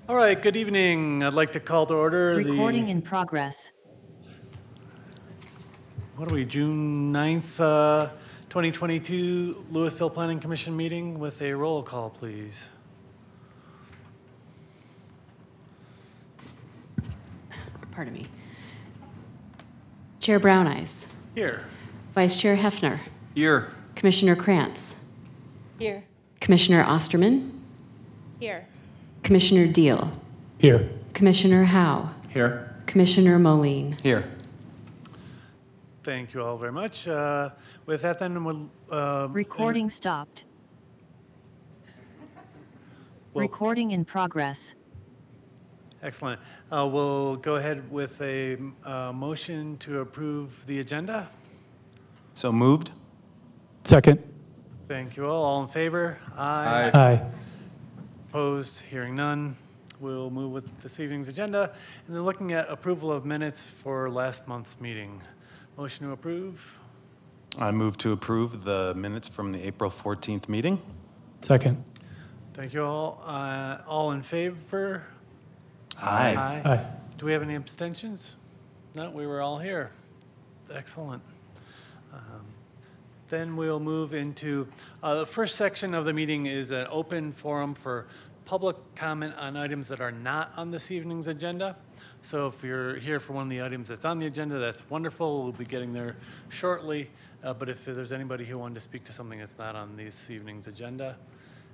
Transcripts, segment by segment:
All right, good evening. I'd like to call to order Recording in progress. What are we, June 9th, 2022 Louisville Planning Commission meeting with a roll call, please. Pardon me. Chair Brown Eyes. Here. Vice Chair Hefner. Here. Commissioner Krantz. Here. Commissioner Osterman. Here. Commissioner Deal. Here. Commissioner Howe. Here. Commissioner Moline. Here. Thank you all very much. With that, then we'll... Recording stopped. Recording in progress. Excellent. We'll go ahead with a motion to approve the agenda. So moved. Second. Thank you all. All in favor? Aye. Aye. Opposed? Hearing none. We'll move with this evening's agenda. And then looking at approval of minutes for last month's meeting. Motion to approve. I move to approve the minutes from the April 14th meeting. Second. Thank you all. All in favor? Aye. Aye. Do we have any abstentions? No, we were all here. Excellent. Then we'll move into the first section of the meeting is an open forum for public comment on items that are not on this evening's agenda. So if you're here for one of the items that's on the agenda, that's wonderful. We'll be getting there shortly. But if there's anybody who wanted to speak to something that's not on this evening's agenda,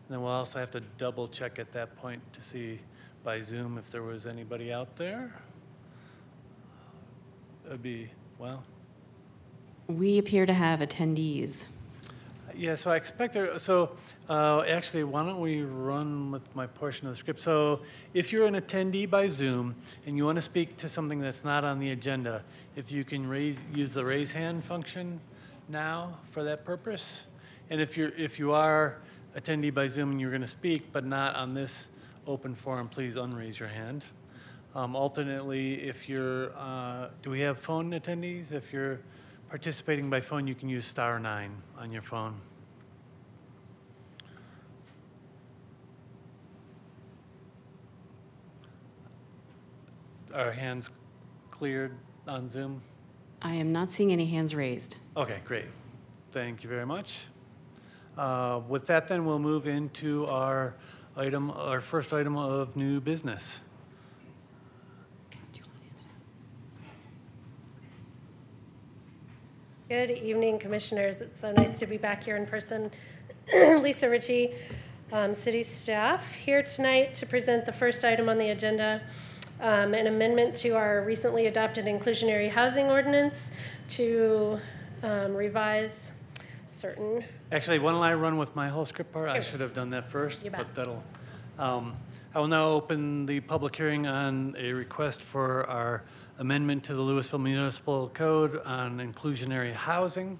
and then we'll also have to double check at that point to see by Zoom if there was anybody out there. That'd be, well. We appear to have attendees. Yeah, so I expect there, so actually, why don't we run with my portion of the script? So if you're an attendee by Zoom and you want to speak to something that's not on the agenda, if you can use the raise hand function now for that purpose. And if you are attendee by Zoom and you're going to speak but not on this open forum, please unraise your hand. Alternately, if you're, do we have phone attendees? If you're participating by phone, you can use *9 on your phone. Are hands cleared on Zoom? I am not seeing any hands raised. Okay, great. Thank you very much. With that, then we'll move into our first item of new business. Good evening, commissioners. It's so nice to be back here in person. Lisa Ritchie, city staff, here tonight to present the first item on the agenda, an amendment to our recently adopted inclusionary housing ordinance to revise certain. Actually, why don't I run with my whole script part? I should have done that first, but that'll. I will now open the public hearing on a request for our amendment to the Louisville Municipal Code on inclusionary housing.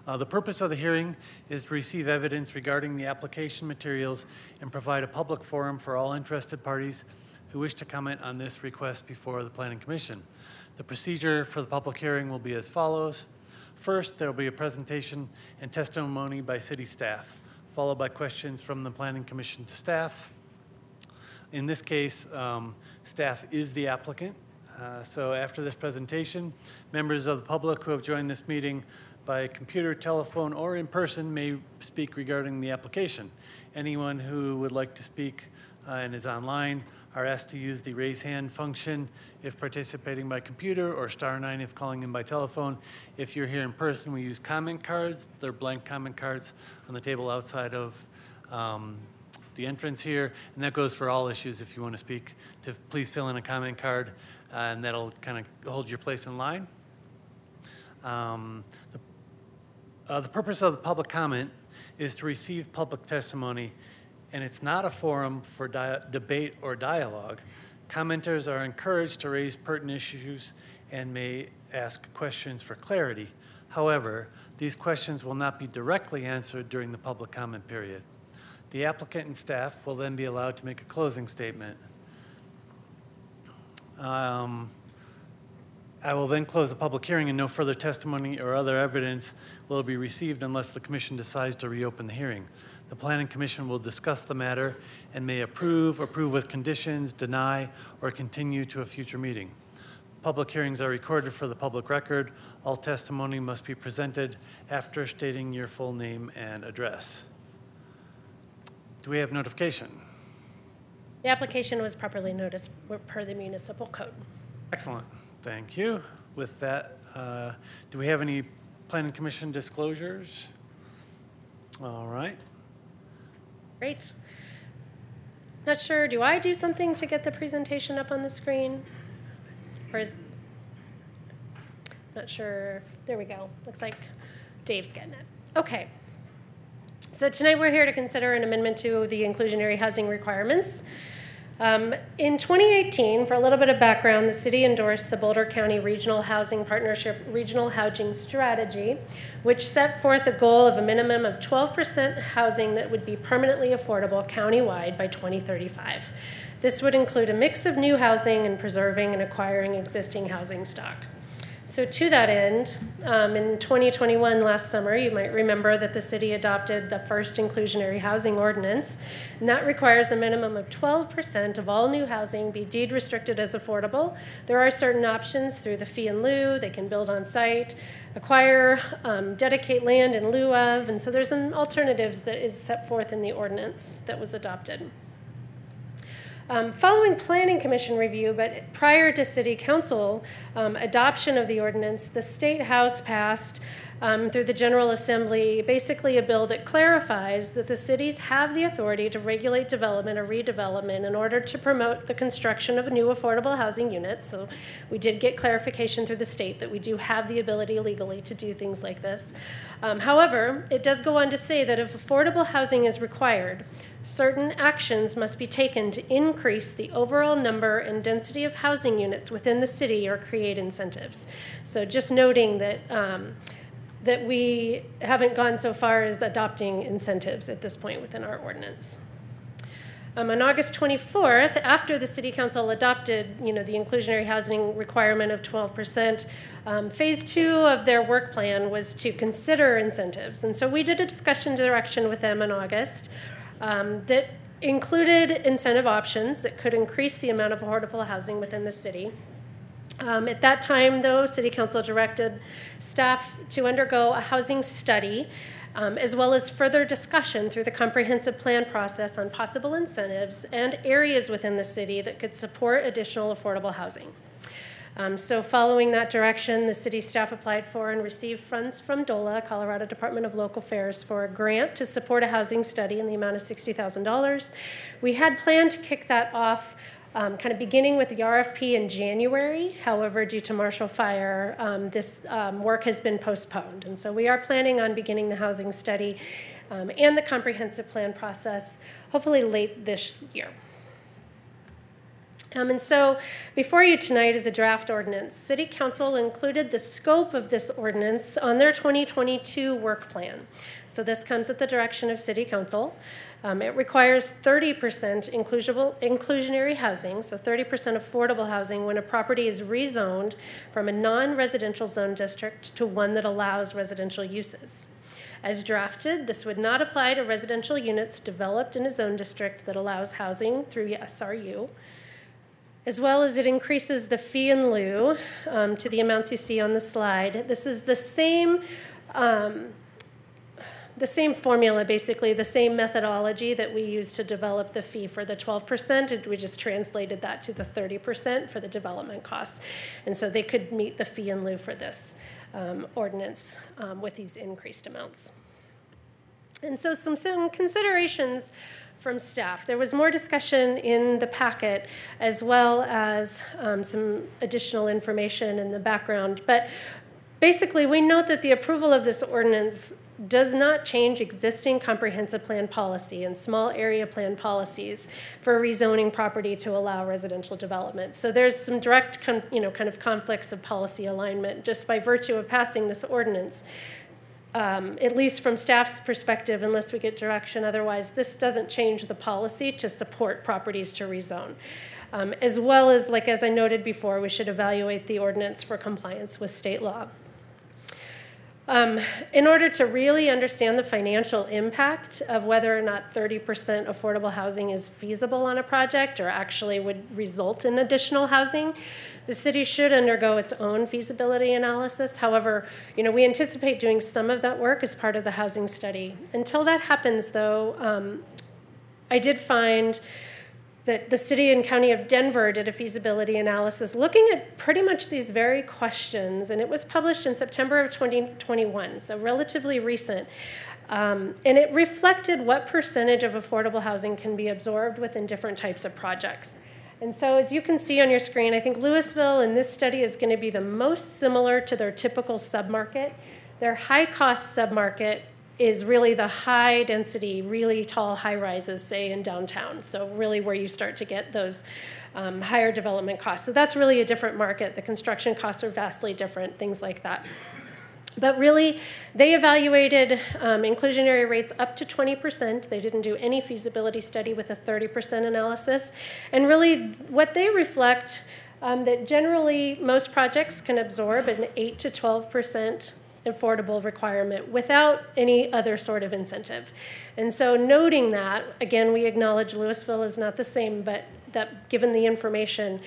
The purpose of the hearing is to receive evidence regarding the application materials and provide a public forum for all interested parties who wish to comment on this request before the Planning Commission. The procedure for the public hearing will be as follows. First, there will be a presentation and testimony by city staff, followed by questions from the Planning Commission to staff. In this case, staff is the applicant. So after this presentation, members of the public who have joined this meeting by computer, telephone, or in person may speak regarding the application. Anyone who would like to speak and is online are asked to use the raise hand function if participating by computer, or *9 if calling in by telephone. If you're here in person, we use comment cards. They're blank comment cards on the table outside of the entrance here, and that goes for all issues. If you want to speak, to please fill in a comment card, and that'll kind of hold your place in line. The purpose of the public comment is to receive public testimony, and it's not a forum for debate or dialogue. Commenters are encouraged to raise pertinent issues and may ask questions for clarity. However, these questions will not be directly answered during the public comment period. The applicant and staff will then be allowed to make a closing statement. I will then close the public hearing, and no further testimony or other evidence will be received unless the commission decides to reopen the hearing. The Planning Commission will discuss the matter and may approve with conditions, deny, or continue to a future meeting. Public hearings are recorded for the public record. All testimony must be presented after stating your full name and address. Do we have notification? The application was properly noticed per the municipal code. Excellent, thank you. With that, do we have any Planning Commission disclosures? All right. Great. Not sure, do I do something to get the presentation up on the screen? Or is, not sure, there we go. Looks like Dave's getting it. Okay. So tonight we're here to consider an amendment to the inclusionary housing requirements. In 2018, for a little bit of background, the city endorsed the Boulder County Regional Housing Partnership Regional Housing Strategy, which set forth a goal of a minimum of 12% housing that would be permanently affordable countywide by 2035. This would include a mix of new housing and preserving and acquiring existing housing stock. So to that end, in 2021, last summer, you might remember that the city adopted the first inclusionary housing ordinance, and that requires a minimum of 12% of all new housing be deed restricted as affordable. There are certain options through the fee in lieu. They can build on site, acquire, dedicate land in lieu of, and so there's some alternatives that is set forth in the ordinance that was adopted. Following Planning Commission review, but prior to City Council adoption of the ordinance, the State House passed through the General Assembly basically a bill that clarifies that the cities have the authority to regulate development or redevelopment in order to promote the construction of new affordable housing units. So we did get clarification through the state that we do have the ability legally to do things like this. However, it does go on to say that if affordable housing is required, certain actions must be taken to increase the overall number and density of housing units within the city or create incentives. So just noting that that we haven't gone so far as adopting incentives at this point within our ordinance. On August 24th, after the City Council adopted, the inclusionary housing requirement of 12%, phase 2 of their work plan was to consider incentives. And so we did a discussion direction with them in August that included incentive options that could increase the amount of affordable housing within the city. At that time, though, City Council directed staff to undergo a housing study, as well as further discussion through the comprehensive plan process on possible incentives and areas within the city that could support additional affordable housing. So following that direction, the city staff applied for and received funds from DOLA, Colorado Department of Local Affairs, for a grant to support a housing study in the amount of $60,000. We had planned to kick that off kind of beginning with the RFP in January. However, due to Marshall Fire, this work has been postponed. And so we are planning on beginning the housing study and the comprehensive plan process, hopefully late this year. And so before you tonight is a draft ordinance. City Council included the scope of this ordinance on their 2022 work plan. So this comes at the direction of City Council. It requires 30% inclusionary housing, so 30% affordable housing when a property is rezoned from a non-residential zone district to one that allows residential uses. As drafted, this would not apply to residential units developed in a zone district that allows housing through SRU, as well as it increases the fee in lieu to the amounts you see on the slide. This is the same formula, basically, the same methodology that we use to develop the fee for the 12%. We just translated that to the 30% for the development costs. And so they could meet the fee in lieu for this ordinance with these increased amounts. And so some considerations from staff. There was more discussion in the packet as well as some additional information in the background. But basically, we note that the approval of this ordinance does not change existing comprehensive plan policy and small area plan policies for rezoning property to allow residential development. So there's some direct kind of conflicts of policy alignment just by virtue of passing this ordinance. At least from staff's perspective, unless we get direction otherwise, this doesn't change the policy to support properties to rezone. As well as, as I noted before, we should evaluate the ordinance for compliance with state law. In order to really understand the financial impact of whether or not 30% affordable housing is feasible on a project or actually would result in additional housing, the city should undergo its own feasibility analysis. However, we anticipate doing some of that work as part of the housing study. Until that happens, though, I did find that the city and county of Denver did a feasibility analysis looking at pretty much these very questions, and it was published in September of 2021, so relatively recent. And it reflected what percentage of affordable housing can be absorbed within different types of projects. And so as you can see on your screen, I think Louisville in this study is going to be the most similar to their typical submarket. Their high-cost submarket is really the high density, really tall high rises, say in downtown. So really where you start to get those higher development costs. So that's really a different market. The construction costs are vastly different, things like that. But really, they evaluated inclusionary rates up to 20%. They didn't do any feasibility study with a 30% analysis. And really, what they reflect that generally most projects can absorb an 8 to 12% affordable requirement without any other sort of incentive. And so noting that, again, we acknowledge Louisville is not the same, but that given the information,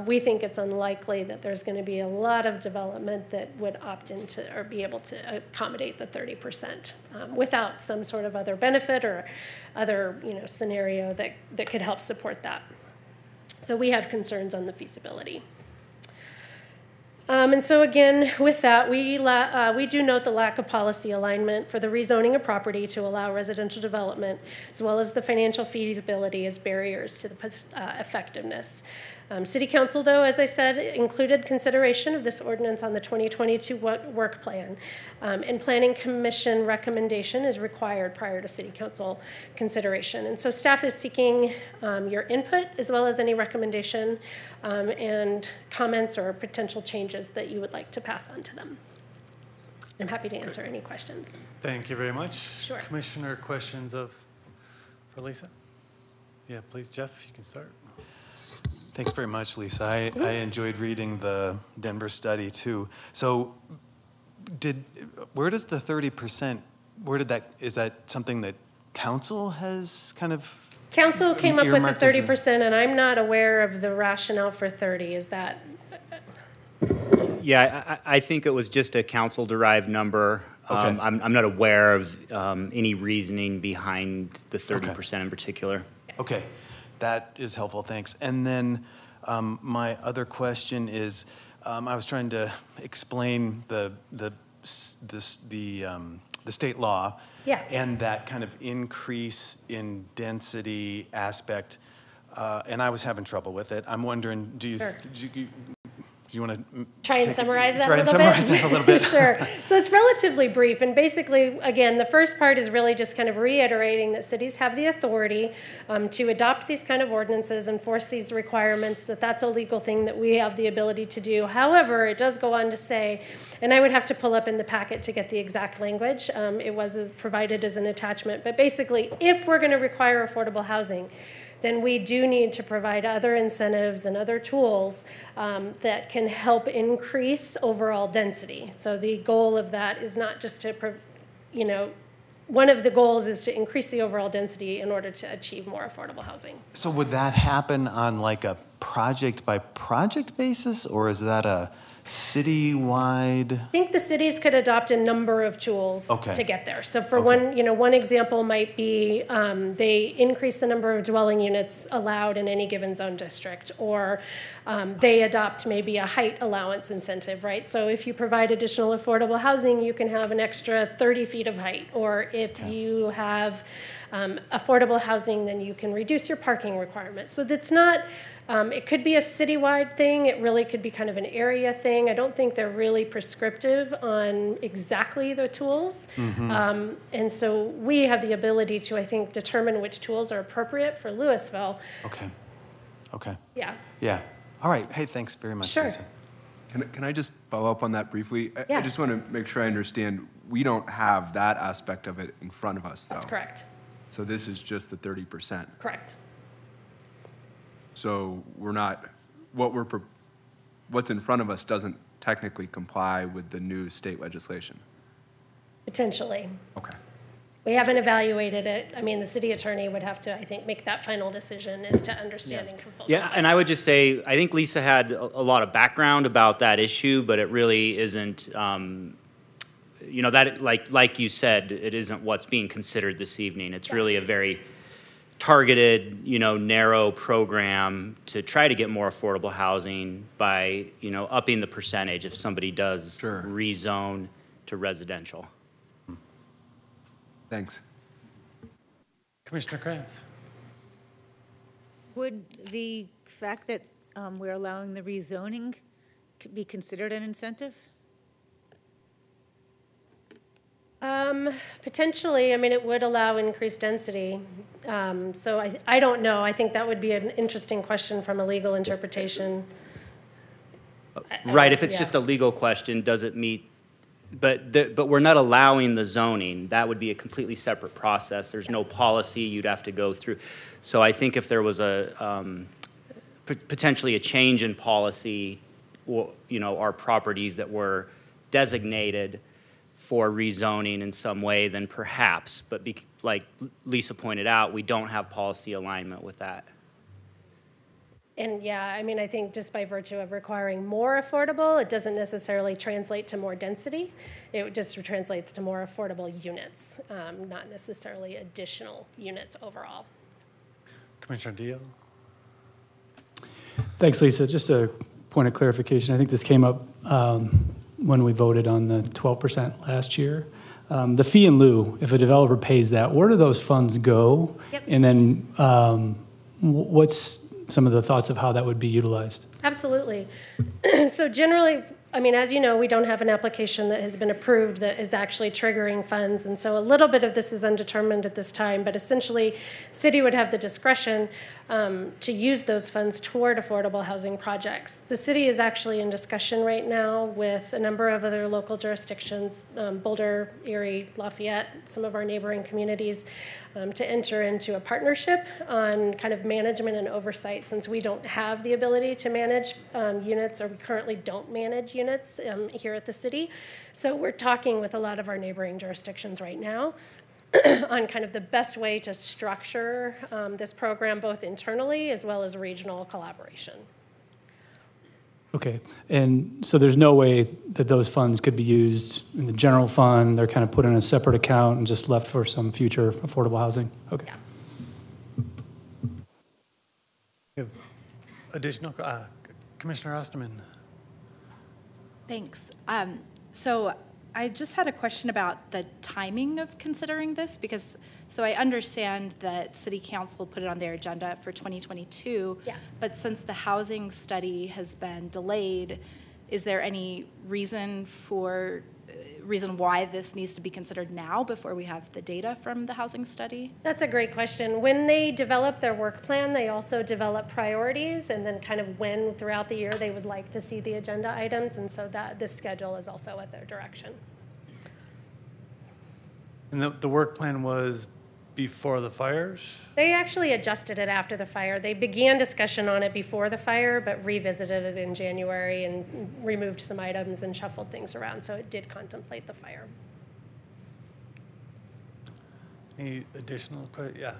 we think it's unlikely that there's going to be a lot of development that would opt into or be able to accommodate the 30% without some sort of other benefit or other scenario that could help support that. So we have concerns on the feasibility. And so again, with that, we do note the lack of policy alignment for the rezoning of property to allow residential development, as well as the financial feasibility as barriers to the effectiveness. City Council, though, as I said, included consideration of this ordinance on the 2022 work plan, and Planning Commission recommendation is required prior to City Council consideration. And so staff is seeking your input as well as any recommendation and comments or potential changes that you would like to pass on to them. I'm happy to answer any questions. Thank you very much. Sure. Commissioner, questions for Lisa? Yeah, please, Jeff, you can start. Thanks very much, Lisa. I enjoyed reading the Denver study too. So where does the 30%, is that something that council has kind of Council came up with the 30%, and I'm not aware of the rationale for 30. Is that? Yeah, I think it was just a council-derived number. Okay. I'm not aware of any reasoning behind the 30% in particular. Okay, that is helpful, thanks. And then my other question is, I was trying to explain the state law. Yeah. And that kind of increase in density aspect, and I was having trouble with it. I'm wondering, do you want to try and summarize that a little bit? Sure. So it's relatively brief, and basically, again, the first part is really just kind of reiterating that cities have the authority to adopt these kind of ordinances, enforce these requirements, that's a legal thing that we have the ability to do. However, it does go on to say, and I would have to pull up in the packet to get the exact language. It was provided as an attachment, but basically, if we're going to require affordable housing, then we do need to provide other incentives and other tools that can help increase overall density. So the goal of that is not just to, one of the goals is to increase the overall density in order to achieve more affordable housing. So would that happen on like a project-by-project basis, or is that a citywide? I think the cities could adopt a number of tools to get there. So for one example might be they increase the number of dwelling units allowed in any given zone district, or they adopt maybe a height allowance incentive, right? So if you provide additional affordable housing, you can have an extra 30 feet of height, or if you have affordable housing, then you can reduce your parking requirements. So that's not, it could be a citywide thing. It really could be kind of an area thing. I don't think they're really prescriptive on exactly the tools. Mm-hmm. And so we have the ability to, I think, determine which tools are appropriate for Louisville. Okay. Yeah. Yeah. All right. Hey, thanks very much, Sure. Lisa. Can I just follow up on that briefly? Yeah. I just want to make sure I understand. We don't have that aspect of it in front of us, though. That's correct. So this is just the 30%. Correct. So we're not, what's in front of us doesn't technically comply with the new state legislation. Potentially. Okay. We haven't evaluated it. I mean, the city attorney would have to, I think, make that final decision as to understanding consultant. Yeah, and I would just say, I think Lisa had a lot of background about that issue, but it really isn't, you know, that, like you said, it isn't what's being considered this evening. It's really a very targeted, you know, narrow program to try to get more affordable housing by, you know, upping the percentage if somebody does Sure. rezone to residential. Thanks. Commissioner Krantz. Would the fact that we're allowing the rezoning be considered an incentive? Potentially, I mean, it would allow increased density. So I don't know. I think that would be an interesting question from a legal interpretation. Right, if it's Yeah. just a legal question, does it meet, but we're not allowing the zoning. That would be a completely separate process. There's no policy you'd have to go through. So I think if there was potentially a change in policy, or, you know, our properties that were designated for rezoning in some way, then perhaps, but like Lisa pointed out, we don't have policy alignment with that. And yeah, I mean, I think just by virtue of requiring more affordable, it doesn't necessarily translate to more density. It just translates to more affordable units, not necessarily additional units overall. Commissioner Deal. Thanks, Lisa. Just a point of clarification. I think this came up when we voted on the 12% last year. The fee in lieu, if a developer pays that, where do those funds go? Yep. And then what's some of the thoughts of how that would be utilized? Absolutely. So generally, I mean, as you know, we don't have an application that has been approved that is actually triggering funds. And so a little bit of this is undetermined at this time, but essentially, city would have the discretion to use those funds toward affordable housing projects. The city is actually in discussion right now with a number of other local jurisdictions, Boulder, Erie, Lafayette, some of our neighboring communities, to enter into a partnership on kind of management and oversight, since we don't have the ability to manage units, or we currently don't manage units here at the city. So we're talking with a lot of our neighboring jurisdictions right now on kind of the best way to structure this program, both internally as well as regional collaboration. Okay, and so there's no way that those funds could be used in the general fund? They're kind of put in a separate account and just left for some future affordable housing? Okay. Yeah. We have additional, Commissioner Osterman. Thanks. So I just had a question about the timing of considering this, because, so I understand that City Council put it on their agenda for 2022. Yeah. But since the housing study has been delayed, is there any reason why this needs to be considered now before we have the data from the housing study? That's a great question. When they develop their work plan, they also develop priorities and then kind of when throughout the year they would like to see the agenda items, and so that this schedule is also at their direction. And the work plan was before the fires? They actually adjusted it after the fire. They began discussion on it before the fire, but revisited it in January and removed some items and shuffled things around, so it did contemplate the fire. Any additional questions? Yeah.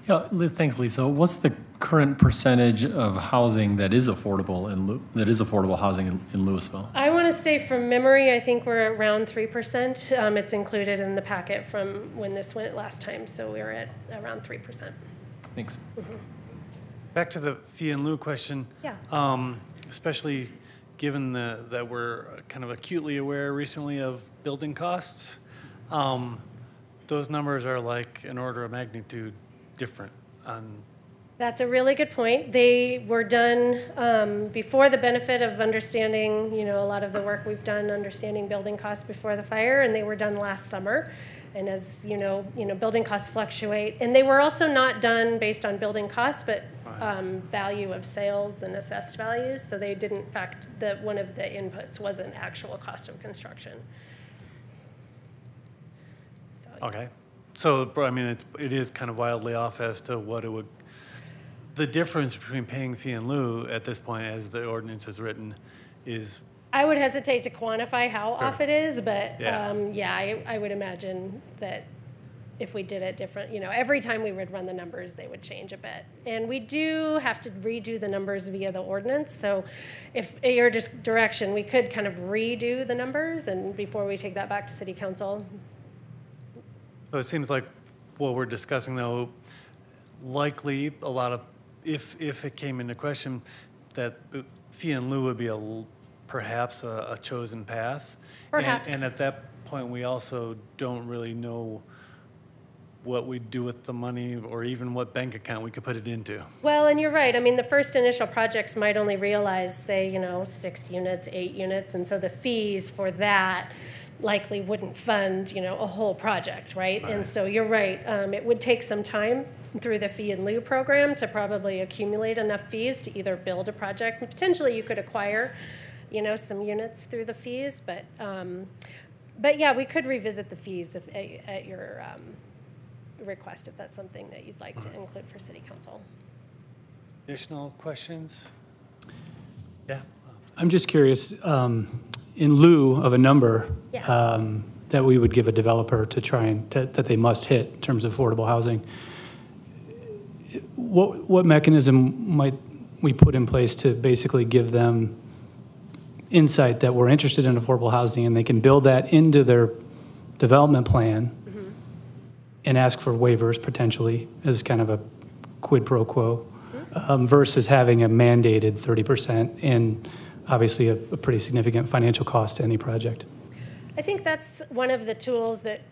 Yeah, thanks, Lisa. What's the current percentage of housing that is affordable affordable housing in Louisville? I want to say from memory, I think we're around 3%. It's included in the packet from when this went last time, so we were at around 3%. Thanks. Mm-hmm. Back to the fee in lieu question. Yeah. Especially given that we're kind of acutely aware recently of building costs. Those numbers are like an order of magnitude different on. That's a really good point. They were done before the benefit of understanding, you know, a lot of the work we've done understanding building costs before the fire, and they were done last summer. And as you know, building costs fluctuate, and they were also not done based on building costs, but value of sales and assessed values. So they didn't fact that one of the inputs wasn't actual cost of construction. So, yeah. Okay. So, I mean, it is kind of wildly off as to what it would, the difference between paying fee in lieu at this point, as the ordinance is written, is I would hesitate to quantify how off it is, but Yeah. I would imagine that if we did it different, every time we would run the numbers, they would change a bit. And we do have to redo the numbers via the ordinance. So if at your direction, we could kind of redo the numbers and before we take that back to city council. So it seems like what we're discussing, though, likely a lot of, if it came into question, that the fee in lieu would be perhaps a chosen path. Perhaps. And at that point, we also don't really know what we'd do with the money or even what bank account we could put it into. Well, and you're right. I mean, the first initial projects might only realize, say, 6 units, 8 units, and so the fees for that likely wouldn't fund, a whole project, right? And so you're right. It would take some time through the fee in lieu program to probably accumulate enough fees to either build a project. And potentially you could acquire, some units through the fees, but yeah, we could revisit the fees at your request if that's something that you'd like to include for city council. Additional questions? Yeah. I'm just curious, in lieu of a number that we would give a developer to try and, that they must hit in terms of affordable housing, what mechanism might we put in place to basically give them insight that we're interested in affordable housing and they can build that into their development plan and ask for waivers potentially as kind of a quid pro quo versus having a mandated 30% and obviously a pretty significant financial cost to any project? I think that's one of the tools that,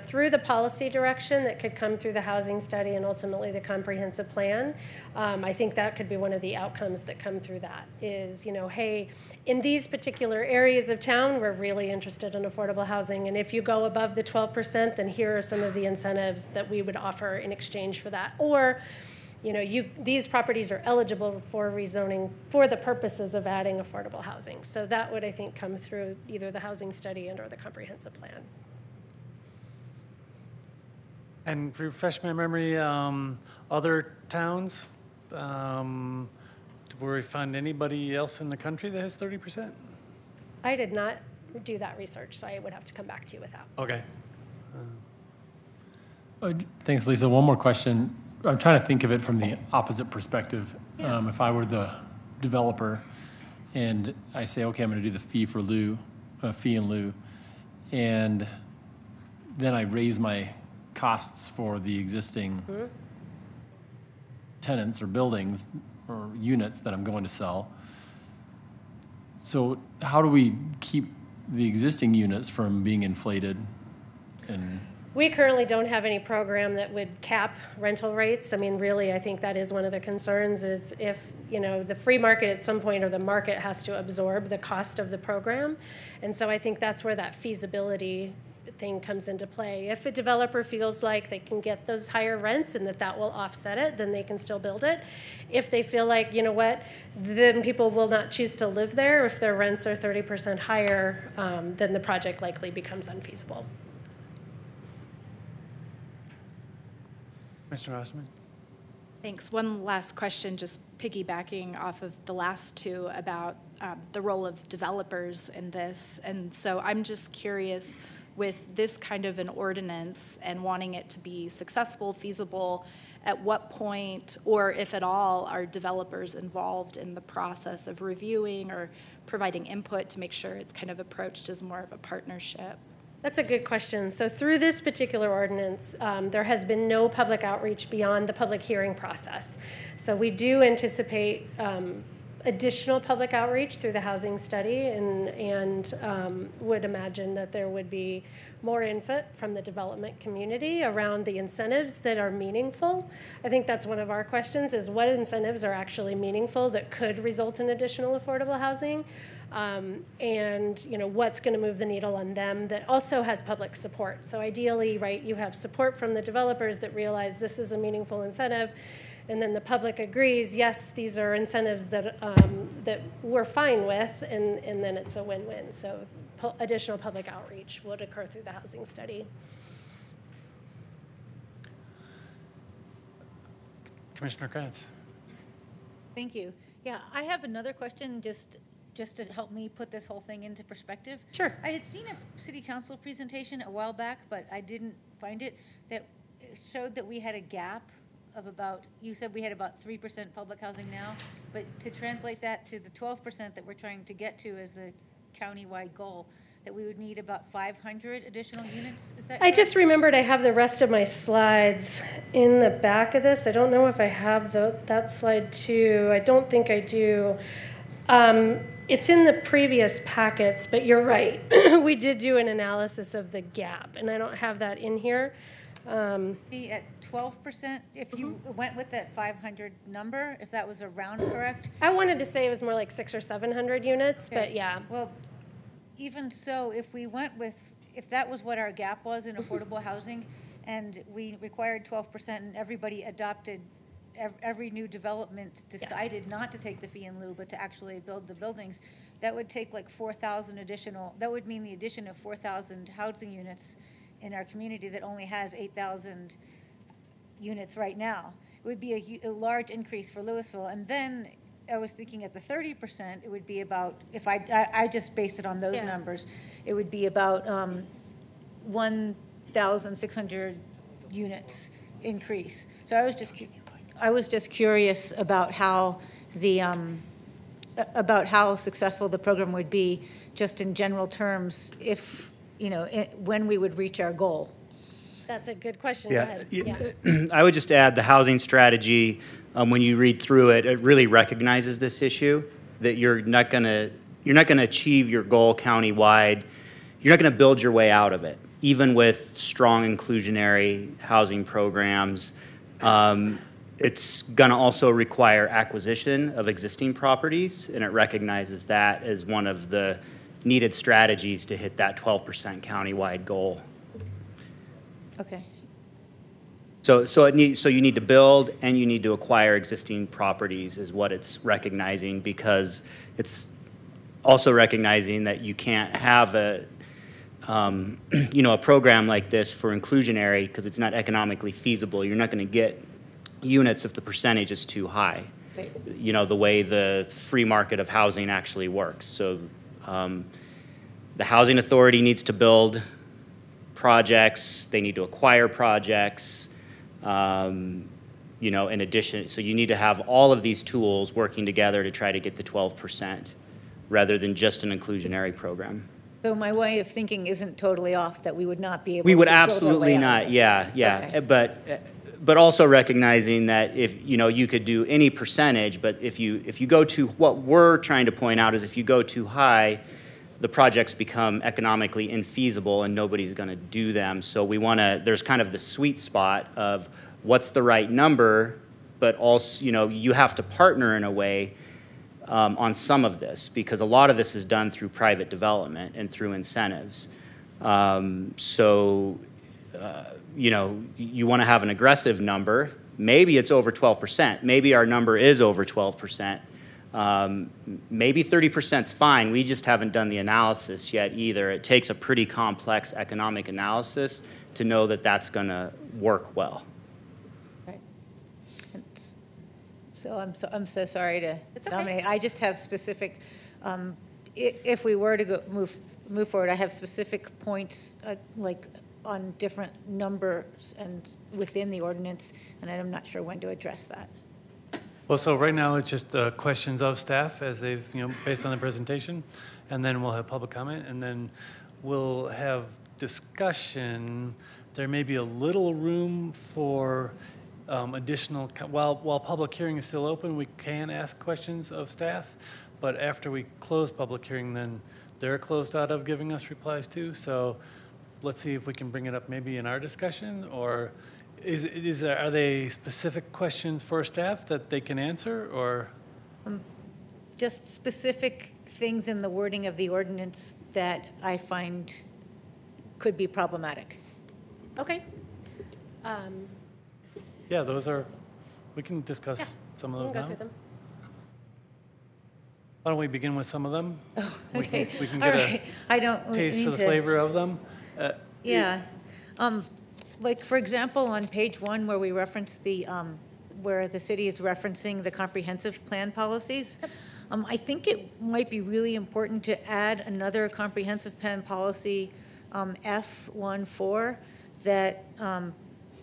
through the policy direction that could come through the housing study and ultimately the comprehensive plan. I think that could be one of the outcomes that come through that is, hey, in these particular areas of town, we're really interested in affordable housing. And if you go above the 12%, then here are some of the incentives that we would offer in exchange for that. Or, these properties are eligible for rezoning for the purposes of adding affordable housing. So that would, I think, come through either the housing study and or the comprehensive plan. And refresh my memory, other towns, where we find anybody else in the country that has 30%? I did not do that research, so I would have to come back to you with that. Okay. Thanks, Lisa. One more question. I'm trying to think of it from the opposite perspective. If I were the developer and I say, okay, I'm going to do the fee in lieu, and then I raise my costs for the existing tenants or buildings or units that I'm going to sell. So how do we keep the existing units from being inflated? And we currently don't have any program that would cap rental rates. I mean, really, I think that is one of the concerns is if, the free market at some point or the market has to absorb the cost of the program. And so I think that's where that feasibility thing comes into play. If a developer feels like they can get those higher rents and that will offset it, then they can still build it. If they feel like, then people will not choose to live there. If their rents are 30% higher, then the project likely becomes unfeasible. Mr. Osman? Thanks. One last question, just piggybacking off of the last two about the role of developers in this. And so I'm just curious, with this kind of an ordinance and wanting it to be successful, feasible, at what point, or if at all, are developers involved in the process of reviewing or providing input to make sure it's kind of approached as more of a partnership? That's a good question. So through this particular ordinance, there has been no public outreach beyond the public hearing process. So we do anticipate additional public outreach through the housing study and would imagine that there would be more input from the development community around the incentives that are meaningful. I think that's one of our questions is what incentives are actually meaningful that could result in additional affordable housing. And what's going to move the needle on them that also has public support. So ideally, right, you have support from the developers that realize this is a meaningful incentive, and then the public agrees, yes, these are incentives that that we're fine with, and then it's a win-win. So additional public outreach would occur through the housing study. Commissioner Kratz. Thank you. Yeah, I have another question just just to help me put this whole thing into perspective. Sure. I had seen a city council presentation a while back, but I didn't find it, that it showed that we had a gap of about, you said we had about 3% public housing now, but to translate that to the 12% that we're trying to get to as a county-wide goal, that we would need about 500 additional units, is that I correct? just remembered I have the rest of my slides in the back of this. I don't know if I have that slide too. I don't think I do. It's in the previous packets, but you're right. We did do an analysis of the gap, and I don't have that in here. Be at 12%, if you went with that 500 number, if that was around correct? I wanted to say it was more like 600 or 700 units, Okay. but yeah. Well, even so, if we went with, if that was what our gap was in affordable housing, and we required 12% and everybody adopted, every new development decided not to take the fee in lieu, but to actually build the buildings, that would take like 4,000 additional, that would mean the addition of 4,000 housing units in our community that only has 8,000 units right now. It would be a large increase for Louisville. And then I was thinking at the 30%, it would be about, if I just based it on those numbers, it would be about 1,600 units increase. So I was just curious about how how successful the program would be, just in general terms, if, you know, when we would reach our goal. That's a good question. Go ahead. I would just add the housing strategy, when you read through it, it really recognizes this issue, that you're not going to achieve your goal countywide. You're not going to build your way out of it, even with strong inclusionary housing programs. It's going to also require acquisition of existing properties, and it recognizes that as one of the needed strategies to hit that 12% countywide goal. Okay. So you need to build and you need to acquire existing properties is what it's recognizing, because it's also recognizing that you can't have a a program like this for inclusionary because it's not economically feasible. You're not going to get units if the percentage is too high. Right. You know, the way the free market of housing actually works. So the housing authority needs to build projects, they need to acquire projects, in addition, so you need to have all of these tools working together to try to get the 12% rather than just an inclusionary program. So my way of thinking isn't totally off, that we would not be able to We would build our way absolutely out of not, this. yeah. Okay. But also recognizing that if, you could do any percentage, but if you go to, what we're trying to point out is if you go too high, the projects become economically infeasible and nobody's going to do them. So we want to, there's kind of the sweet spot of what's the right number, but also, you have to partner in a way on some of this, because a lot of this is done through private development and through incentives. You want to have an aggressive number. Maybe it's over 12%. Maybe our number is over 12%. Maybe 30% is fine. We just haven't done the analysis yet either. It takes a pretty complex economic analysis to know that that's going to work well. Right. So I'm so sorry to It's okay. dominate. I just have specific, if we were to move forward, I have specific points like on different numbers and within the ordinance, and I'm not sure when to address that. Well, so right now it's just questions of staff as they've, based on the presentation, and then we'll have public comment, and then we'll have discussion. There may be a little room for additional, while public hearing is still open, we can ask questions of staff, but after we close public hearing, then they're closed out of giving us replies too. So let's see if we can bring it up maybe in our discussion, or are they specific questions for staff that they can answer, or? Just specific things in the wording of the ordinance that I find could be problematic. Okay. Yeah, we can discuss some of We those can go now. through them. Why don't we begin with some of them? Oh, We okay. can All get right. I don't a taste need of the to- flavor of them. Yeah. Like, for example, on page 1 where we reference where the city is referencing the comprehensive plan policies, I think it might be really important to add another comprehensive plan policy, F14, that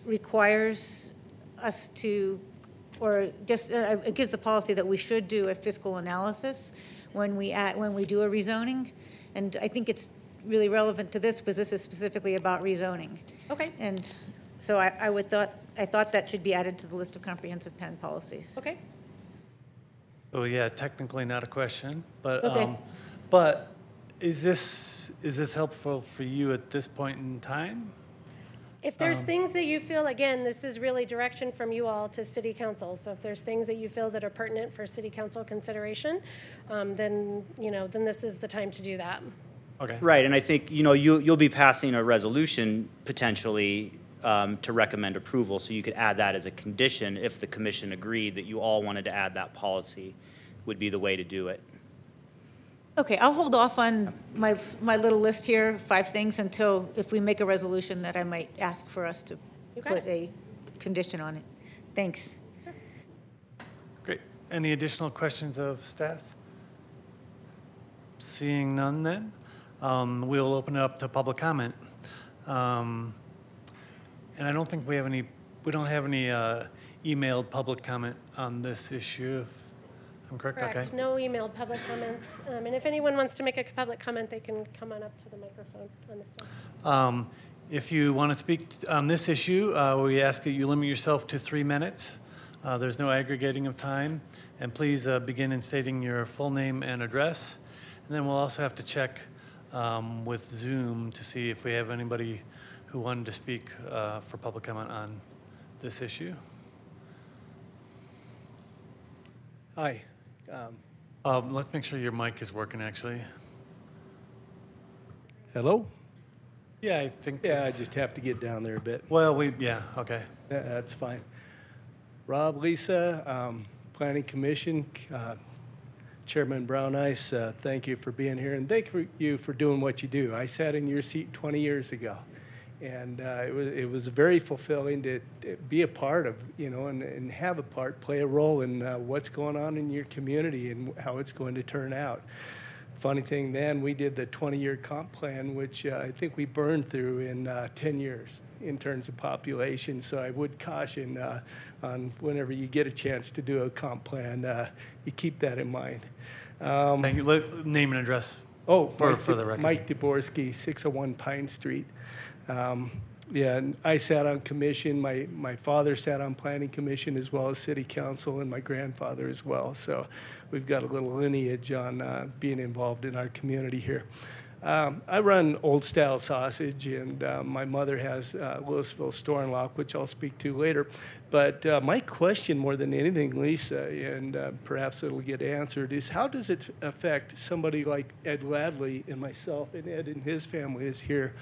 requires us to, or just it gives the policy that we should do a fiscal analysis when we do a rezoning, and I think it's really relevant to this because this is specifically about rezoning. Okay. And so I thought that should be added to the list of comprehensive plan policies. Okay. Oh, yeah, technically not a question, but, Okay. But is this helpful for you at this point in time? If there's things that you feel, again, this is really direction from you all to city council. So if there's things that you feel that are pertinent for city council consideration, then this is the time to do that. Okay. Right, and I think, you'll be passing a resolution potentially to recommend approval, so you could add that as a condition if the commission agreed that you all wanted to add that policy, would be the way to do it. Okay, I'll hold off on my little list here, 5 things, until if we make a resolution that I might ask for us to put a condition on it. Thanks. Great. Any additional questions of staff? Seeing none then, we'll open it up to public comment. And I don't think we have any emailed public comment on this issue, if I'm correct? Correct. Okay. No emailed public comments. And if anyone wants to make a public comment, they can come on up to the microphone on this one. If you want to speak on this issue, we ask that you limit yourself to 3 minutes. There's no aggregating of time. And please begin in stating your full name and address. And then we'll also have to check with Zoom to see if we have anybody who wanted to speak for public comment on this issue. Hi. Let's make sure your mic is working, actually. Hello? Yeah, I think Yeah, I just have to get down there a bit. Well, yeah, okay. That's fine. Rob, Lisa, Planning Commission, Chairman Brown Ice, thank you for being here, and thank you for doing what you do. I sat in your seat 20 years ago, and it was very fulfilling to be a part of, and have a part, play a role in what's going on in your community and how it's going to turn out. Funny thing then, we did the 20-year comp plan, which I think we burned through in 10 years in terms of population. So I would caution on whenever you get a chance to do a comp plan, you keep that in mind. Thank you. Name and address for the record. Mike Dvorsky, 601 Pine Street. Yeah, and I sat on commission. My father sat on planning commission as well as city council, and my grandfather as well. So we've got a little lineage on being involved in our community here. I run Old Style Sausage, and my mother has Louisville Store and Lock, which I'll speak to later. But my question more than anything, Lisa, and perhaps it'll get answered, is how does it affect somebody like Ed Ladley and myself, and Ed and his family is here,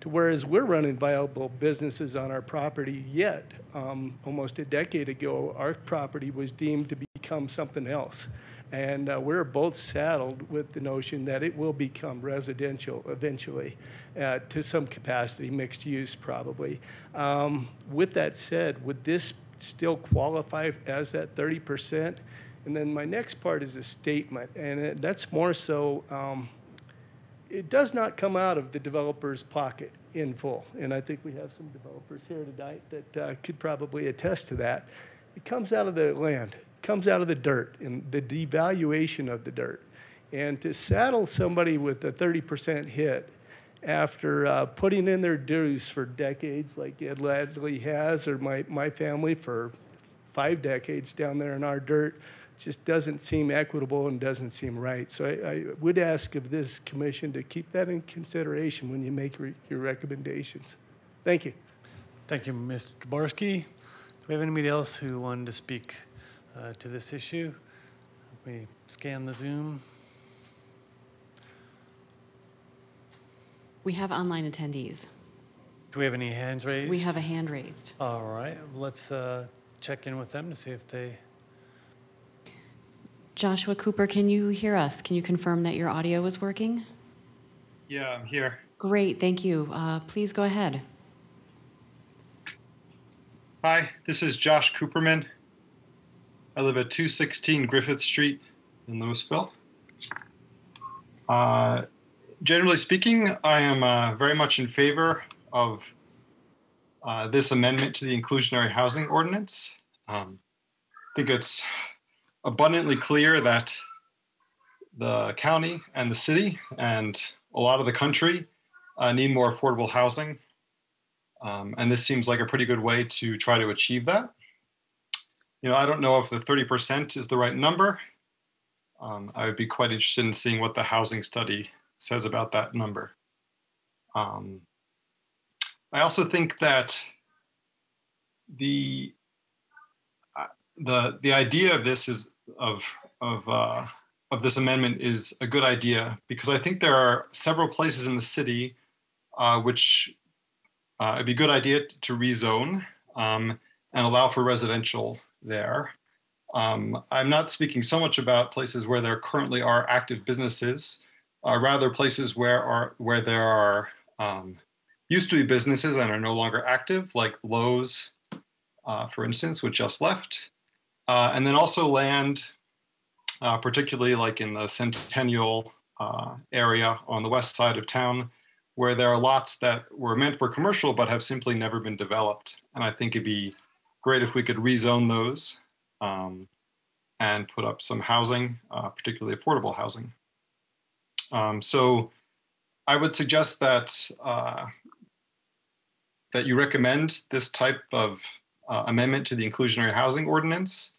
to whereas we're running viable businesses on our property, yet almost a decade ago, our property was deemed to become something else. And we're both saddled with the notion that it will become residential eventually, to some capacity, mixed use probably. With that said, would this still qualify as that 30%? And then my next part is a statement, and that's more so, it does not come out of the developer's pocket in full. And I think we have some developers here tonight that could probably attest to that. It comes out of the land. Comes out of the dirt and the devaluation of the dirt. And to saddle somebody with a 30% hit after putting in their dues for decades like Ed Ladley has, or my family for 5 decades down there in our dirt, just doesn't seem equitable and doesn't seem right. So I would ask of this commission to keep that in consideration when you make your recommendations. Thank you. Thank you, Mr. Dvorsky. Do we have anybody else who wanted to speak to this issue? We scan the Zoom. We have online attendees. Do we have any hands raised? We have a hand raised. All right, let's check in with them to see if they... Joshua Cooper, can you hear us? Can you confirm that your audio is working? Yeah, I'm here. Great, thank you. Please go ahead. Hi, this is Josh Cooperman. I live at 216 Griffith Street, in Louisville. Generally speaking, I am very much in favor of this amendment to the Inclusionary Housing Ordinance. I think it's abundantly clear that the county and the city and a lot of the country need more affordable housing. And this seems like a pretty good way to try to achieve that. You know, I don't know if the 30% is the right number. I would be quite interested in seeing what the housing study says about that number. I also think that the idea of this is of this amendment is a good idea, because I think there are several places in the city which it'd be a good idea to rezone and allow for residential there. I'm not speaking so much about places where there currently are active businesses, rather places where there are used to be businesses and are no longer active, like Lowe's, for instance, which just left. And then also land, particularly like in the Centennial area on the west side of town, where there are lots that were meant for commercial but have simply never been developed. And I think it'd be great if we could rezone those and put up some housing, particularly affordable housing. So I would suggest that that you recommend this type of amendment to the Inclusionary Housing Ordinance.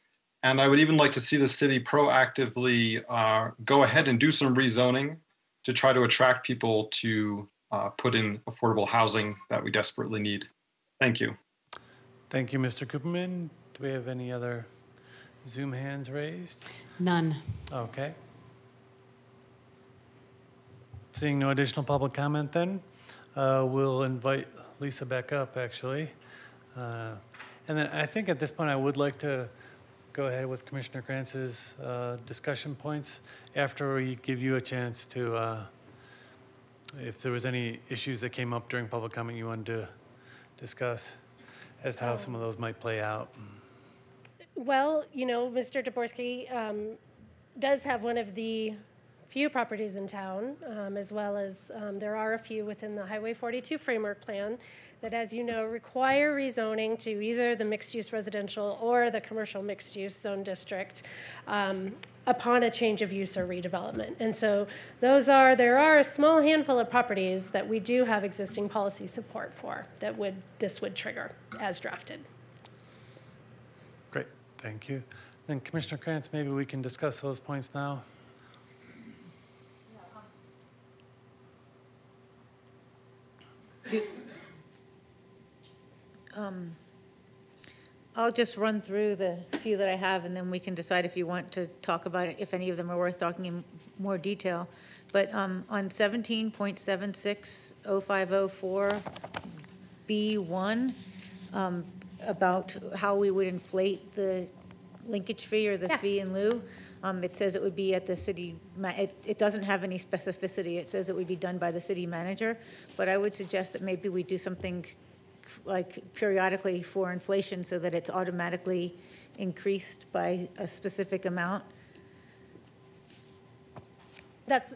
And I would even like to see the city proactively go ahead and do some rezoning to try to attract people to put in affordable housing that we desperately need. Thank you. Thank you, Mr. Cooperman. Do we have any other Zoom hands raised? None. Okay. Seeing no additional public comment then, we'll invite Lisa back up, actually. And then I think at this point I would like to go ahead with Commissioner Krantz's discussion points after we give you a chance to, if there was any issues that came up during public comment you wanted to discuss as to how some of those might play out. Well, you know, Mr. Dabrowski does have one of the few properties in town, as well as there are a few within the Highway 42 framework plan that, as you know, require rezoning to either the mixed-use residential or the commercial mixed-use zone district upon a change of use or redevelopment. And so there are a small handful of properties that we do have existing policy support for that this would trigger as drafted. Great, thank you. Then Commissioner Krantz, maybe we can discuss those points now. I'll just run through the few that I have, and then we can decide if you want to talk about it, if any of them are worth talking in more detail. But on 17.7605004B1, about how we would inflate the linkage fee or the fee in lieu, it says it would be at the city, it doesn't have any specificity. It says it would be done by the city manager, but I would suggest that maybe we do something like periodically for inflation so that it's automatically increased by a specific amount.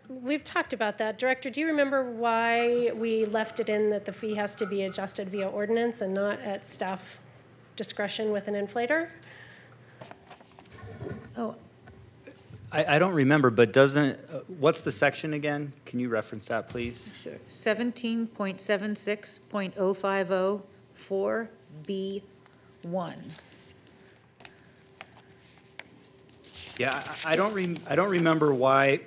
We've talked about that. Director, do you remember why we left it in that the fee has to be adjusted via ordinance and not at staff discretion with an inflator? Oh, I don't remember, but doesn't, what's the section again? Can you reference that, please? sure. 17.7605004B1. Yeah, I don't remember why,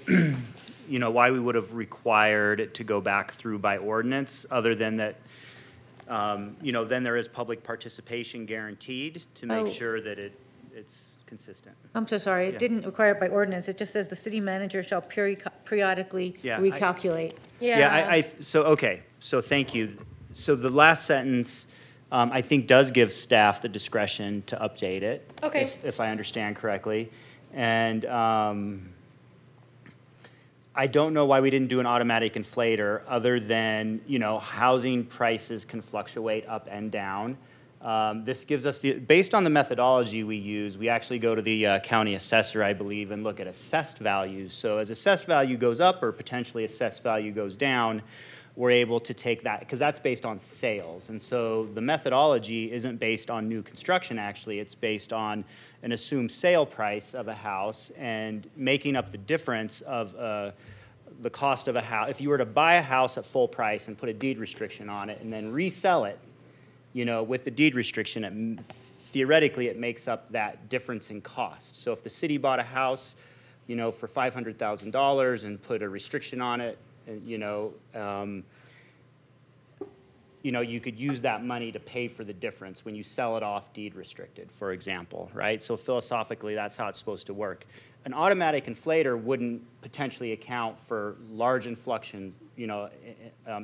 why we would have required it to go back through by ordinance, other than that, then there is public participation guaranteed to make sure that it's consistent. I'm so sorry. It didn't require it by ordinance. It just says the city manager shall periodically recalculate. So thank you. So the last sentence, I think, does give staff the discretion to update it. Okay. If I understand correctly. And I don't know why we didn't do an automatic inflator, other than, housing prices can fluctuate up and down. This gives us based on the methodology we use, we actually go to the county assessor, I believe, and look at assessed values. So as assessed value goes up or potentially assessed value goes down, we're able to take that, because that's based on sales. And so the methodology isn't based on new construction, actually. It's based on an assumed sale price of a house and making up the difference of the cost of a house. If you were to buy a house at full price and put a deed restriction on it and then resell it, you know, with the deed restriction, theoretically it makes up that difference in cost. So if the city bought a house, you know, for $500,000 and put a restriction on it, you know, you could use that money to pay for the difference when you sell it off deed restricted, for example, right? So philosophically, that's how it's supposed to work. An automatic inflator wouldn't potentially account for large inflections, you know,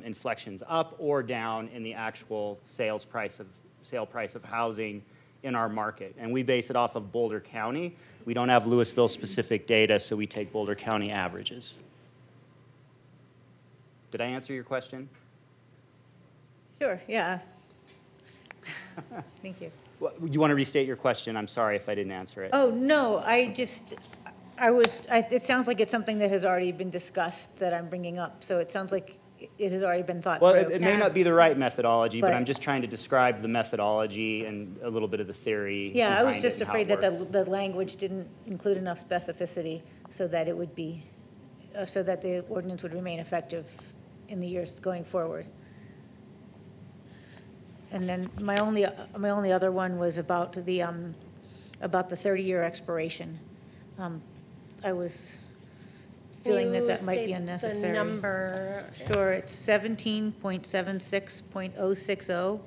inflections up or down in the actual sale price of housing in our market. And we base it off of Boulder County. We don't have Louisville specific data, so we take Boulder County averages. Did I answer your question? Sure, yeah. Thank you. Well, you want to restate your question? I'm sorry if I didn't answer it. Oh, no, it sounds like it's something that has already been discussed that I'm bringing up. So it sounds like it has already been thought through. Well, it may not be the right methodology, but But- I'm just trying to describe the methodology and a little bit of the theory. Yeah, I was behind just it and how afraid it that works. the language didn't include enough specificity so that it would be, so that the ordinance would remain effective in the years going forward. And then my only other one was about the 30-year expiration. I was feeling that might be State unnecessary. the number. Sure, it's 17.76.060,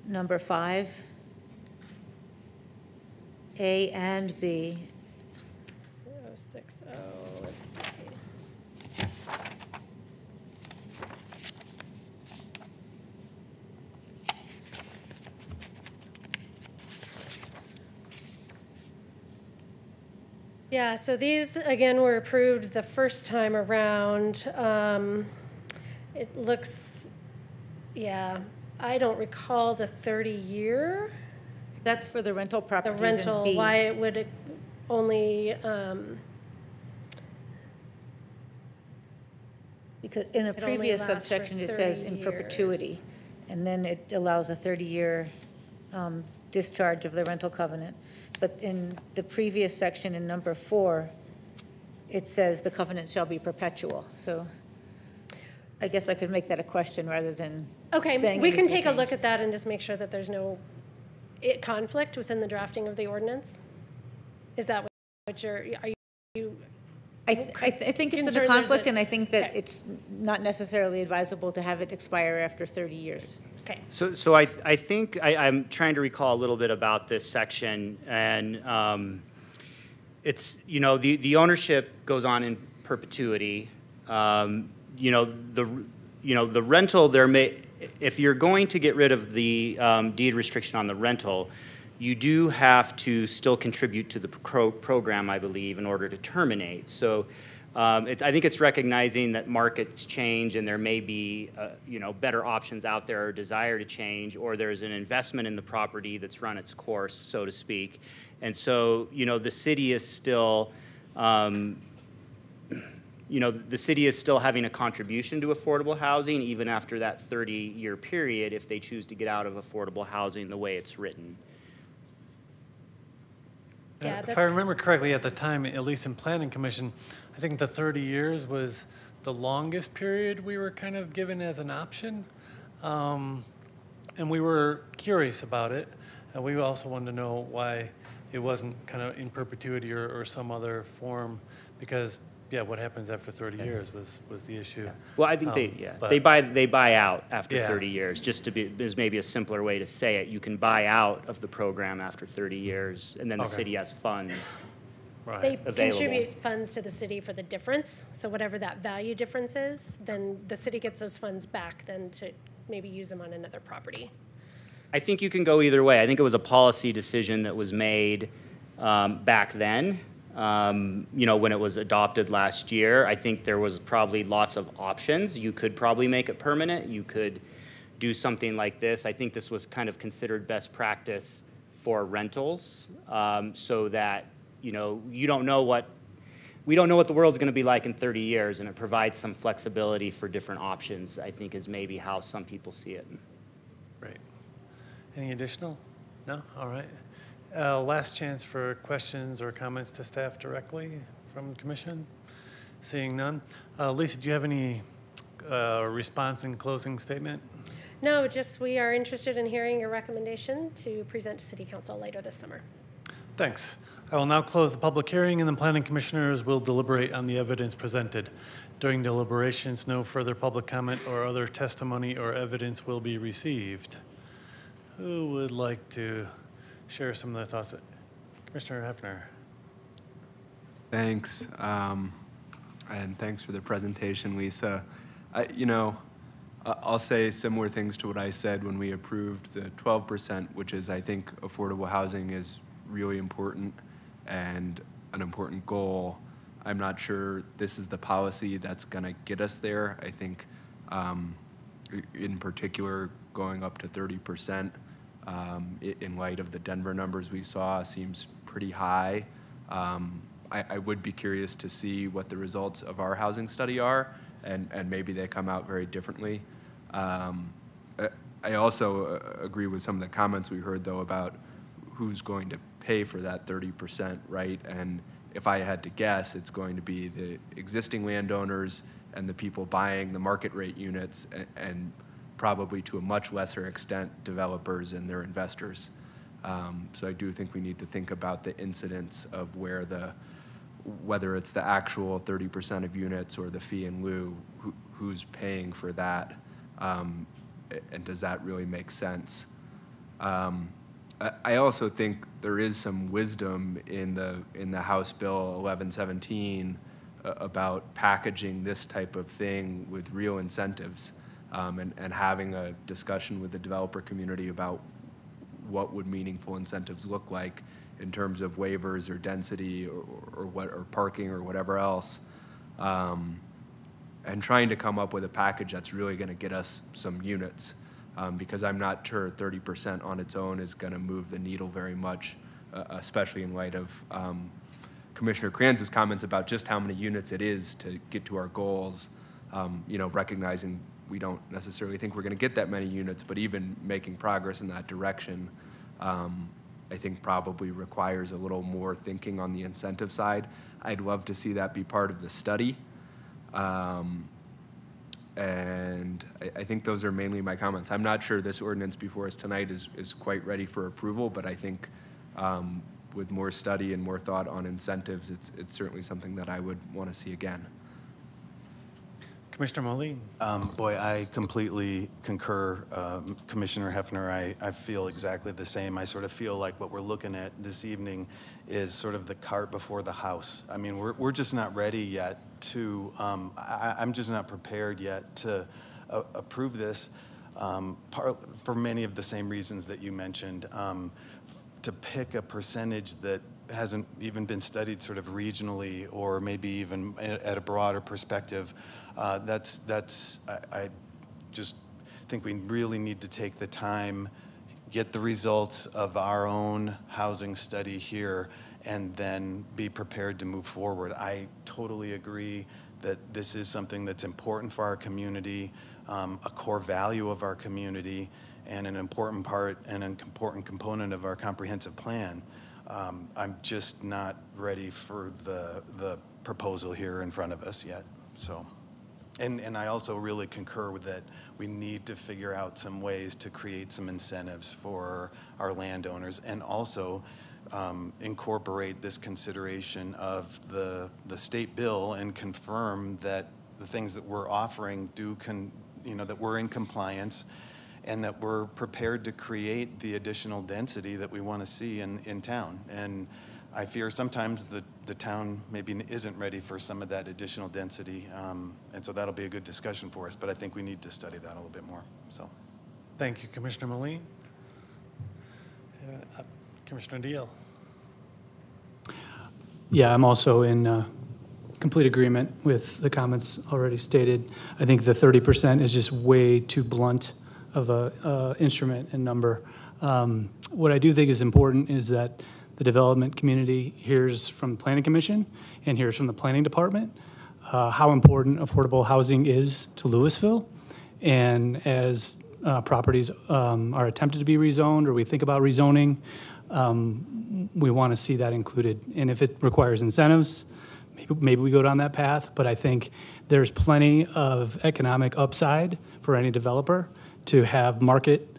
number 5, A and B. 060, let's see. Yeah, so these, again, were approved the first time around. It looks, yeah, I don't recall the 30-year. That's for the rental The properties in rental, B. why it would only, Because in a It only previous lasts for subsection, it says 30 in perpetuity. And then it allows a 30-year discharge of the rental covenant. But in the previous section in number 4, it says the covenant shall be perpetual. So I guess I could make that a question rather than okay, saying we it can needs to take a look change. at that and just make sure that there's no conflict within the drafting of the ordinance? Is that what you're, are you? I think it's concerned a there's conflict, a- and I think that okay. it's not necessarily advisable to have it expire after 30 years. Okay. So I think I'm trying to recall a little bit about this section, and it's, you know, the ownership goes on in perpetuity. The rental, if you're going to get rid of the deed restriction on the rental, you do have to still contribute to the program, I believe, in order to terminate. So I think it's recognizing that markets change and there may be better options out there or desire to change, or there's an investment in the property that's run its course, so to speak. And so, the city is still the city is still having a contribution to affordable housing even after that 30-year period if they choose to get out of affordable housing the way it's written. Yeah, If that's- I remember correctly, at the time, at least in Planning Commission, I think the 30 years was the longest period we were kind of given as an option. And we were curious about it. And we also wanted to know why it wasn't kind of in perpetuity or some other form, because what happens after 30 years was the issue. Well, I think but- they buy out after Yeah. 30 years. Just to be, is maybe a simpler way to say it. You can buy out of the program after 30 years, and then the Okay. city has funds. Right. They available. contribute funds to the city for the difference, so whatever that value difference is, then the city gets those funds back then to maybe use them on another property. I think you can go either way. I think it was a policy decision that was made back then, when it was adopted last year. I think there was probably lots of options. You could probably make it permanent. You could, do something like this. I think this was kind of considered best practice for rentals, so that, you know, we don't know what the world's going to be like in 30 years, and it provides some flexibility for different options, I think, is maybe how some people see it. Great. Any additional? No? All right. Last chance for questions or comments to staff directly from the commission. Seeing none. Lisa, do you have any response and closing statement? No, just we are interested in hearing your recommendation to present to City Council later this summer. Thanks. I will now close the public hearing, and the planning commissioners will deliberate on the evidence presented. During deliberations, no further public comment or other testimony or evidence will be received. Who would like to share some of their thoughts? Commissioner Hefner. Thanks, and thanks for the presentation, Lisa. I'll say similar things to what I said when we approved the 12%, which is, I think affordable housing is really important and an important goal. I'm not sure this is the policy that's going to get us there. I think in particular going up to 30% in light of the Denver numbers we saw seems pretty high. I would be curious to see what the results of our housing study are, and maybe they come out very differently. I also agree with some of the comments we heard, though, about who's going to pay for that 30%, right? And if I had to guess, it's going to be the existing landowners and the people buying the market rate units, and probably to a much lesser extent, developers and their investors. So I do think we need to think about the incidence of whether it's the actual 30% of units or the fee in lieu, who's paying for that, and does that really make sense? I also think there is some wisdom in the House Bill 1117 about packaging this type of thing with real incentives, and having a discussion with the developer community about what would meaningful incentives look like in terms of waivers or density or parking or whatever else, and trying to come up with a package that's really going to get us some units, because I'm not sure 30% on its own is going to move the needle very much, especially in light of Commissioner Kranz's comments about just how many units it is to get to our goals, recognizing we don't necessarily think we're going to get that many units, but even making progress in that direction, I think probably requires a little more thinking on the incentive side. I'd love to see that be part of the study. And I think those are mainly my comments. I'm not sure this ordinance before us tonight is quite ready for approval, but I think with more study and more thought on incentives, it's certainly something that I would want to see again. Commissioner Moline. Boy, I completely concur. Commissioner Hefner, I feel exactly the same. I sort of feel like what we're looking at this evening is sort of the cart before the house. I mean, we're just not ready yet to, I'm just not prepared yet to approve this, for many of the same reasons that you mentioned. To pick a percentage that hasn't even been studied sort of regionally or maybe even at a broader perspective, I just think we really need to take the time, get the results of our own housing study here, and then be prepared to move forward. I totally agree that this is something that's important for our community, a core value of our community, and an important part and an important component of our comprehensive plan. I'm just not ready for the proposal here in front of us yet, so. And I also really concur with that. We need to figure out some ways to create some incentives for our landowners, and also incorporate this consideration of the state bill and confirm that the things that we're offering that we're in compliance, and that we're prepared to create the additional density that we want to see in town. And I fear sometimes the town maybe isn't ready for some of that additional density, and so that'll be a good discussion for us, but I think we need to study that a little bit more, so. Thank you, Commissioner Moline. Commissioner Deal. Yeah, I'm also in complete agreement with the comments already stated. I think the 30% is just way too blunt instrument and number. What I do think is important is that the development community hears from the Planning Commission and hears from the Planning Department how important affordable housing is to Louisville. And as properties are attempted to be rezoned, or we think about rezoning, we want to see that included. And if it requires incentives, maybe we go down that path. But I think there's plenty of economic upside for any developer to have market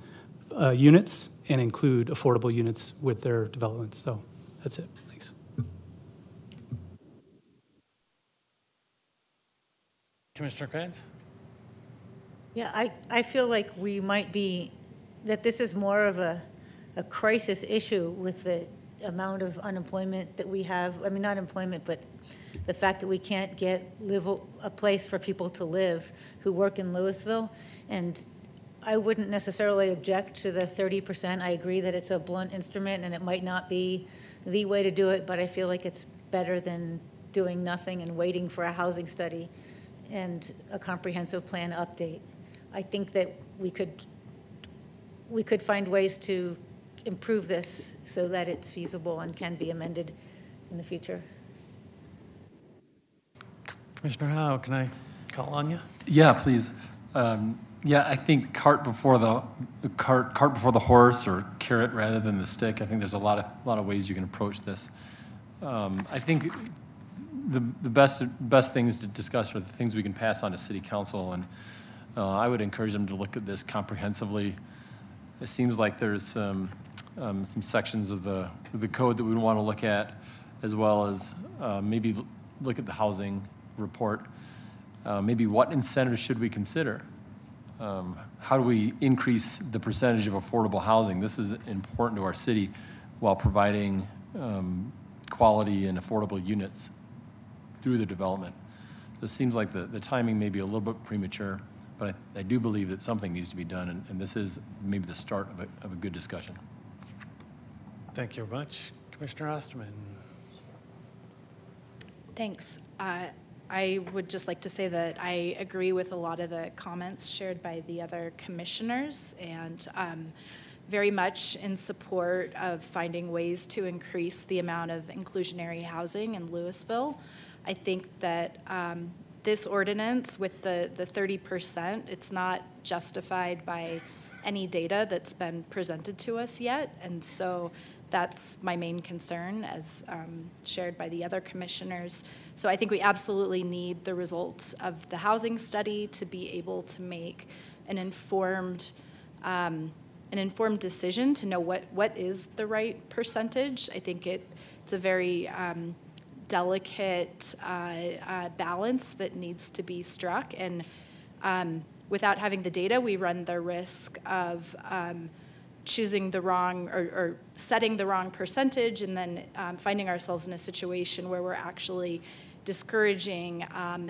units and include affordable units with their development. So that's it. Thanks. Commissioner Krantz? Yeah, I feel like we might be, that this is more of a crisis issue with the amount of unemployment that we have. I mean, not employment, but the fact that we can't get a place for people to live who work in Louisville. And I wouldn't necessarily object to the 30%. I agree that it's a blunt instrument and it might not be the way to do it, but I feel like it's better than doing nothing and waiting for a housing study and a comprehensive plan update. I think that we could find ways to improve this so that it's feasible and can be amended in the future. Commissioner Howe, can I call on you? Yeah, please. Yeah, I think cart before the horse, or carrot rather than the stick. I think there's a lot of ways you can approach this. I think the best things to discuss are the things we can pass on to City Council, and I would encourage them to look at this comprehensively. It seems like there's some sections of the code that we want to look at, as well as maybe look at the housing report. Maybe what incentives should we consider? How do we increase the percentage of affordable housing? This is important to our city while providing quality and affordable units through the development. So it seems like the timing may be a little bit premature, but I do believe that something needs to be done, and this is maybe the start of a good discussion. Thank you very much. Commissioner Osterman. Thanks. I would just like to say that I agree with a lot of the comments shared by the other commissioners, and very much in support of finding ways to increase the amount of inclusionary housing in Louisville. I think that this ordinance with the 30%, it's not justified by any data that's been presented to us yet, and so that's my main concern, as shared by the other commissioners. So I think we absolutely need the results of the housing study to be able to make an informed decision to know what is the right percentage. I think it's a very delicate balance that needs to be struck, and without having the data, we run the risk of choosing the wrong or setting the wrong percentage, and then finding ourselves in a situation where we're actually discouraging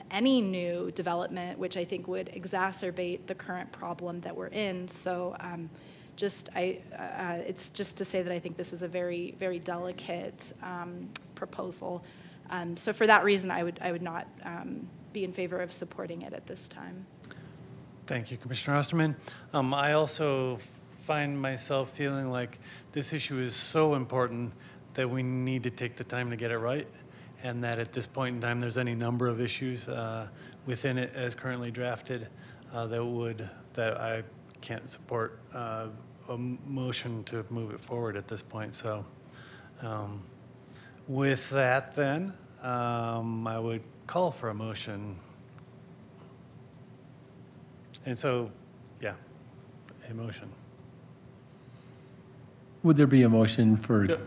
any new development, which I think would exacerbate the current problem that we're in. So it's just to say that I think this is a very, very delicate proposal. So for that reason, I would not be in favor of supporting it at this time. Thank you, Commissioner Osterman. I also find myself feeling like this issue is so important that we need to take the time to get it right, and that at this point in time there's any number of issues within it as currently drafted that I can't support a motion to move it forward at this point. So with that then, I would call for a motion. And so, yeah, a motion. Would there be a motion for?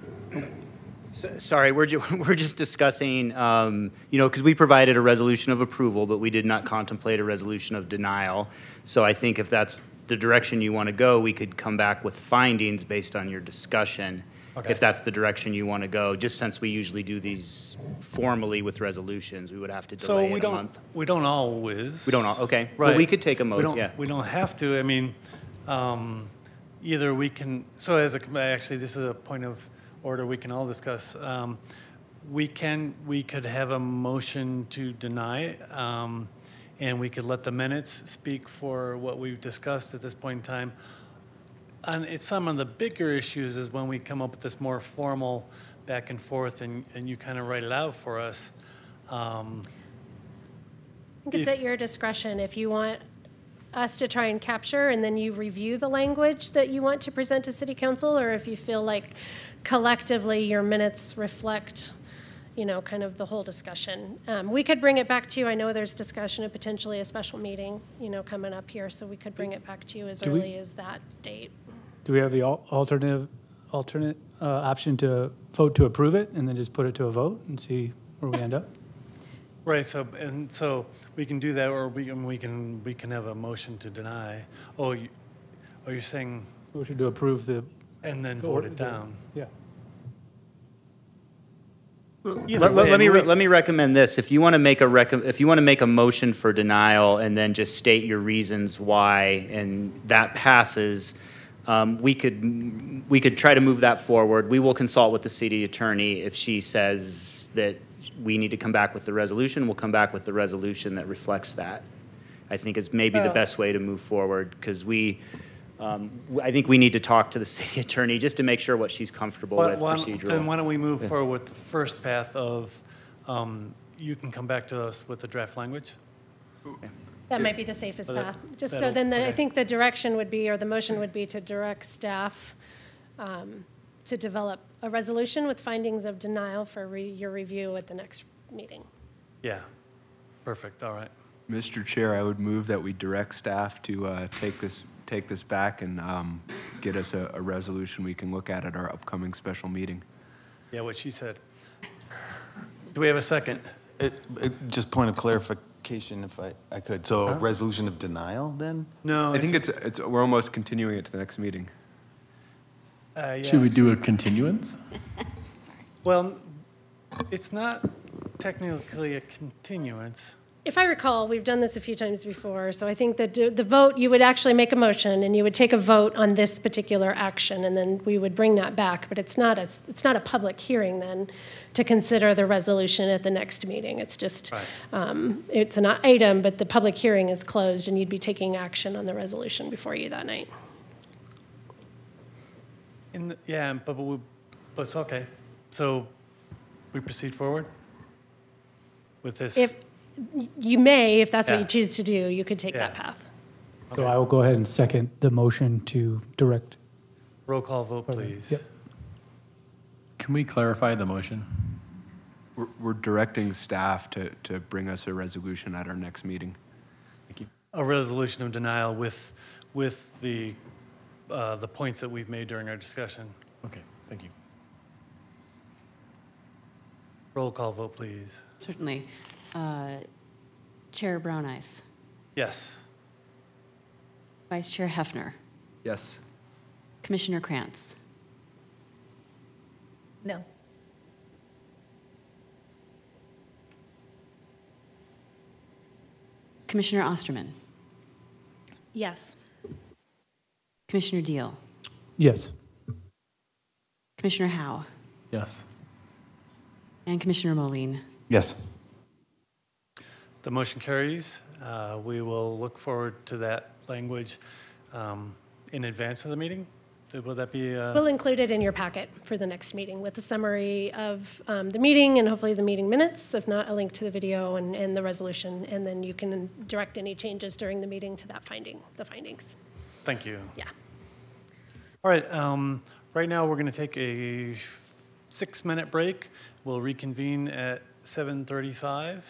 Sorry, we're just discussing, because we provided a resolution of approval, but we did not contemplate a resolution of denial. So I think if that's the direction you want to go, we could come back with findings based on your discussion. Okay. If that's the direction you want to go, just since we usually do these formally with resolutions, we would have to delay it a month. We don't always. We don't all, okay. Right. Well, we could take a motion, yeah. We don't have to. I mean, either we can, so actually this is a point of order we can all discuss. We could have a motion to deny, and we could let the minutes speak for what we've discussed at this point in time. And it's some of the bigger issues is when we come up with this more formal back and forth and you kind of write it out for us. I think it's at your discretion if you want us to try and capture and then you review the language that you want to present to City Council, or if you feel like collectively your minutes reflect, you know, kind of the whole discussion. We could bring it back to you. I know there's discussion of potentially a special meeting, you know, coming up here, so we could bring it back to you as early as that date. Do we have the alternate option to vote to approve it and then just put it to a vote and see where we end up? Right, so we can do that, or we can have a motion to deny. Oh, you're saying Motion to approve the. and then vote it down. Yeah. Let me recommend this. If you want to make a motion for denial and then just state your reasons why, and that passes, we could try to move that forward. We will consult with the city attorney. If she says that we need to come back with the resolution, we'll come back with the resolution that reflects that. I think is maybe the best way to move forward, because I think we need to talk to the city attorney just to make sure what she's comfortable with procedurally. Then why don't we move forward with the first path of, you can come back to us with the draft language? That might be the safest path. Just so that'll- then I okay. think the direction would be, or the motion would be to direct staff to develop a resolution with findings of denial for your review at the next meeting. Yeah, perfect, all right. Mr. Chair, I would move that we direct staff to take this back and get us a resolution we can look at our upcoming special meeting. Yeah, what she said. Do we have a second? Just point of clarification, if I could. So a resolution of denial, then? No. I think we're almost continuing it to the next meeting. Yeah. Should we do a continuance? Well, it's not technically a continuance. If I recall, we've done this a few times before, so I think that the vote, you would actually make a motion and you would take a vote on this particular action, and then we would bring that back, but it's not a public hearing then to consider the resolution at the next meeting. It's just, it's an item, but the public hearing is closed and you'd be taking action on the resolution before you that night. Yeah, but it's okay. So we proceed forward with this? If you may, if that's what you choose to do, you could take that path. So I will go ahead and second the motion to direct. Roll call vote, please. Yep. Can we clarify the motion? We're directing staff to bring us a resolution at our next meeting. Thank you. A resolution of denial with the points that we've made during our discussion. Okay, thank you. Roll call vote, please. Certainly. Chair Brown Eyes. Yes. Vice Chair Hefner. Yes. Commissioner Krantz. No. Commissioner Osterman. Yes. Commissioner Deal. Yes. Commissioner Howe. Yes. And Commissioner Moline. Yes. The motion carries. We will look forward to that language in advance of the meeting. Will that be? We'll include it in your packet for the next meeting with a summary of the meeting and hopefully the meeting minutes, if not a link to the video and the resolution, and then you can direct any changes during the meeting to that the findings. Thank you. Yeah. All right. Right now, we're going to take a 6-minute break. We'll reconvene at 7:35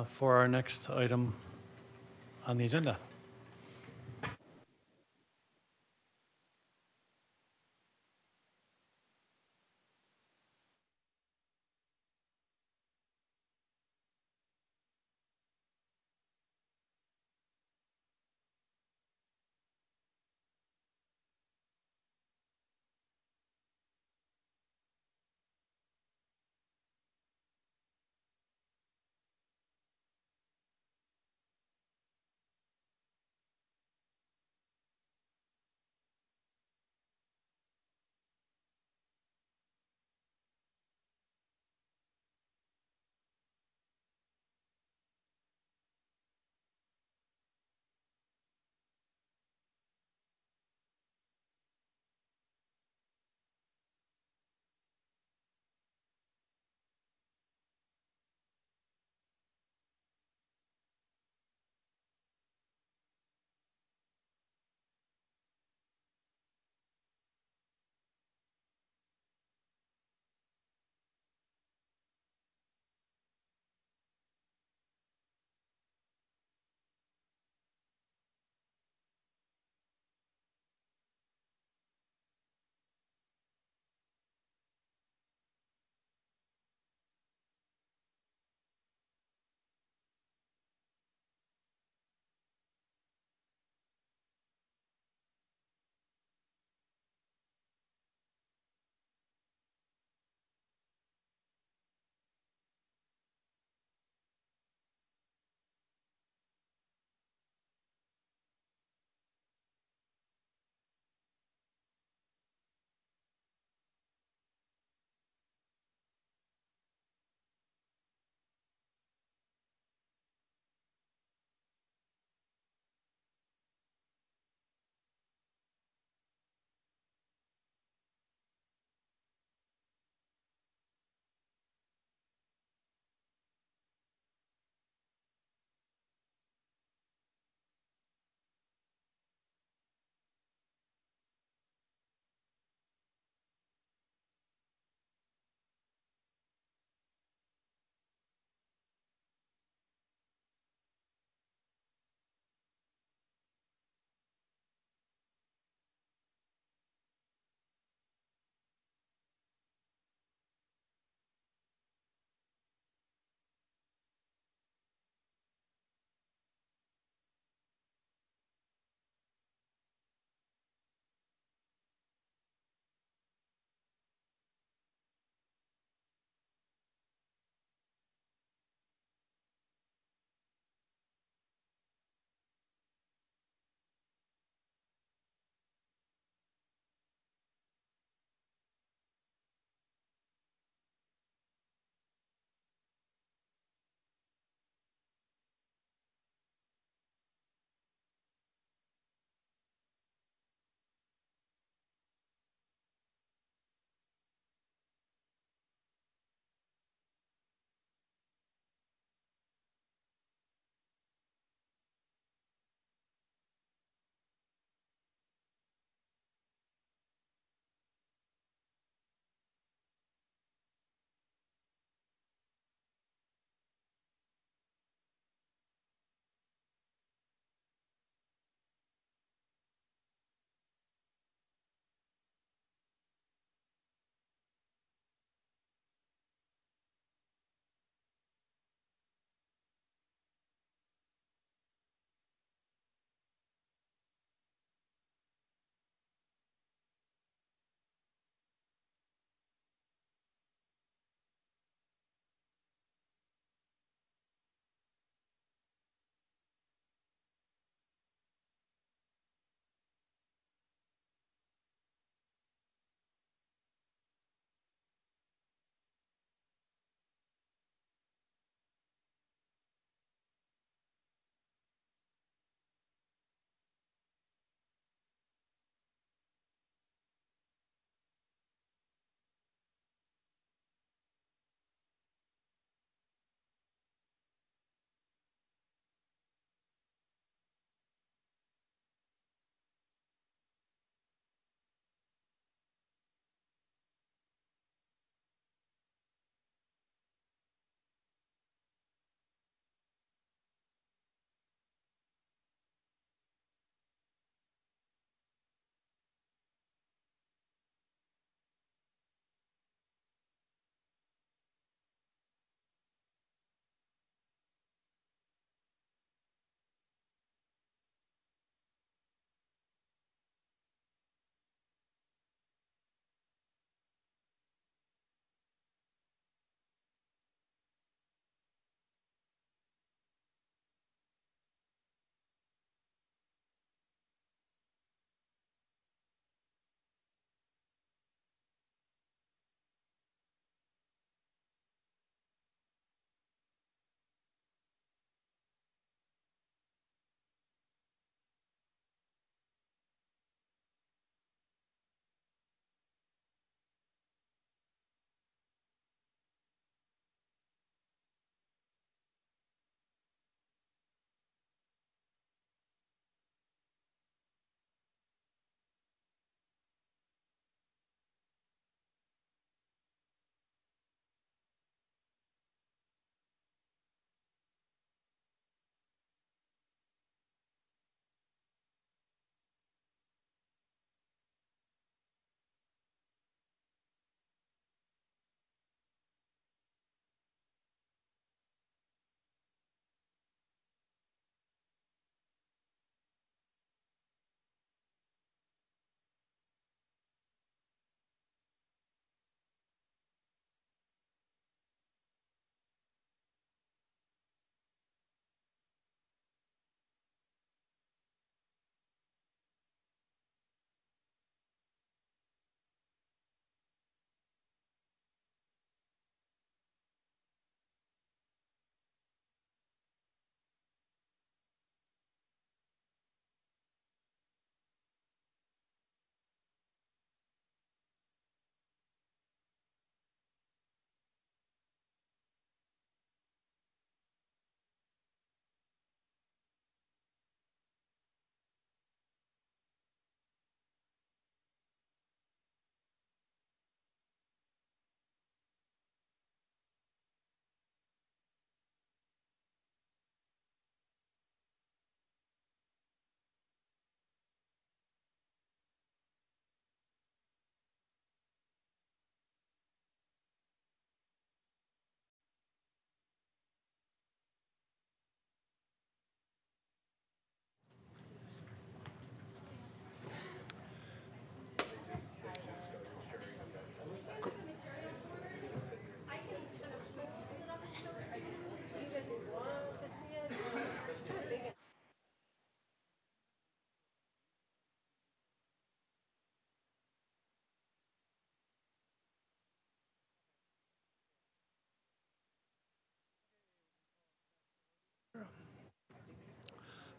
for our next item on the agenda.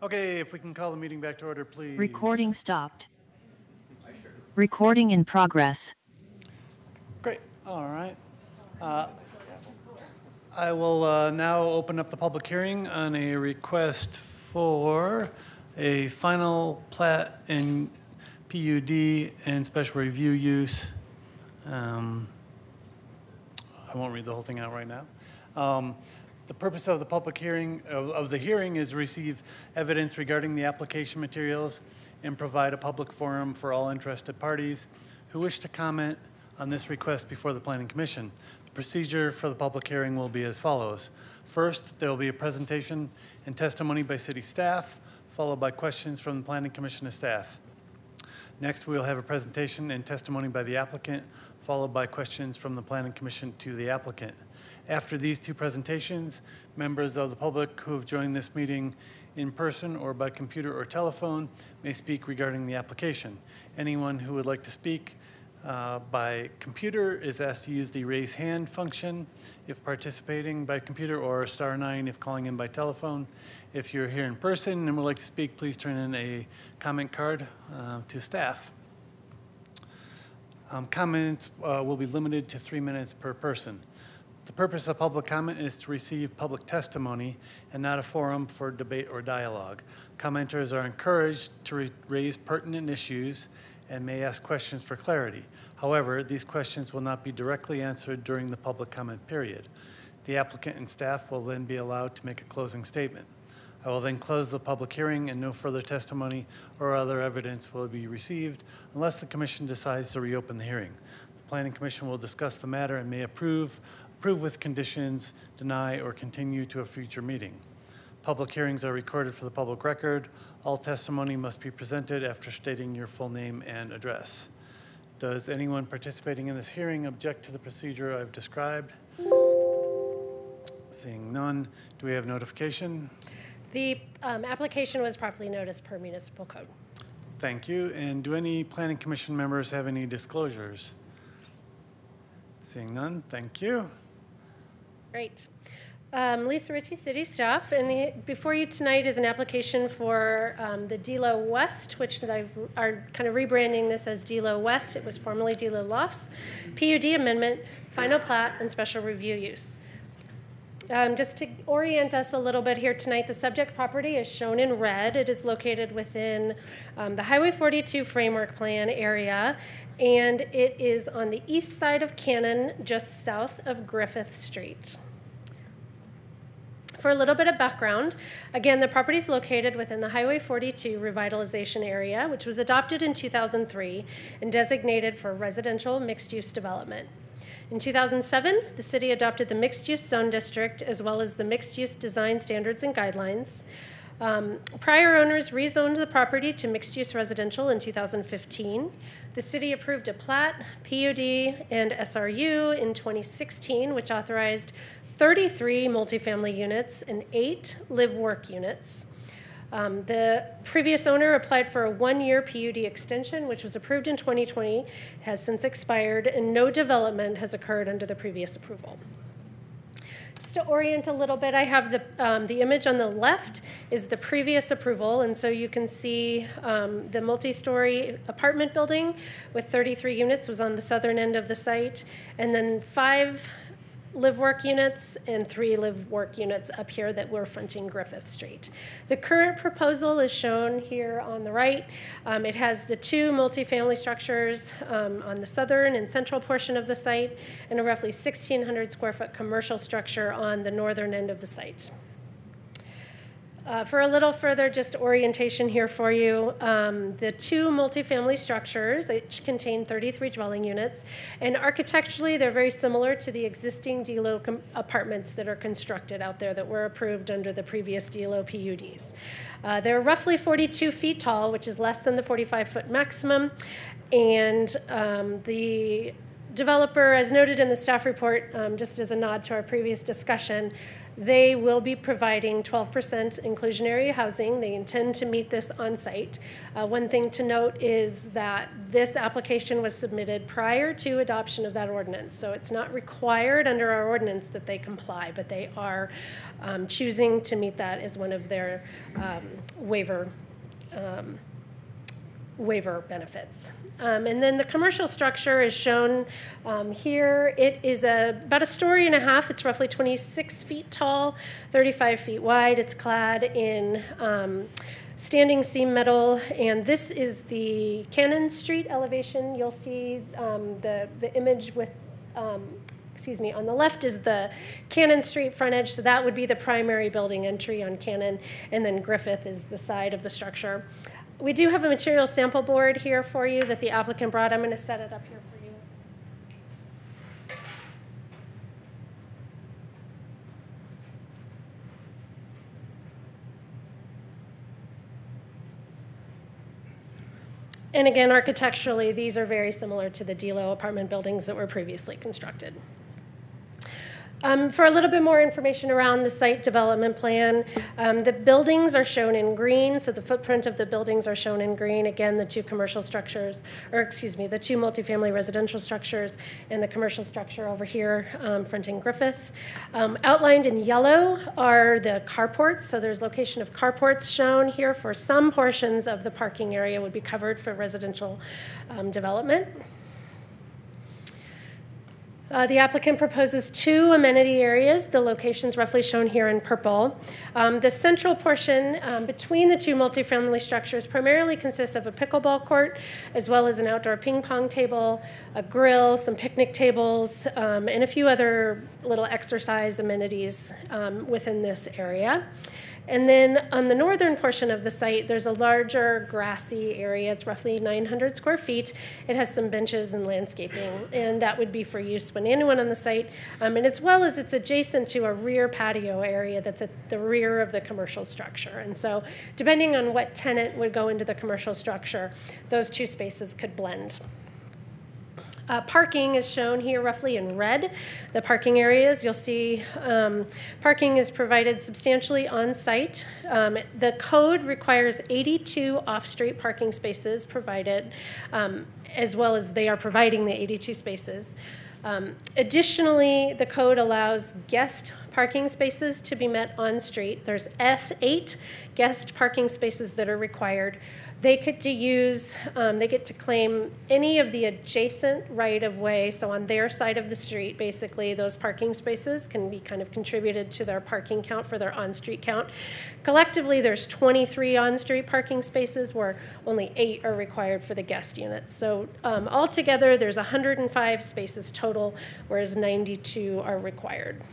Okay, if we can call the meeting back to order, please. Recording stopped. Recording in progress. Great, all right. I will now open up the public hearing on a request for a final plat and PUD and special review use. I won't read the whole thing out right now. The purpose of the public hearing, of the hearing, is to receive evidence regarding the application materials and provide a public forum for all interested parties who wish to comment on this request before the Planning Commission. The procedure for the public hearing will be as follows. First, there will be a presentation and testimony by city staff, followed by questions from the Planning Commission and staff. Next, we will have a presentation and testimony by the applicant, followed by questions from the Planning Commission to the applicant. After these two presentations, members of the public who have joined this meeting in person or by computer or telephone may speak regarding the application. Anyone who would like to speak by computer is asked to use the raise hand function if participating by computer, or *9 if calling in by telephone. If you're here in person and would like to speak, please turn in a comment card to staff. Comments will be limited to 3 minutes per person. The purpose of public comment is to receive public testimony and not a forum for debate or dialogue. Commenters are encouraged to raise pertinent issues and may ask questions for clarity. However, these questions will not be directly answered during the public comment period. The applicant and staff will then be allowed to make a closing statement. I will then close the public hearing and no further testimony or other evidence will be received unless the Commission decides to reopen the hearing. The Planning Commission will discuss the matter and may approve with conditions, deny, or continue to a future meeting. Public hearings are recorded for the public record. All testimony must be presented after stating your full name and address. Does anyone participating in this hearing object to the procedure I've described? Seeing none, do we have notification? The application was properly noticed per municipal code. Thank you. And do any Planning Commission members have any disclosures? Seeing none, thank you. Great. Lisa Ritchie, City Staff, and before you tonight is an application for the DLO West, which are kind of rebranding this as DLO West. It was formerly DLO Lofts. PUD amendment, final plat, and special review use. Just to orient us a little bit here tonight, the subject property is shown in red. It is located within the Highway 42 Framework Plan area, and it is on the east side of Cannon, just south of Griffith Street. For a little bit of background, again, the property is located within the Highway 42 revitalization area, which was adopted in 2003 and designated for residential mixed-use development. In 2007, the city adopted the mixed-use zone district as well as the mixed-use design standards and guidelines. Prior owners rezoned the property to mixed-use residential in 2015. The city approved a plat, PUD, and SRU in 2016, which authorized 33 multifamily units and 8 live-work units. The previous owner applied for a 1-year PUD extension, which was approved in 2020, has since expired, and no development has occurred under the previous approval. Just to orient a little bit, I have the image on the left is the previous approval, and so you can see the multi-story apartment building with 33 units was on the southern end of the site, and then 5 live-work units and 3 live-work units up here that were fronting Griffith Street. The current proposal is shown here on the right. It has the 2 multifamily structures on the southern and central portion of the site and a roughly 1,600 square foot commercial structure on the northern end of the site. For a little further just orientation here for you, the 2 multifamily structures each contain 33 dwelling units, and architecturally they're very similar to the existing DLO apartments that are constructed out there that were approved under the previous DLO PUDs. They're roughly 42 feet tall, which is less than the 45-foot maximum, and the developer, as noted in the staff report, just as a nod to our previous discussion, They will be providing 12% inclusionary housing. They intend to meet this on site. One thing to note is that this application was submitted prior to adoption of that ordinance. So it's not required under our ordinance that they comply, but they are choosing to meet that as one of their waiver benefits. And then the commercial structure is shown here. It is about a story and a half. It's roughly 26 feet tall, 35 feet wide. It's clad in standing seam metal, and this is the Cannon Street elevation. You'll see the image with, excuse me, on the left is the Cannon Street frontage, so that would be the primary building entry on Cannon, and then Griffith is the side of the structure. We do have a material sample board here for you that the applicant brought. I'm going to set it up here for you. And again, architecturally, these are very similar to the DLO apartment buildings that were previously constructed. For a little bit more information around the site development plan, the buildings are shown in green, so the footprint of the buildings are shown in green. Again, the two commercial structures, or excuse me, the two multifamily residential structures and the commercial structure over here fronting Griffith. Outlined in yellow are the carports, so there's location of carports shown here for some portions of the parking area would be covered for residential development. The applicant proposes 2 amenity areas. The location's roughly shown here in purple. The central portion between the 2 multifamily structures primarily consists of a pickleball court, as well as an outdoor ping pong table, a grill, some picnic tables, and a few other little exercise amenities within this area. And then on the northern portion of the site, there's a larger grassy area. It's roughly 900 square feet. It has some benches and landscaping, and that would be for use when anyone on the site, and as well as it's adjacent to a rear patio area that's at the rear of the commercial structure. And so depending on what tenant would go into the commercial structure, those 2 spaces could blend. Parking is shown here roughly in red. The parking areas, you'll see parking is provided substantially on site. The code requires 82 off-street parking spaces provided, as well as they are providing the 82 spaces. Additionally, the code allows guest parking spaces to be met on street. There's S8 guest parking spaces that are required. They get to claim any of the adjacent right-of-way, so on their side of the street, basically, those parking spaces can be kind of contributed to their parking count for their on-street count. Collectively, there's 23 on-street parking spaces where only 8 are required for the guest units. So altogether, there's 105 spaces total, whereas 92 are required.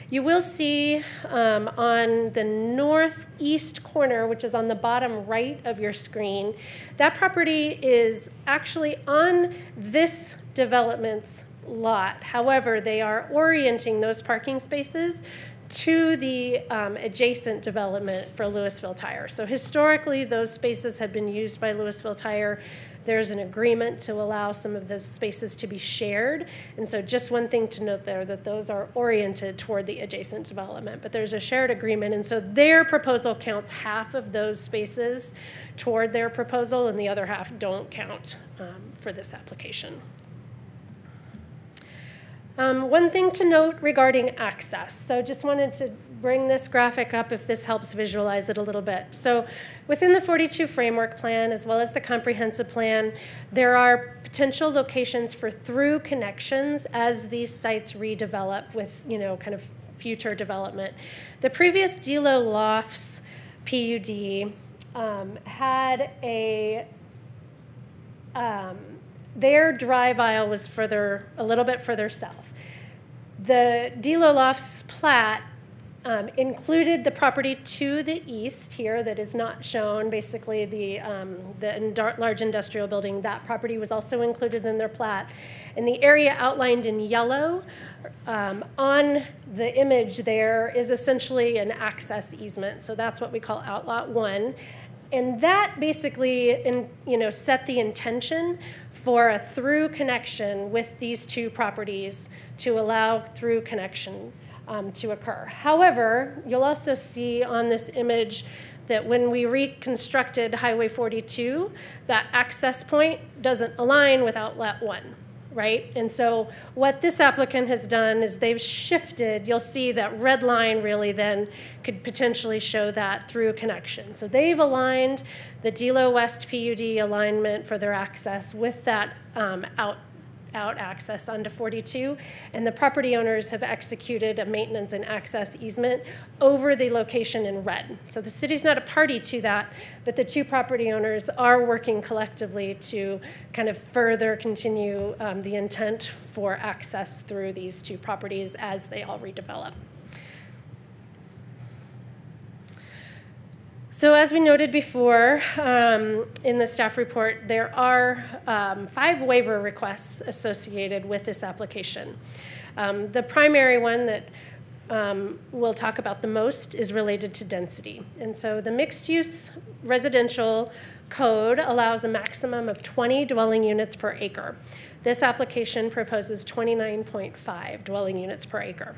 You will see on the northeast corner, which is on the bottom right of your screen, that property is actually on this development's lot. However, they are orienting those parking spaces to the adjacent development for Louisville Tire. So historically, those spaces have been used by Louisville Tire. There's an agreement to allow some of those spaces to be shared. And so just one thing to note there, that those are oriented toward the adjacent development, but there's a shared agreement. And so their proposal counts half of those spaces toward their proposal, and the other half don't count for this application. One thing to note regarding access. So just wanted to bring this graphic up if this helps visualize it a little bit. So within the 42 framework plan, as well as the comprehensive plan, there are potential locations for through connections as these sites redevelop with, kind of future development. The previous DLO Lofts PUD had their drive aisle was a little bit further south. The DLO Lofts plat included the property to the east here that is not shown. Basically, the large industrial building, that property was also included in their plat. And the area outlined in yellow on the image there is essentially an access easement. So that's what we call Outlot 1. And that basically, set the intention for a through connection with these 2 properties to allow through connection to occur. However, you'll also see on this image that when we reconstructed Highway 42, that access point doesn't align with Outlet 1, right? And so what this applicant has done is they've shifted. You'll see that red line really then could potentially show that through connection. So they've aligned the Delo West PUD alignment for their access with that out access onto 42, and the property owners have executed a maintenance and access easement over the location in red. So the city's not a party to that, but the two property owners are working collectively to kind of further continue the intent for access through these two properties as they all redevelop. So as we noted before in the staff report, there are 5 waiver requests associated with this application. The primary one that we'll talk about the most is related to density. And so the mixed-use residential code allows a maximum of 20 dwelling units per acre. This application proposes 29.5 dwelling units per acre.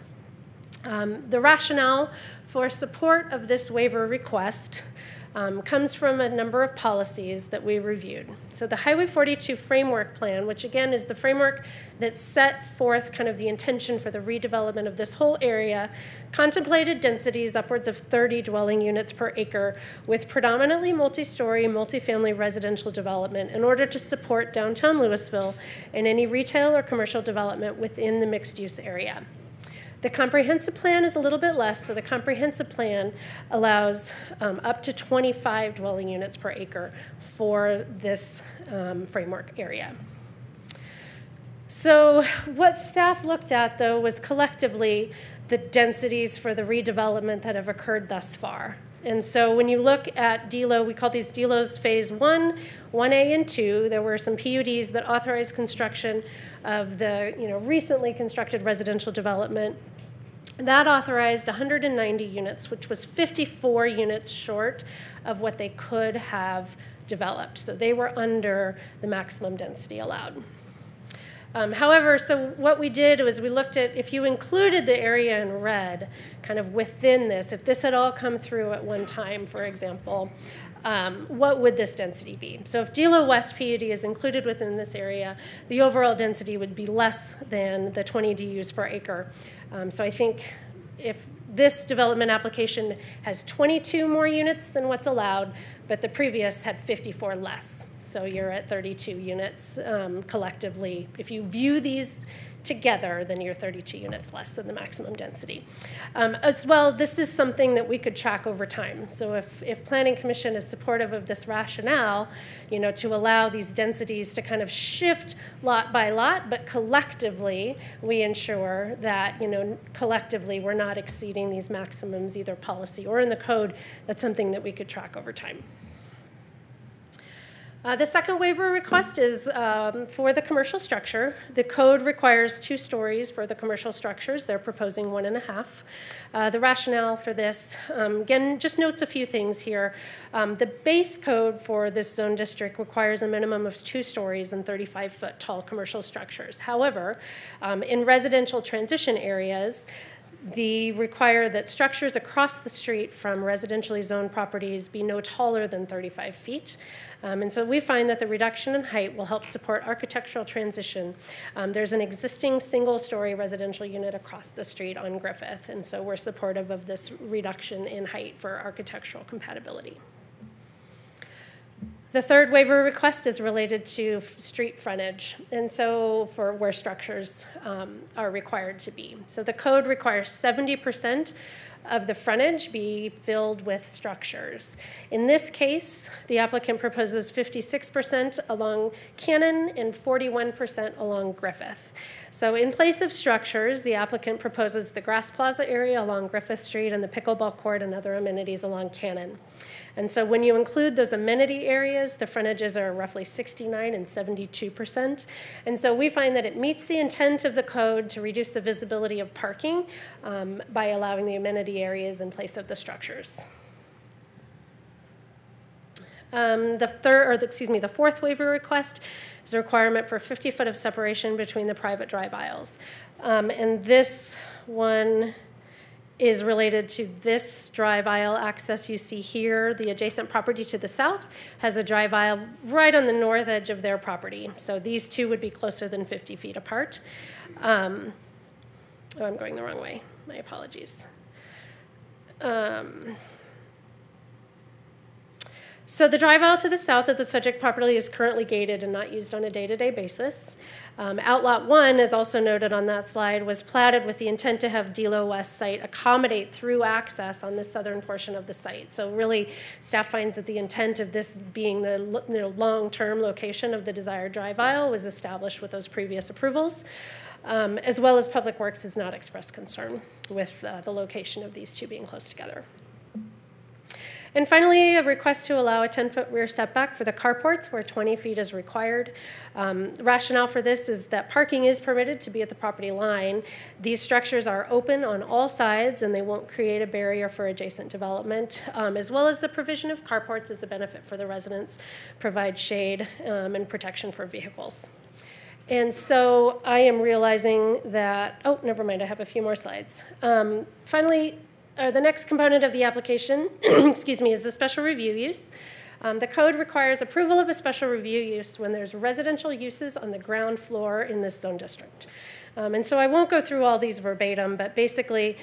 The rationale for support of this waiver request comes from a number of policies that we reviewed. So the Highway 42 Framework Plan, which again is the framework that set forth kind of the intention for the redevelopment of this whole area, contemplated densities upwards of 30 dwelling units per acre with predominantly multi-story, multifamily residential development in order to support downtown Louisville and any retail or commercial development within the mixed-use area. The comprehensive plan is a little bit less, so the comprehensive plan allows up to 25 dwelling units per acre for this framework area. So what staff looked at, though, was collectively the densities for the redevelopment that have occurred thus far. And so when you look at DELO, we call these DELOs Phase 1, 1A, and 2. There were some PUDs that authorized construction of the recently constructed residential development. That authorized 190 units, which was 54 units short of what they could have developed. So they were under the maximum density allowed. However, so what we did was we looked at, if you included the area in red kind of within this, if this had all come through at one time, for example, what would this density be? So if Delo West PUD is included within this area, the overall density would be less than the 20 DUs per acre. So I think if this development application has 22 more units than what's allowed, but the previous had 54 less. So you're at 32 units collectively. If you view these together, then you're 32 units less than the maximum density. As well, this is something that we could track over time. So if Planning Commission is supportive of this rationale, to allow these densities to kind of shift lot by lot, but collectively, we ensure that, collectively we're not exceeding these maximums, either policy or in the code. That's something that we could track over time. The second waiver request is for the commercial structure. The code requires 2 stories for the commercial structures. They're proposing 1.5. The rationale for this, again, just notes a few things here. The base code for this zone district requires a minimum of 2 stories and 35-foot tall commercial structures. However, in residential transition areas, they require that structures across the street from residentially zoned properties be no taller than 35 feet. And so we find that the reduction in height will help support architectural transition. There's an existing single-story residential unit across the street on Griffith, and so we're supportive of this reduction in height for architectural compatibility. The third waiver request is related to street frontage, and so for where structures are required to be. So the code requires 70% of the frontage be filled with structures. In this case, the applicant proposes 56% along Cannon and 41% along Griffith. So in place of structures, the applicant proposes the grass plaza area along Griffith Street and the pickleball court and other amenities along Cannon. And so when you include those amenity areas, the frontages are roughly 69% and 72%. And so we find that it meets the intent of the code to reduce the visibility of parking by allowing the amenity areas in place of the structures. The fourth waiver request is a requirement for 50 foot of separation between the private drive aisles. And this one is related to this drive aisle access you see here. The adjacent property to the south has a drive aisle right on the north edge of their property. So these two would be closer than 50 feet apart. Oh, I'm going the wrong way. My apologies. So the drive aisle to the south of the subject property is currently gated and not used on a day-to-day basis. Outlot 1, as also noted on that slide, was platted with the intent to have DLO West site accommodate through access on the southern portion of the site. So really, staff finds that the intent of this being the long-term location of the desired drive aisle was established with those previous approvals, as well as Public Works has not expressed concern with the location of these two being close together. And finally, a request to allow a 10-foot rear setback for the carports where 20 feet is required. Rationale for this is that parking is permitted to be at the property line. These structures are open on all sides and they won't create a barrier for adjacent development, as well as the provision of carports as a benefit for the residents, provide shade and protection for vehicles. And so I am realizing that, oh, never mind, I have a few more slides. Finally, the next component of the application, excuse me, is the special review use. The code requires approval of a special review use when there's residential uses on the ground floor in this zone district. And so I won't go through all these verbatim, but basically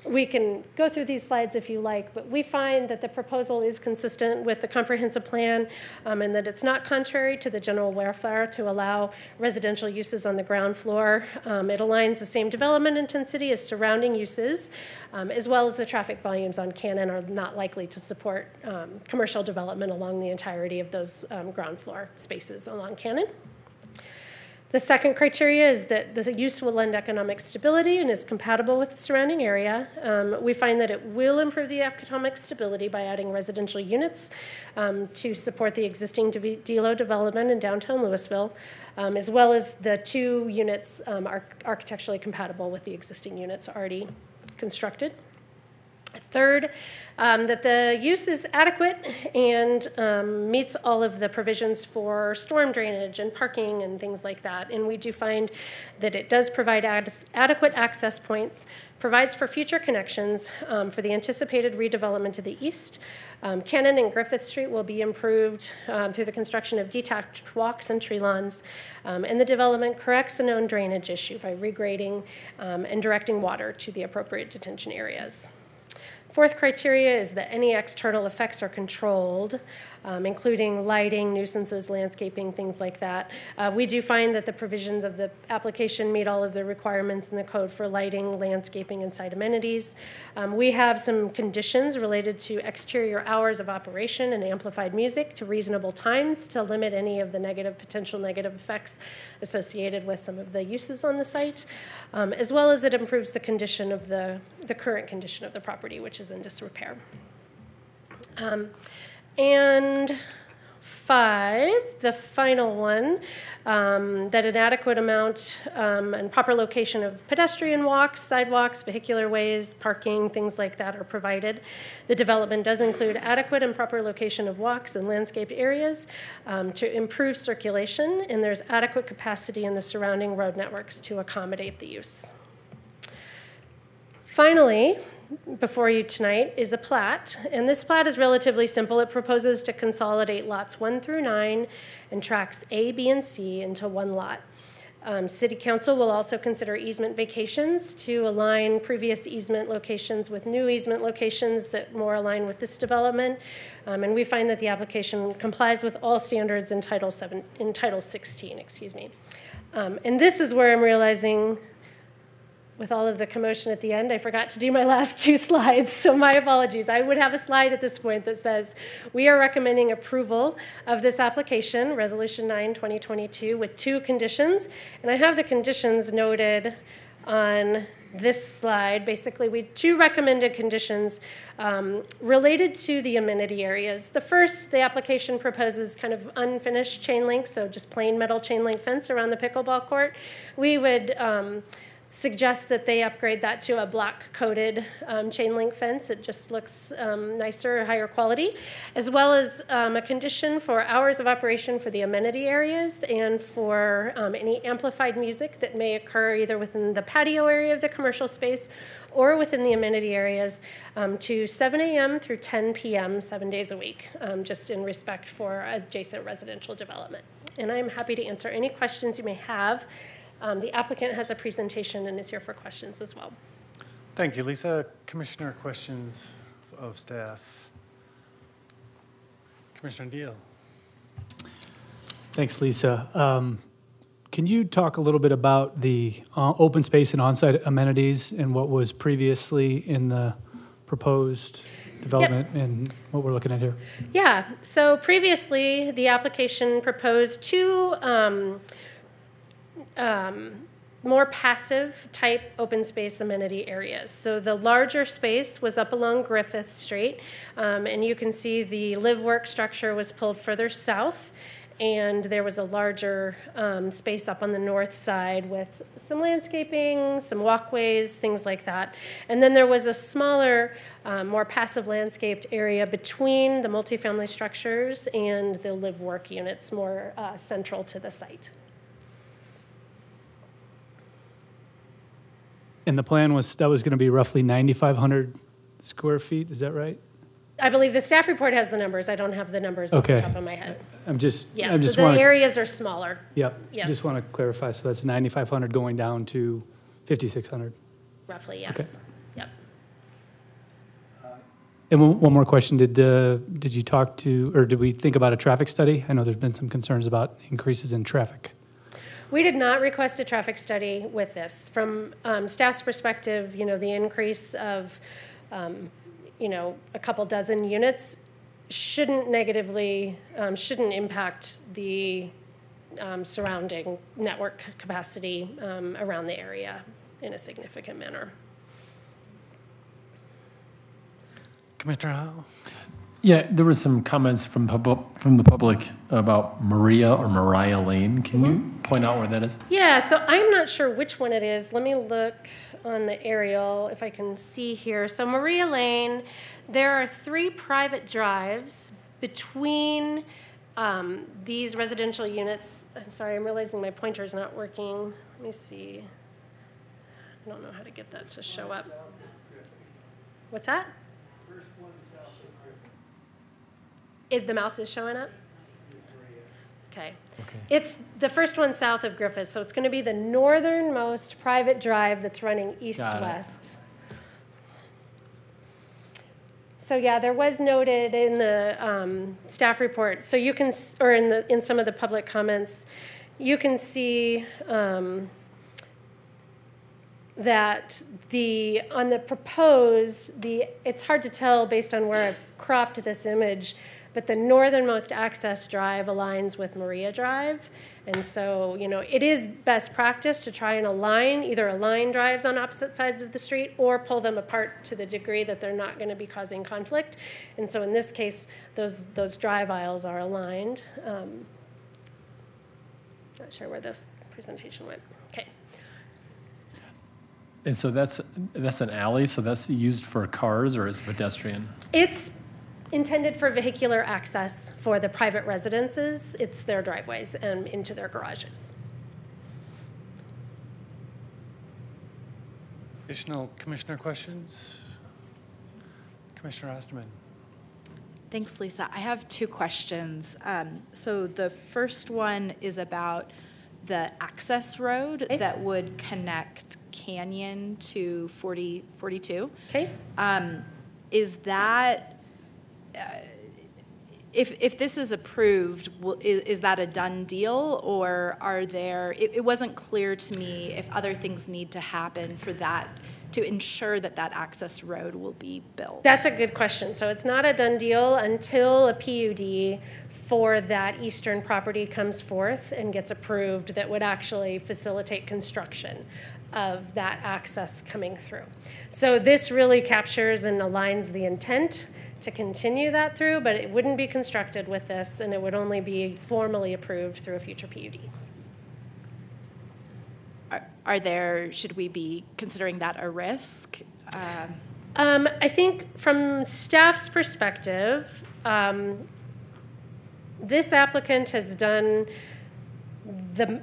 we can go through these slides if you like, but we find that the proposal is consistent with the comprehensive plan and that it's not contrary to the general welfare to allow residential uses on the ground floor. It aligns the same development intensity as surrounding uses, as well as the traffic volumes on Cannon are not likely to support commercial development along the entirety of those ground floor spaces along Cannon. The second criteria is that the use will lend economic stability and is compatible with the surrounding area. We find that it will improve the economic stability by adding residential units to support the existing DLO development in downtown Louisville, as well as the two units are architecturally compatible with the existing units already constructed. Third, that the use is adequate and meets all of the provisions for storm drainage and parking and things like that. And we do find that it does provide adequate access points, provides for future connections for the anticipated redevelopment to the east. Cannon and Griffith Street will be improved through the construction of detached walks and tree lawns. And the development corrects a known drainage issue by regrading and directing water to the appropriate detention areas. Fourth criteria is that any external effects are controlled, including lighting, nuisances, landscaping, things like that. We do find that the provisions of the application meet all of the requirements in the code for lighting, landscaping, and site amenities. We have some conditions related to exterior hours of operation and amplified music to reasonable times to limit any of the potential negative effects associated with some of the uses on the site, as well as it improves the condition of the current condition of the property, which is in disrepair. And 5, the final one, that an adequate amount and proper location of pedestrian walks, sidewalks, vehicular ways, parking, things like that are provided. The development does include adequate and proper location of walks and landscaped areas to improve circulation, and there's adequate capacity in the surrounding road networks to accommodate the use. Finally, before you tonight is a plat, and this plat is relatively simple. It proposes to consolidate lots 1 through 9 and tracts A, B, and C into one lot. City Council will also consider easement vacations to align previous easement locations with new easement locations that more align with this development. And we find that the application complies with all standards in Title 16, excuse me. And this is where I'm realizing, with all of the commotion at the end, I forgot to do my last 2 slides, so my apologies. I would have a slide at this point that says, we are recommending approval of this application, Resolution 9, 2022, with 2 conditions. And I have the conditions noted on this slide. Basically, we 2 recommended conditions related to the amenity areas. The first, the application proposes kind of unfinished chain link, so just plain metal chain link fence around the pickleball court. We would suggest that they upgrade that to a black-coated chain link fence. It just looks nicer, higher quality, as well as a condition for hours of operation for the amenity areas and for any amplified music that may occur either within the patio area of the commercial space or within the amenity areas to 7 a.m. through 10 p.m. 7 days a week, just in respect for adjacent residential development. And I'm happy to answer any questions you may have. The applicant has a presentation and is here for questions as well. Thank you, Lisa. Commissioner, questions of staff? Commissioner Deal. Thanks, Lisa. Can you talk a little bit about the open space and on-site amenities and what was previously in the proposed development and what we're looking at here? Yeah, so previously the application proposed two more passive type open space amenity areas. So the larger space was up along Griffith Street, and you can see the live-work structure was pulled further south, and there was a larger space up on the north side with some landscaping, some walkways, things like that. And then there was a smaller, more passive landscaped area between the multifamily structures and the live-work units, more central to the site. And the plan was that was going to be roughly 9,500 square feet. Is that right? I believe the staff report has the numbers. I don't have the numbers off the top of my head. Yes, so the areas are smaller. Yep. Yes. Just want to clarify. So that's 9,500 going down to 5,600. Roughly, yes. Okay. Yep. And one more question. Did you talk to, or did we think about a traffic study? I know there's been some concerns about increases in traffic. We did not request a traffic study with this. From staff's perspective, you know, the increase of, you know, a couple dozen units shouldn't negatively, shouldn't impact the surrounding network capacity around the area in a significant manner. Commissioner Howe? Yeah, there was some comments from the public about Maria or Mariah Lane. Can you point out where that is? Yeah, so I'm not sure which one it is. Let me look on the aerial if I can see here. So Maria Lane, there are 3 private drives between these residential units. I'm sorry, I'm realizing my pointer is not working. Let me see. I don't know how to get that to show up. What's that? If the mouse is showing up? Okay. It's the first one south of Griffith, so it's going to be the northernmost private drive that's running east-west. So yeah, there was noted in the staff report. So you can, or in some of the public comments, you can see that on the proposed, it's hard to tell based on where I've cropped this image, but the northernmost access drive aligns with Maria Drive. And so, you know, it is best practice to try and either align drives on opposite sides of the street or pull them apart to the degree that they're not going to be causing conflict. And so in this case, those drive aisles are aligned. Not sure where this presentation went. Okay. And so that's an alley, so that's used for cars or is pedestrian? It's intended for vehicular access for the private residences. It's their driveways and into their garages. Additional commissioner questions? Commissioner Osterman. Thanks, Lisa. I have 2 questions. So the first one is about the access road that would connect Canyon to 42. Okay. Is that, if this is approved, is that a done deal, or are there, it wasn't clear to me if other things need to happen for that, to ensure that that access road will be built? That's a good question. So it's not a done deal until a PUD for that eastern property comes forth and gets approved that would actually facilitate construction of that access coming through. So this really captures and aligns the intent to continue that through, but it wouldn't be constructed with this, and it would only be formally approved through a future PUD. should we be considering that a risk? I think from staff's perspective, this applicant has done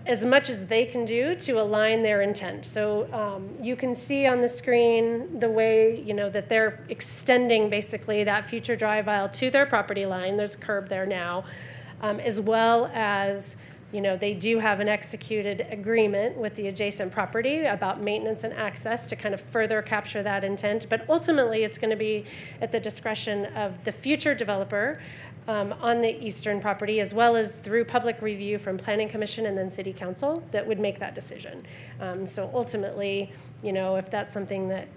as much as they can do to align their intent. So you can see on the screen the way, that they're extending basically that future drive aisle to their property line. There's a curb there now, as well as, they do have an executed agreement with the adjacent property about maintenance and access to kind of further capture that intent. But ultimately, it's going to be at the discretion of the future developer on the eastern property, as well as through public review from Planning Commission and then City Council that would make that decision. So ultimately, if that's something that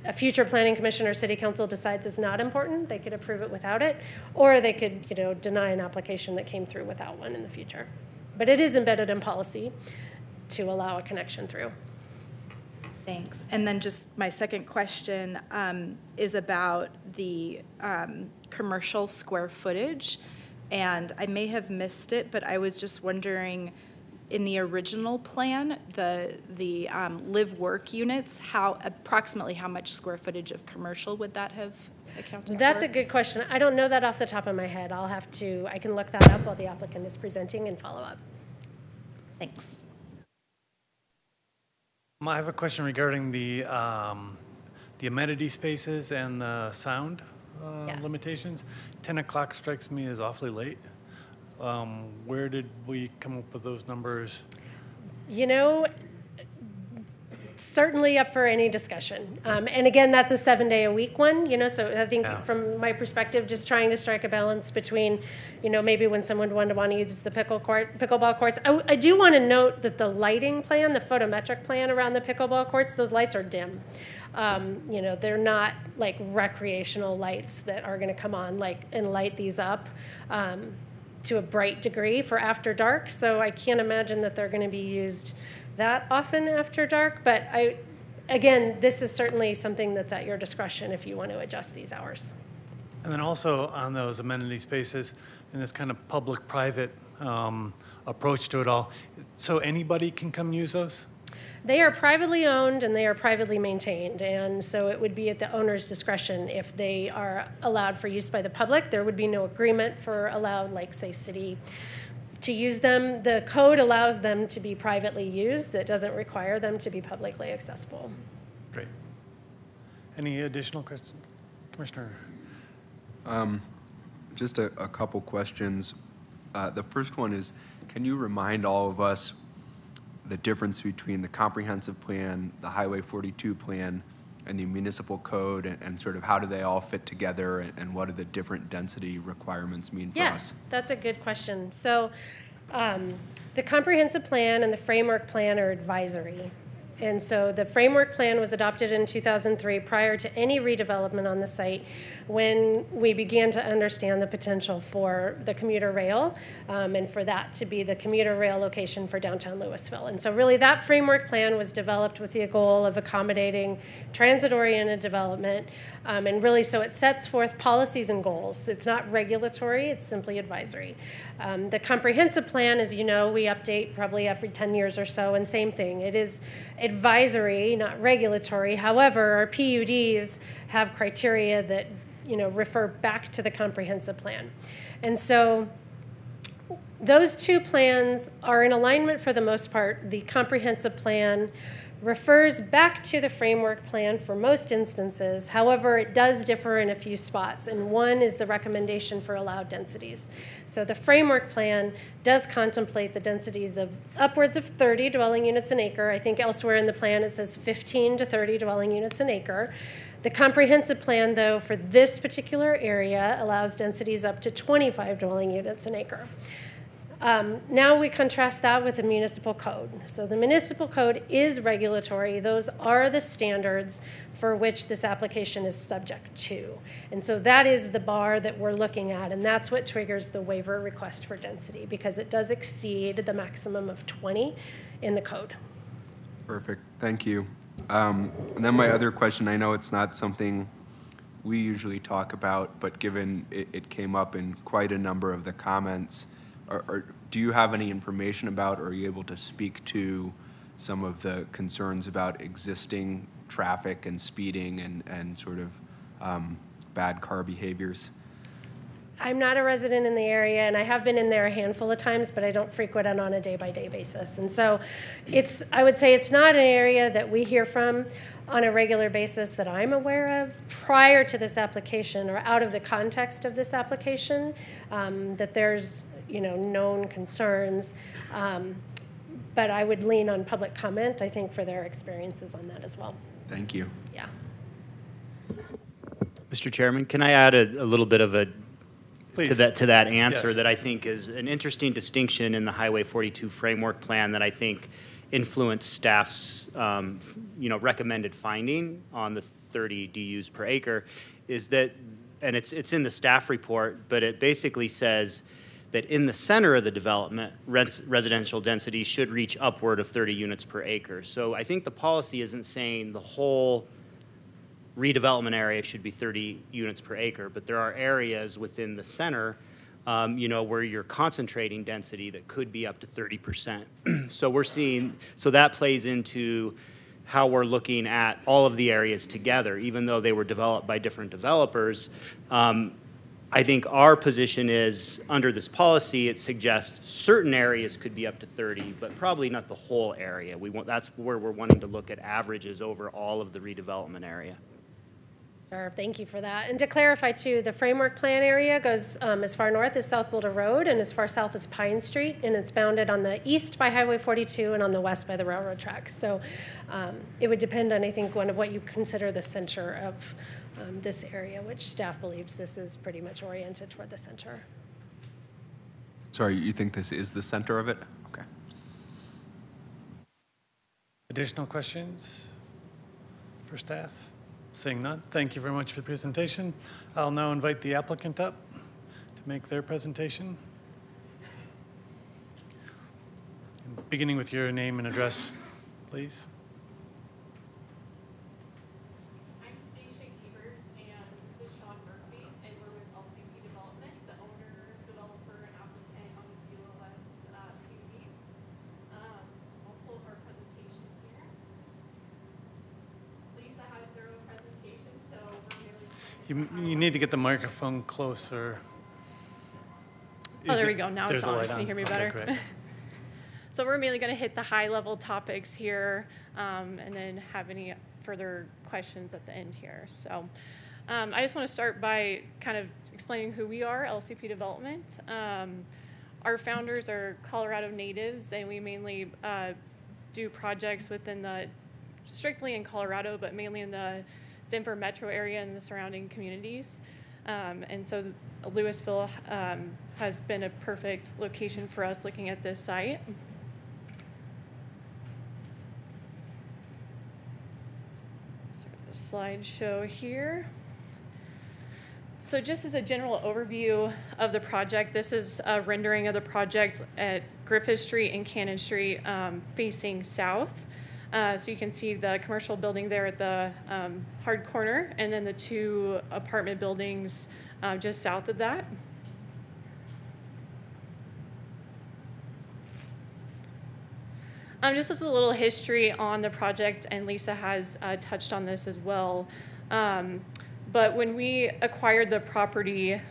a future Planning Commission or City Council decides is not important, they could approve it without it, or they could, deny an application that came through without one in the future. But it is embedded in policy to allow a connection through. Thanks. And then just my second question is about the commercial square footage. And I may have missed it, but I was just wondering, in the original plan, the live-work units, approximately how much square footage of commercial would that have accounted for? That's a good question. I don't know that off the top of my head. I can look that up while the applicant is presenting and follow up. Thanks. I have a question regarding the amenity spaces and the sound limitations. 10 o'clock strikes me as awfully late. Where did we come up with those numbers? Certainly up for any discussion. And again, that's a 7-day-a-week one, so I think from my perspective, just trying to strike a balance between, maybe when someone would want to use the pickleball courts. I do want to note that the lighting plan, the photometric plan around the pickleball courts, those lights are dim. They're not like recreational lights that are going to come on and light these up to a bright degree for after dark. So I can't imagine that they're going to be used that often after dark, but again, this is certainly something that's at your discretion if you want to adjust these hours. And then also on those amenity spaces and this kind of public-private approach to it all, so anybody can come use those? They are privately owned and they are privately maintained, and so it would be at the owner's discretion if they are allowed for use by the public. There would be no agreement for allowed, say, city to use them. The code allows them to be privately used. It doesn't require them to be publicly accessible. Great. Any additional questions, Commissioner? Just a couple questions. The first one is, can you remind all of us the difference between the comprehensive plan, the Highway 42 plan, and the municipal code, and sort of how do they all fit together, and what do the different density requirements mean for us? Yeah, that's a good question. So the comprehensive plan and the framework plan are advisory. And so the framework plan was adopted in 2003 prior to any redevelopment on the site, when we began to understand the potential for the commuter rail and for that to be the commuter rail location for downtown Louisville. And so really that framework plan was developed with the goal of accommodating transit-oriented development. And really, so it sets forth policies and goals. It's not regulatory, it's simply advisory. The comprehensive plan, as you know, we update probably every 10 years or so, and same thing. It is advisory, not regulatory. However, our PUDs have criteria that refer back to the comprehensive plan. And so those two plans are in alignment for the most part. The comprehensive plan refers back to the framework plan for most instances. However, it does differ in a few spots, and one is the recommendation for allowed densities. So the framework plan does contemplate the densities of upwards of 30 dwelling units an acre. I think elsewhere in the plan it says 15 to 30 dwelling units an acre. The comprehensive plan, though, for this particular area allows densities up to 25 dwelling units an acre. Now we contrast that with the municipal code. So the municipal code is regulatory. Those are the standards for which this application is subject to. And so that is the bar that we're looking at, and that's what triggers the waiver request for density, because it does exceed the maximum of 20 in the code. Perfect, thank you. And then my other question, I know it's not something we usually talk about, but given it came up in quite a number of the comments, do you have any information about, or are you able to speak to some of the concerns about existing traffic and speeding and sort of bad car behaviors? I'm not a resident in the area, and I have been in there a handful of times, but I don't frequent it on a day-by-day basis. And so I would say it's not an area that we hear from on a regular basis that I'm aware of prior to this application or out of the context of this application, that there's, known concerns. But I would lean on public comment, I think, for their experiences on that as well. Thank you. Yeah. Mr. Chairman, can I add a little bit of a to that answer Yes. that I think is an interesting distinction in the Highway 42 framework plan that I think influenced staff's recommended finding on the 30 DUs per acre is that, and it's in the staff report, but it basically says that in the center of the development, residential density should reach upward of 30 units per acre. So I think the policy isn't saying the whole redevelopment area should be 30 units per acre, but there are areas within the center, where you're concentrating density that could be up to 30%. So that plays into how we're looking at all of the areas together, even though they were developed by different developers. I think our position is, under this policy, it suggests certain areas could be up to 30, but probably not the whole area. That's where we're wanting to look at averages over all of the redevelopment area. Sure, thank you for that. And to clarify too, the framework plan area goes as far north as South Boulder Road and as far south as Pine Street, and it's bounded on the east by Highway 42 and on the west by the railroad tracks. So it would depend on, I think, what you consider the center of this area, which staff believes this is pretty much oriented toward the center. Sorry, you think this is the center of it? Okay. Additional questions for staff? Seeing none, thank you very much for the presentation. I'll now invite the applicant up to make their presentation. Beginning with your name and address, please. I'm Stacia Evers, and this is Sean Murphy, and we're with LCP Development, the owner, developer, and applicant on the DLOS PUD. I'll pull up our presentation here. Lisa had a thorough presentation, so we're really You need to get the microphone closer. Oh, there we go. Now it's on. Can you hear me better? Okay, great. So we're mainly going to hit the high-level topics here, and then have any further questions at the end here. So I just want to start by kind of explaining who we are, LCP Development. Our founders are Colorado natives, and we mainly do projects strictly in Colorado, but mainly in the Denver metro area and the surrounding communities. And so Louisville has been a perfect location for us looking at this site. Sort of the slideshow here. So just as a general overview of the project, this is a rendering of the project at Griffith Street and Cannon Street facing south. So you can see the commercial building there at the hard corner, and then the two apartment buildings just south of that. Just as a little history on the project, and Lisa has touched on this as well. But when we acquired the property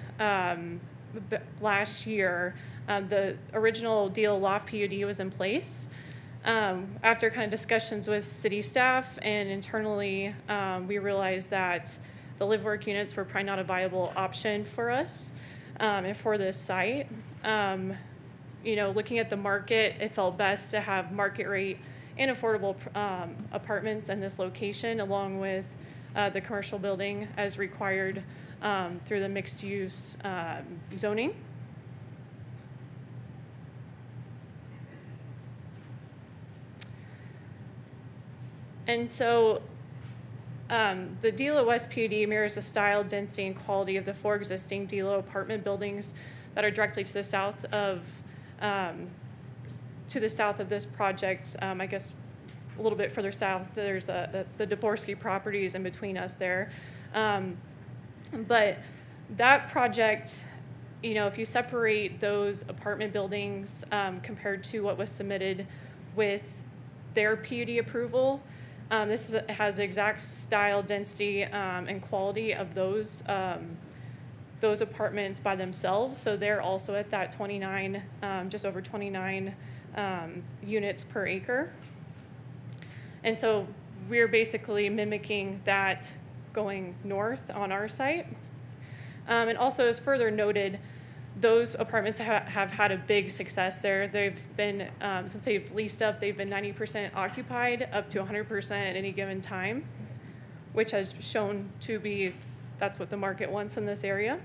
last year, the original deal loft PUD was in place. After kind of discussions with city staff and internally, we realized that the live work units were probably not a viable option for us and for this site. Looking at the market, it felt best to have market rate and affordable apartments in this location, along with the commercial building as required through the mixed use zoning. And so the DLOS PUD mirrors the style, density, and quality of the four existing DLO apartment buildings that are directly to the south of this project. I guess a little bit further south, there's the Dvorsky properties in between us there. But that project, if you separate those apartment buildings compared to what was submitted with their PUD approval. Has the exact style, density, and quality of those apartments by themselves. So they're also at that 29, just over 29 units per acre. And so we're basically mimicking that going north on our site. And also, as further noted, those apartments have had a big success there. They've been, since they've leased up, they've been 90% occupied, up to 100% at any given time, which has shown to be, that's what the market wants in this area.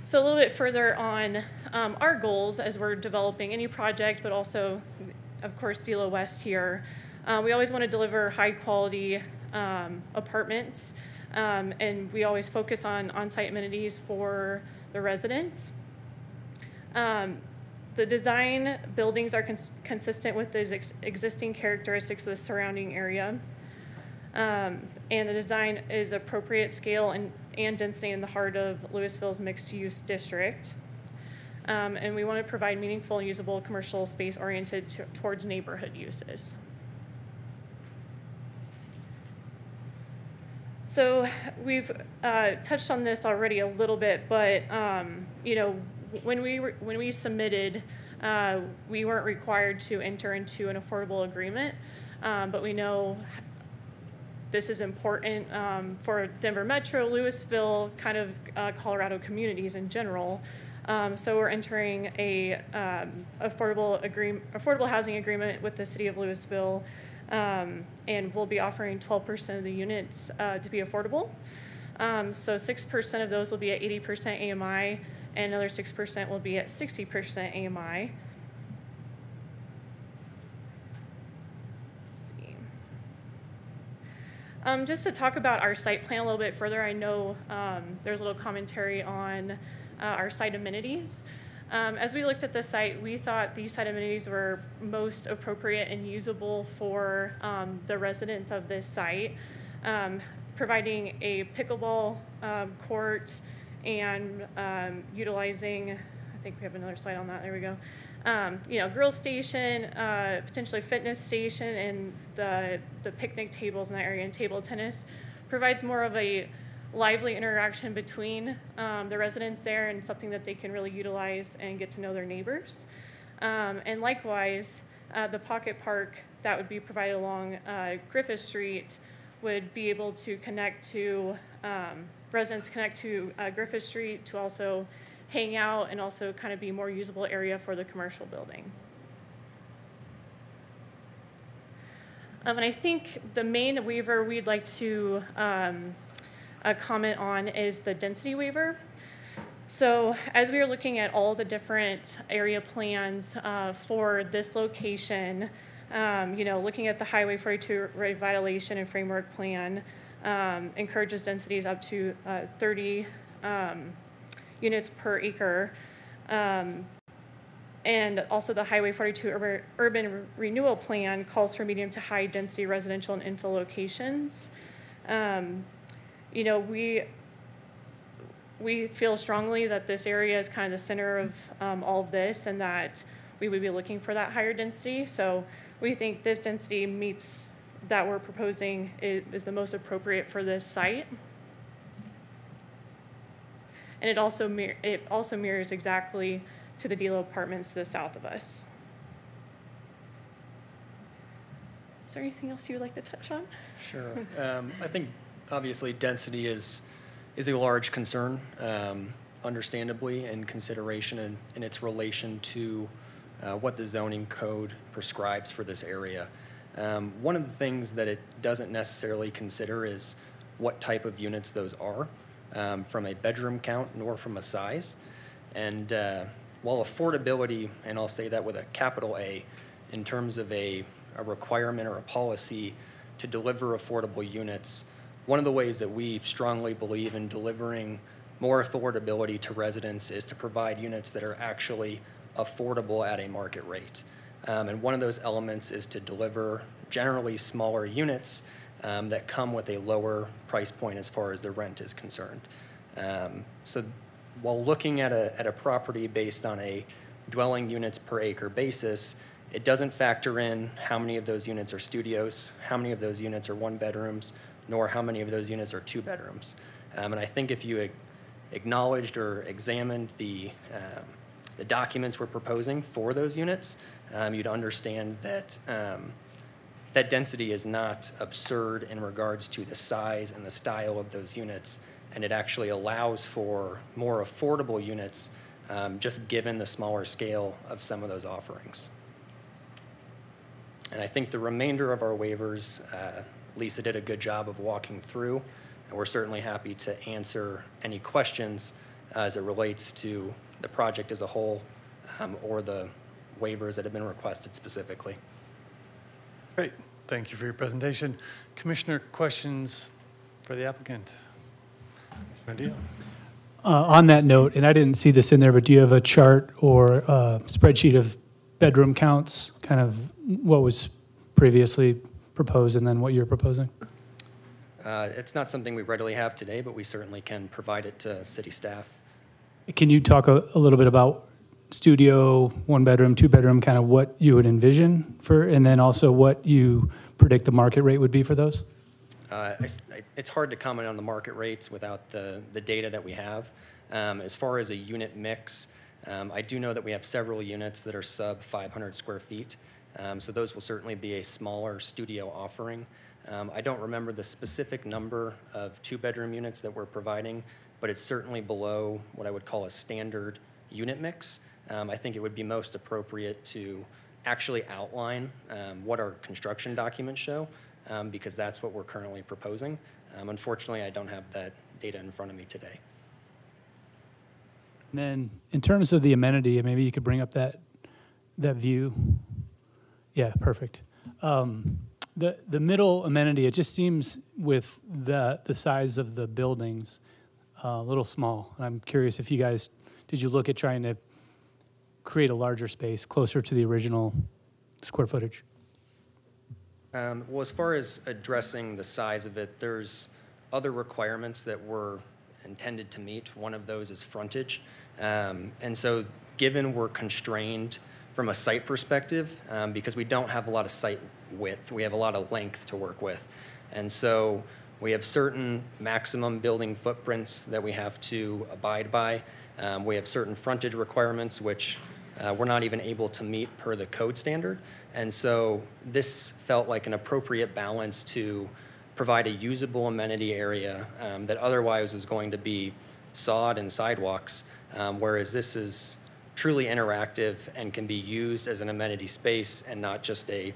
So a little bit further on our goals as we're developing any project, but also, of course, Delo West here. We always want to deliver high quality apartments. And we always focus on on-site amenities for the residents. The design buildings are consistent with the existing characteristics of the surrounding area. And the design is appropriate scale and density in the heart of Louisville's mixed-use district. And we want to provide meaningful and usable commercial space oriented towards neighborhood uses. So we've touched on this already a little bit, but you know, when we submitted, we weren't required to enter into an affordable agreement, but we know this is important for Denver Metro, Louisville, kind of Colorado communities in general. So we're entering a affordable housing agreement with the city of Louisville. And we'll be offering 12% of the units to be affordable. So 6% of those will be at 80% AMI, and another 6% will be at 60% AMI. Let's see. Just to talk about our site plan a little bit further, I know there's a little commentary on our site amenities. As we looked at the site, we thought these site amenities were most appropriate and usable for the residents of this site, providing a pickleball court and utilizing, I think we have another slide on that, there we go, you know, grill station, potentially fitness station, and the picnic tables in that area and table tennis provides more of a lively interaction between the residents there, and something that they can really utilize and get to know their neighbors. And likewise, the pocket park that would be provided along Griffith Street would be able to connect to, residents connect to Griffith Street to also hang out and also kind of be more usable area for the commercial building. And I think the main waiver we'd like to comment on is the density waiver. So as we are looking at all the different area plans for this location, you know, looking at the Highway 42 revitalization and framework plan encourages densities up to 30 units per acre. And also the Highway 42 urban renewal plan calls for medium to high density residential and infill locations. You know, we feel strongly that this area is kind of the center of all of this, and that we would be looking for that higher density. So we think this density meets that we're proposing is the most appropriate for this site. And it also mirrors exactly to the Delo apartments to the south of us. Is there anything else you would like to touch on? Sure. I think obviously density is a large concern, understandably, in consideration in its relation to what the zoning code prescribes for this area. One of the things that it doesn't necessarily consider is what type of units those are, from a bedroom count nor from a size. And while affordability, and I'll say that with a capital A, in terms of a requirement or a policy to deliver affordable units, one of the ways that we strongly believe in delivering more affordability to residents is to provide units that are actually affordable at a market rate. And one of those elements is to deliver generally smaller units that come with a lower price point as far as the rent is concerned. So while looking at a property based on a dwelling units per acre basis, It doesn't factor in how many of those units are studios, how many of those units are 1-bedrooms, nor how many of those units are 2-bedrooms. And I think if you acknowledged or examined the documents we're proposing for those units, you'd understand that that density is not absurd in regards to the size and the style of those units, and it actually allows for more affordable units just given the smaller scale of some of those offerings. And I think the remainder of our waivers, Lisa did a good job of walking through, and we're certainly happy to answer any questions as it relates to the project as a whole or the waivers that have been requested specifically. Great. Thank you for your presentation. Commissioner, questions for the applicant? Commissioner Deal. On that note, and I didn't see this in there, but do you have a chart or a spreadsheet of bedroom counts, kind of what was previously proposed and then what you're proposing? It's not something we readily have today, but we certainly can provide it to city staff. Can you talk a little bit about studio, 1-bedroom, 2-bedroom, kind of what you would envision for, and then also what you predict the market rate would be for those? It's hard to comment on the market rates without the data that we have. As far as a unit mix, I do know that we have several units that are sub 500 square feet. So those will certainly be a smaller studio offering. I don't remember the specific number of 2-bedroom units that we're providing, but it's certainly below what I would call a standard unit mix. I think it would be most appropriate to actually outline what our construction documents show, because that's what we're currently proposing. Unfortunately, I don't have that data in front of me today. And then in terms of the amenity, maybe you could bring up that view. Yeah, perfect. The middle amenity, it just seems with the size of the buildings a little small. And I'm curious if you guys, did you look at trying to create a larger space closer to the original square footage? Well, as far as addressing the size of it, there's other requirements that we're intended to meet. One of those is frontage. And so given we're constrained from a site perspective, because we don't have a lot of site width, we have a lot of length to work with. And so we have certain maximum building footprints that we have to abide by. We have certain frontage requirements which we're not even able to meet per the code standard. And so this felt like an appropriate balance to provide a usable amenity area that otherwise is going to be sod and sidewalks, whereas this is truly interactive and can be used as an amenity space and not just a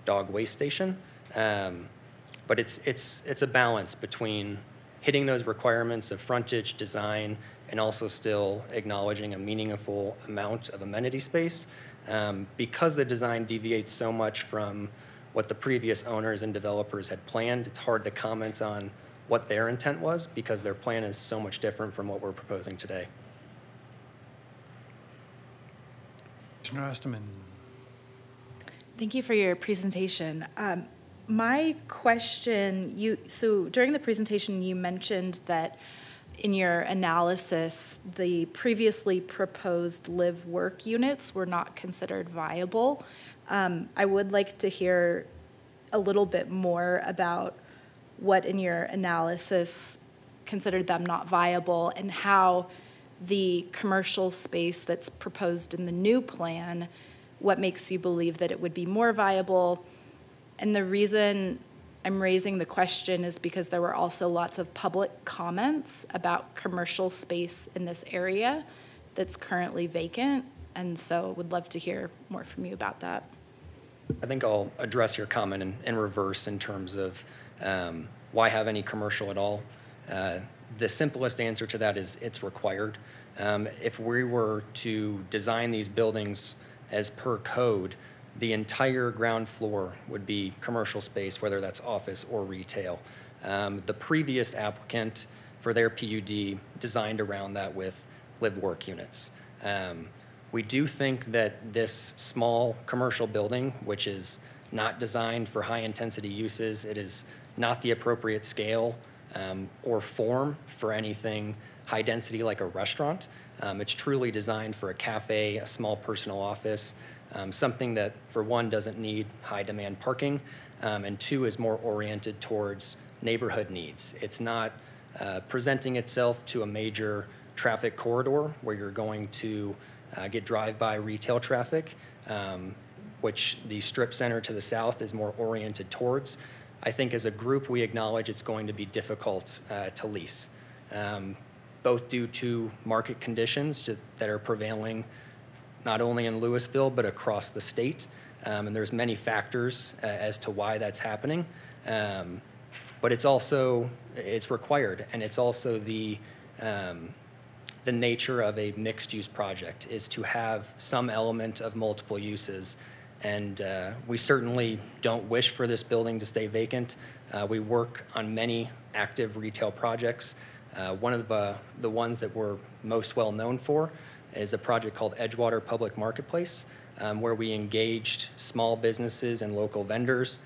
dog waste station. But it's a balance between hitting those requirements of frontage, design, and also still acknowledging a meaningful amount of amenity space. Because the design deviates so much from what the previous owners and developers had planned, it's hard to comment on what their intent was because their plan is so much different from what we're proposing today. Commissioner Osterman. Thank you for your presentation. My question, so during the presentation you mentioned that in your analysis, the previously proposed live-work units were not considered viable. I would like to hear a little bit more about what in your analysis considered them not viable and how the commercial space that's proposed in the new plan, what makes you believe that it would be more viable. And the reason I'm raising the question is because there were also lots of public comments about commercial space in this area that's currently vacant, and so would love to hear more from you about that. I think I'll address your comment in reverse in terms of why have any commercial at all. The simplest answer to that is it's required. If we were to design these buildings as per code, the entire ground floor would be commercial space, whether that's office or retail. The previous applicant for their PUD designed around that with live-work units. We do think that this small commercial building, which is not designed for high-intensity uses, it is not the appropriate scale or form for anything high-density like a restaurant. It's truly designed for a cafe, a small personal office, Something that, for one, doesn't need high-demand parking, and two, is more oriented towards neighborhood needs. It's not presenting itself to a major traffic corridor where you're going to get drive-by retail traffic, which the strip center to the south is more oriented towards. I think as a group, we acknowledge it's going to be difficult to lease, both due to market conditions that are prevailing not only in Louisville, but across the state. And there's many factors as to why that's happening. But it's also, it's required, and it's also the nature of a mixed-use project is to have some element of multiple uses. And we certainly don't wish for this building to stay vacant. We work on many active retail projects. One of the ones that we're most well known for is a project called Edgewater Public Marketplace, where we engaged small businesses and local vendors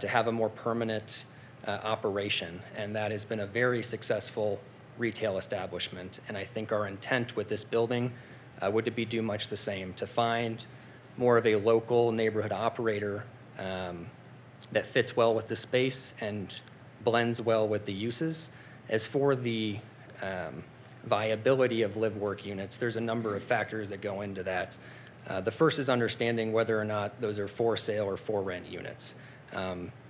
to have a more permanent operation. And that has been a very successful retail establishment. And I think our intent with this building would be do much the same, to find more of a local neighborhood operator that fits well with the space and blends well with the uses. As for the viability of live-work units, there's a number of factors that go into that. The first is understanding whether or not those are for sale or for rent units.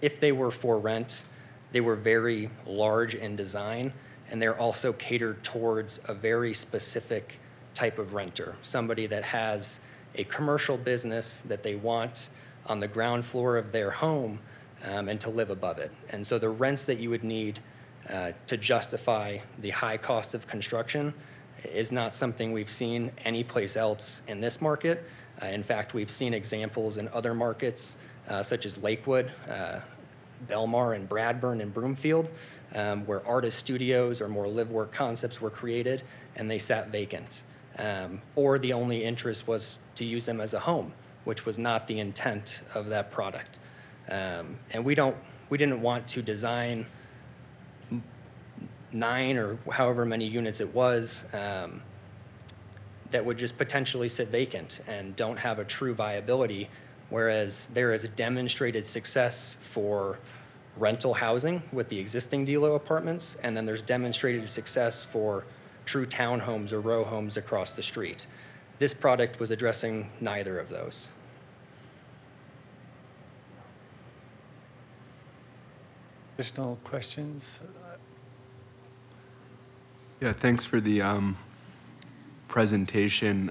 If they were for rent, they were very large in design, and they're also catered towards a very specific type of renter, somebody that has a commercial business that they want on the ground floor of their home and to live above it. And so the rents that you would need to justify the high cost of construction is not something we've seen anyplace else in this market. In fact, we've seen examples in other markets such as Lakewood, Belmar and Bradburn and Broomfield, where artist studios or more live-work concepts were created and they sat vacant. Or the only interest was to use them as a home, which was not the intent of that product. And we didn't want to design 9 or however many units it was that would just potentially sit vacant and don't have a true viability, whereas there is a demonstrated success for rental housing with the existing DLO apartments, and then there's demonstrated success for true townhomes or row homes across the street. This product was addressing neither of those. Additional questions? Yeah, thanks for the presentation.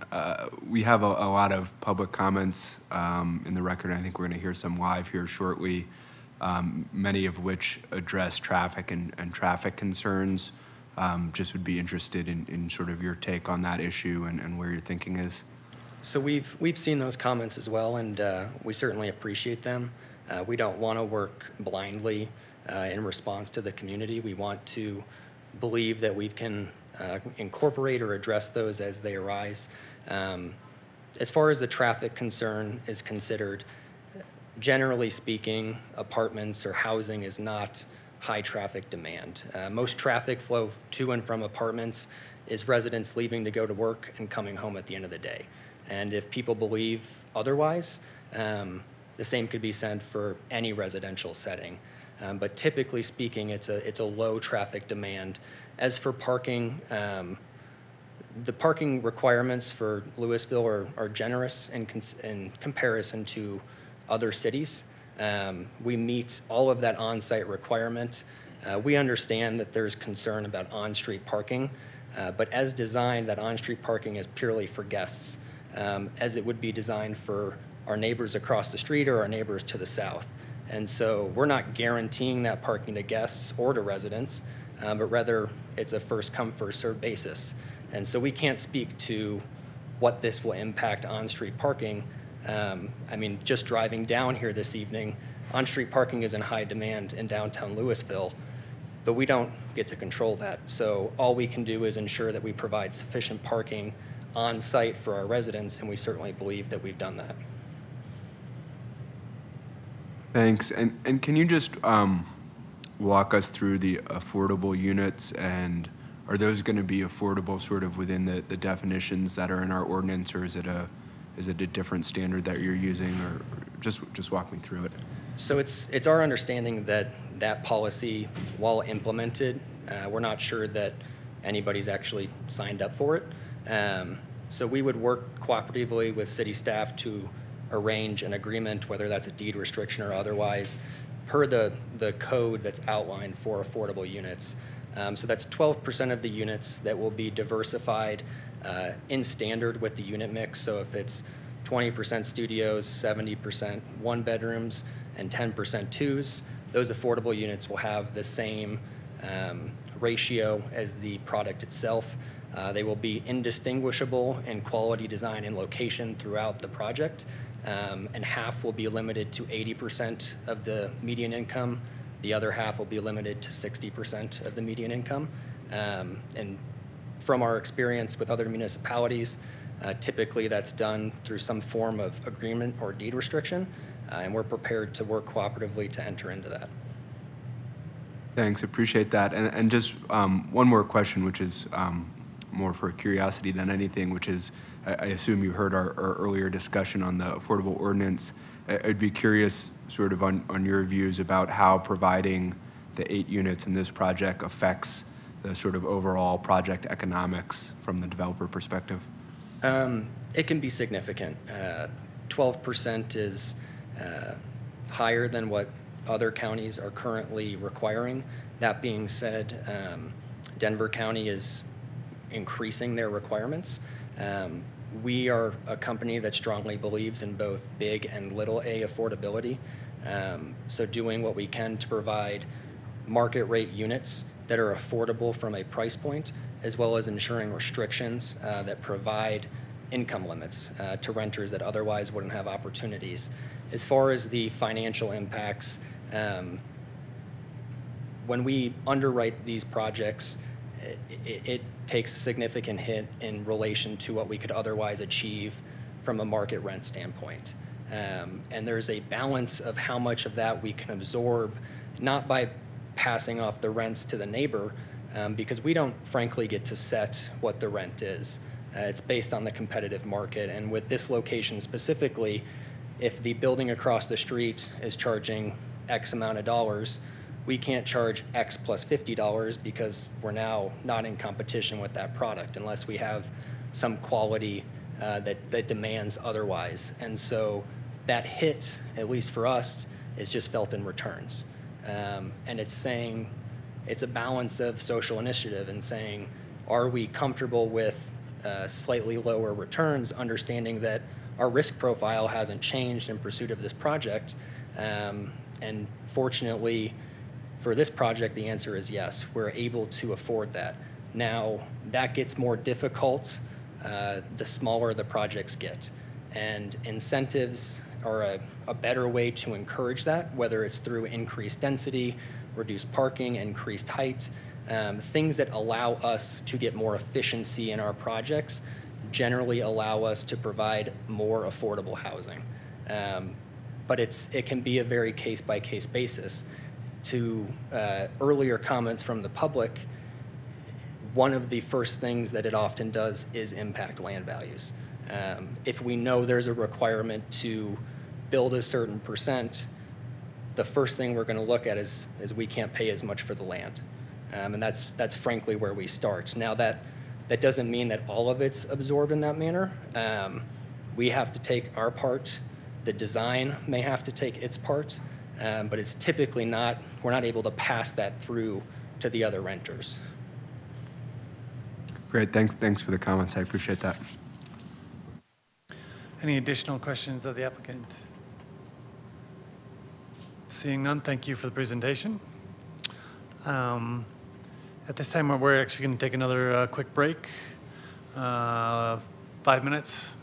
We have a lot of public comments in the record. I think we're going to hear some live here shortly, many of which address traffic and traffic concerns. Just would be interested in sort of your take on that issue and where your thinking is. So we've seen those comments as well, and we certainly appreciate them. We don't want to work blindly in response to the community. We want to believe that we can incorporate or address those as they arise. As far as the traffic concern is considered, generally speaking, apartments or housing is not high traffic demand. Most traffic flow to and from apartments is residents leaving to go to work and coming home at the end of the day. And if people believe otherwise, the same could be said for any residential setting. But typically speaking, it's a low traffic demand. As for parking, the parking requirements for Louisville are generous in comparison to other cities. We meet all of that on-site requirement. We understand that there's concern about on-street parking, but as designed, that on-street parking is purely for guests, as it would be designed for our neighbors across the street or our neighbors to the south. And so we're not guaranteeing that parking to guests or to residents, but rather it's a first come, first served basis. And so we can't speak to what this will impact on-street parking. I mean, just driving down here this evening, on-street parking is in high demand in downtown Louisville, but we don't get to control that. So all we can do is ensure that we provide sufficient parking on site for our residents, and we certainly believe that we've done that. Thanks. And can you just walk us through the affordable units, and are those going to be affordable sort of within the definitions that are in our ordinance, or is it a is it a different standard that you're using, or just walk me through it? So it's our understanding that that policy, while implemented, we're not sure that anybody's actually signed up for it. So we would work cooperatively with city staff to arrange an agreement, whether that's a deed restriction or otherwise, per the code that's outlined for affordable units. So that's 12% of the units that will be diversified in standard with the unit mix. So if it's 20% studios, 70% one bedrooms, and 10% twos, those affordable units will have the same ratio as the product itself. They will be indistinguishable in quality, design, and location throughout the project. And half will be limited to 80% of the median income. The other half will be limited to 60% of the median income. And from our experience with other municipalities, typically that's done through some form of agreement or deed restriction, and we're prepared to work cooperatively to enter into that. Thanks, appreciate that. And just one more question, which is more for curiosity than anything, which is, I assume you heard our earlier discussion on the affordable ordinance. I'd be curious sort of on your views about how providing the 8 units in this project affects the sort of overall project economics from the developer perspective. It can be significant. 12% is higher than what other counties are currently requiring. That being said, Denver County is increasing their requirements. We are a company that strongly believes in both big and little a affordability. So doing what we can to provide market rate units that are affordable from a price point, as well as ensuring restrictions that provide income limits to renters that otherwise wouldn't have opportunities. As far as the financial impacts, when we underwrite these projects, it takes a significant hit in relation to what we could otherwise achieve from a market rent standpoint. And there's a balance of how much of that we can absorb, not by passing off the rents to the neighbor, because we don't frankly get to set what the rent is. It's based on the competitive market. And with this location specifically, if the building across the street is charging X amount of dollars, we can't charge X plus $50 because we're now not in competition with that product unless we have some quality that demands otherwise. And so that hit, at least for us, is just felt in returns. And it's saying, it's a balance of social initiative and saying, are we comfortable with slightly lower returns, understanding that our risk profile hasn't changed in pursuit of this project? And fortunately, for this project, the answer is yes. We're able to afford that. Now, that gets more difficult the smaller the projects get. And incentives are a better way to encourage that, whether it's through increased density, reduced parking, increased height. Things that allow us to get more efficiency in our projects generally allow us to provide more affordable housing. But it can be a very case-by-case basis. To earlier comments from the public, one of the first things that it often does is impact land values. If we know there's a requirement to build a certain percent, the first thing we're going to look at is we can't pay as much for the land. And that's frankly where we start. Now that doesn't mean that all of it's absorbed in that manner. We have to take our part. The design may have to take its part, but it's typically not, we're not able to pass that through to the other renters. Great, thanks for the comments, I appreciate that. Any additional questions of the applicant? Seeing none, thank you for the presentation. At this time, we're actually going to take another quick break, 5 minutes.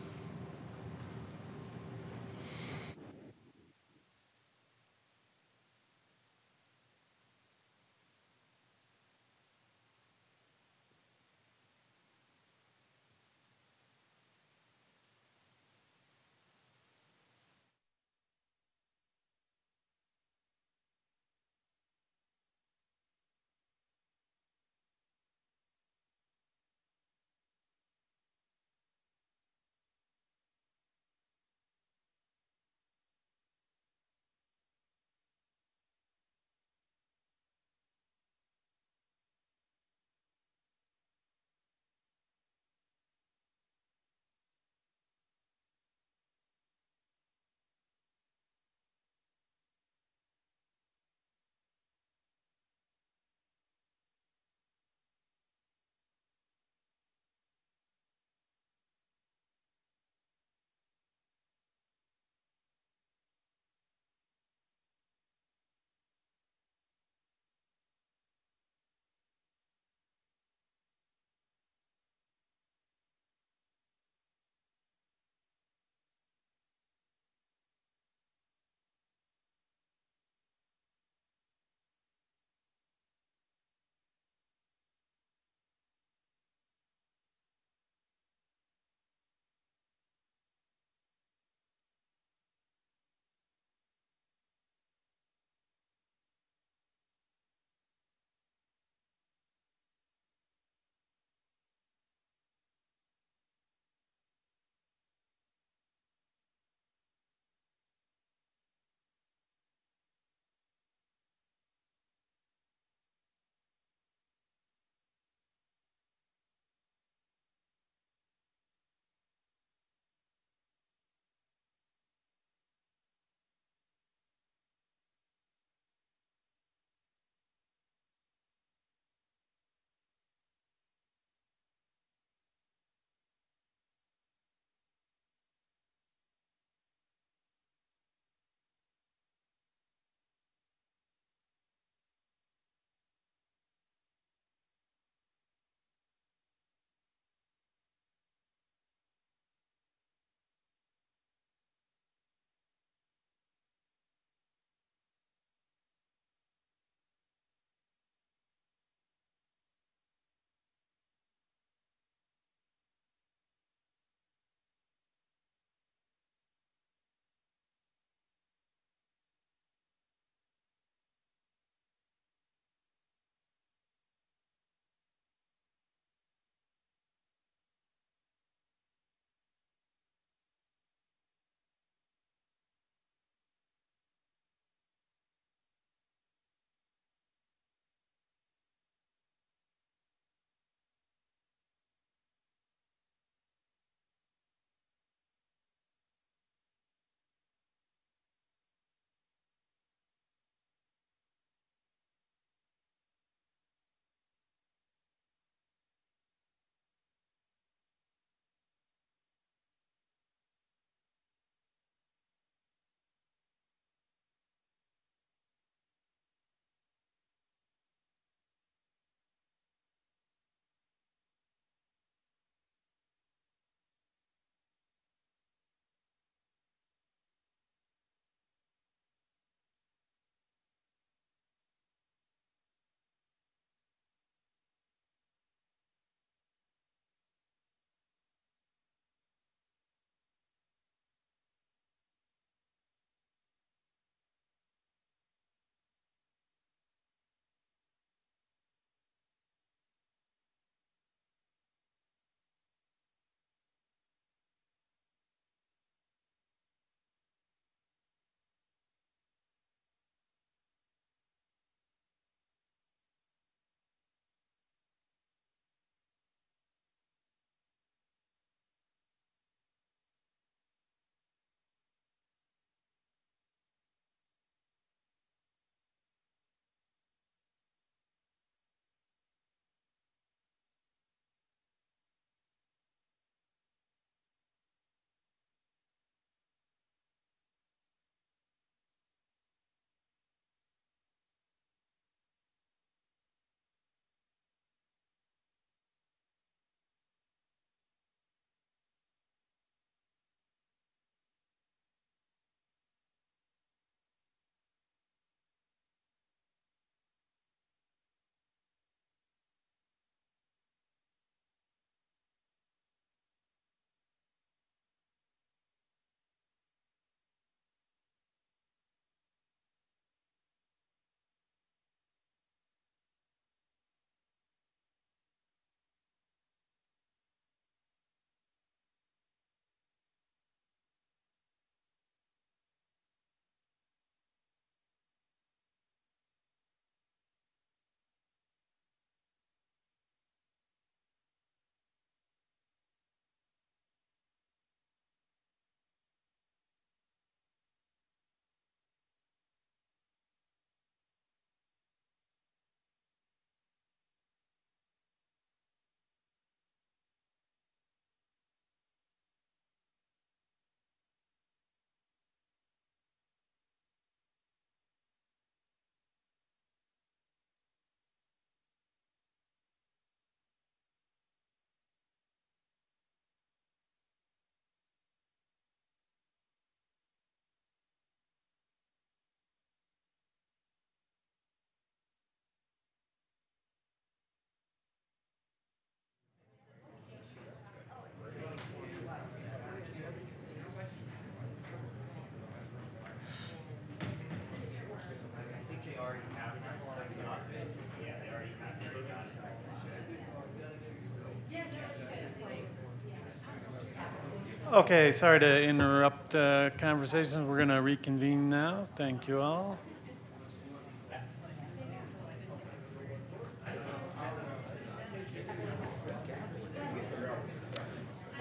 Okay, sorry to interrupt conversations. We're going to reconvene now. Thank you all.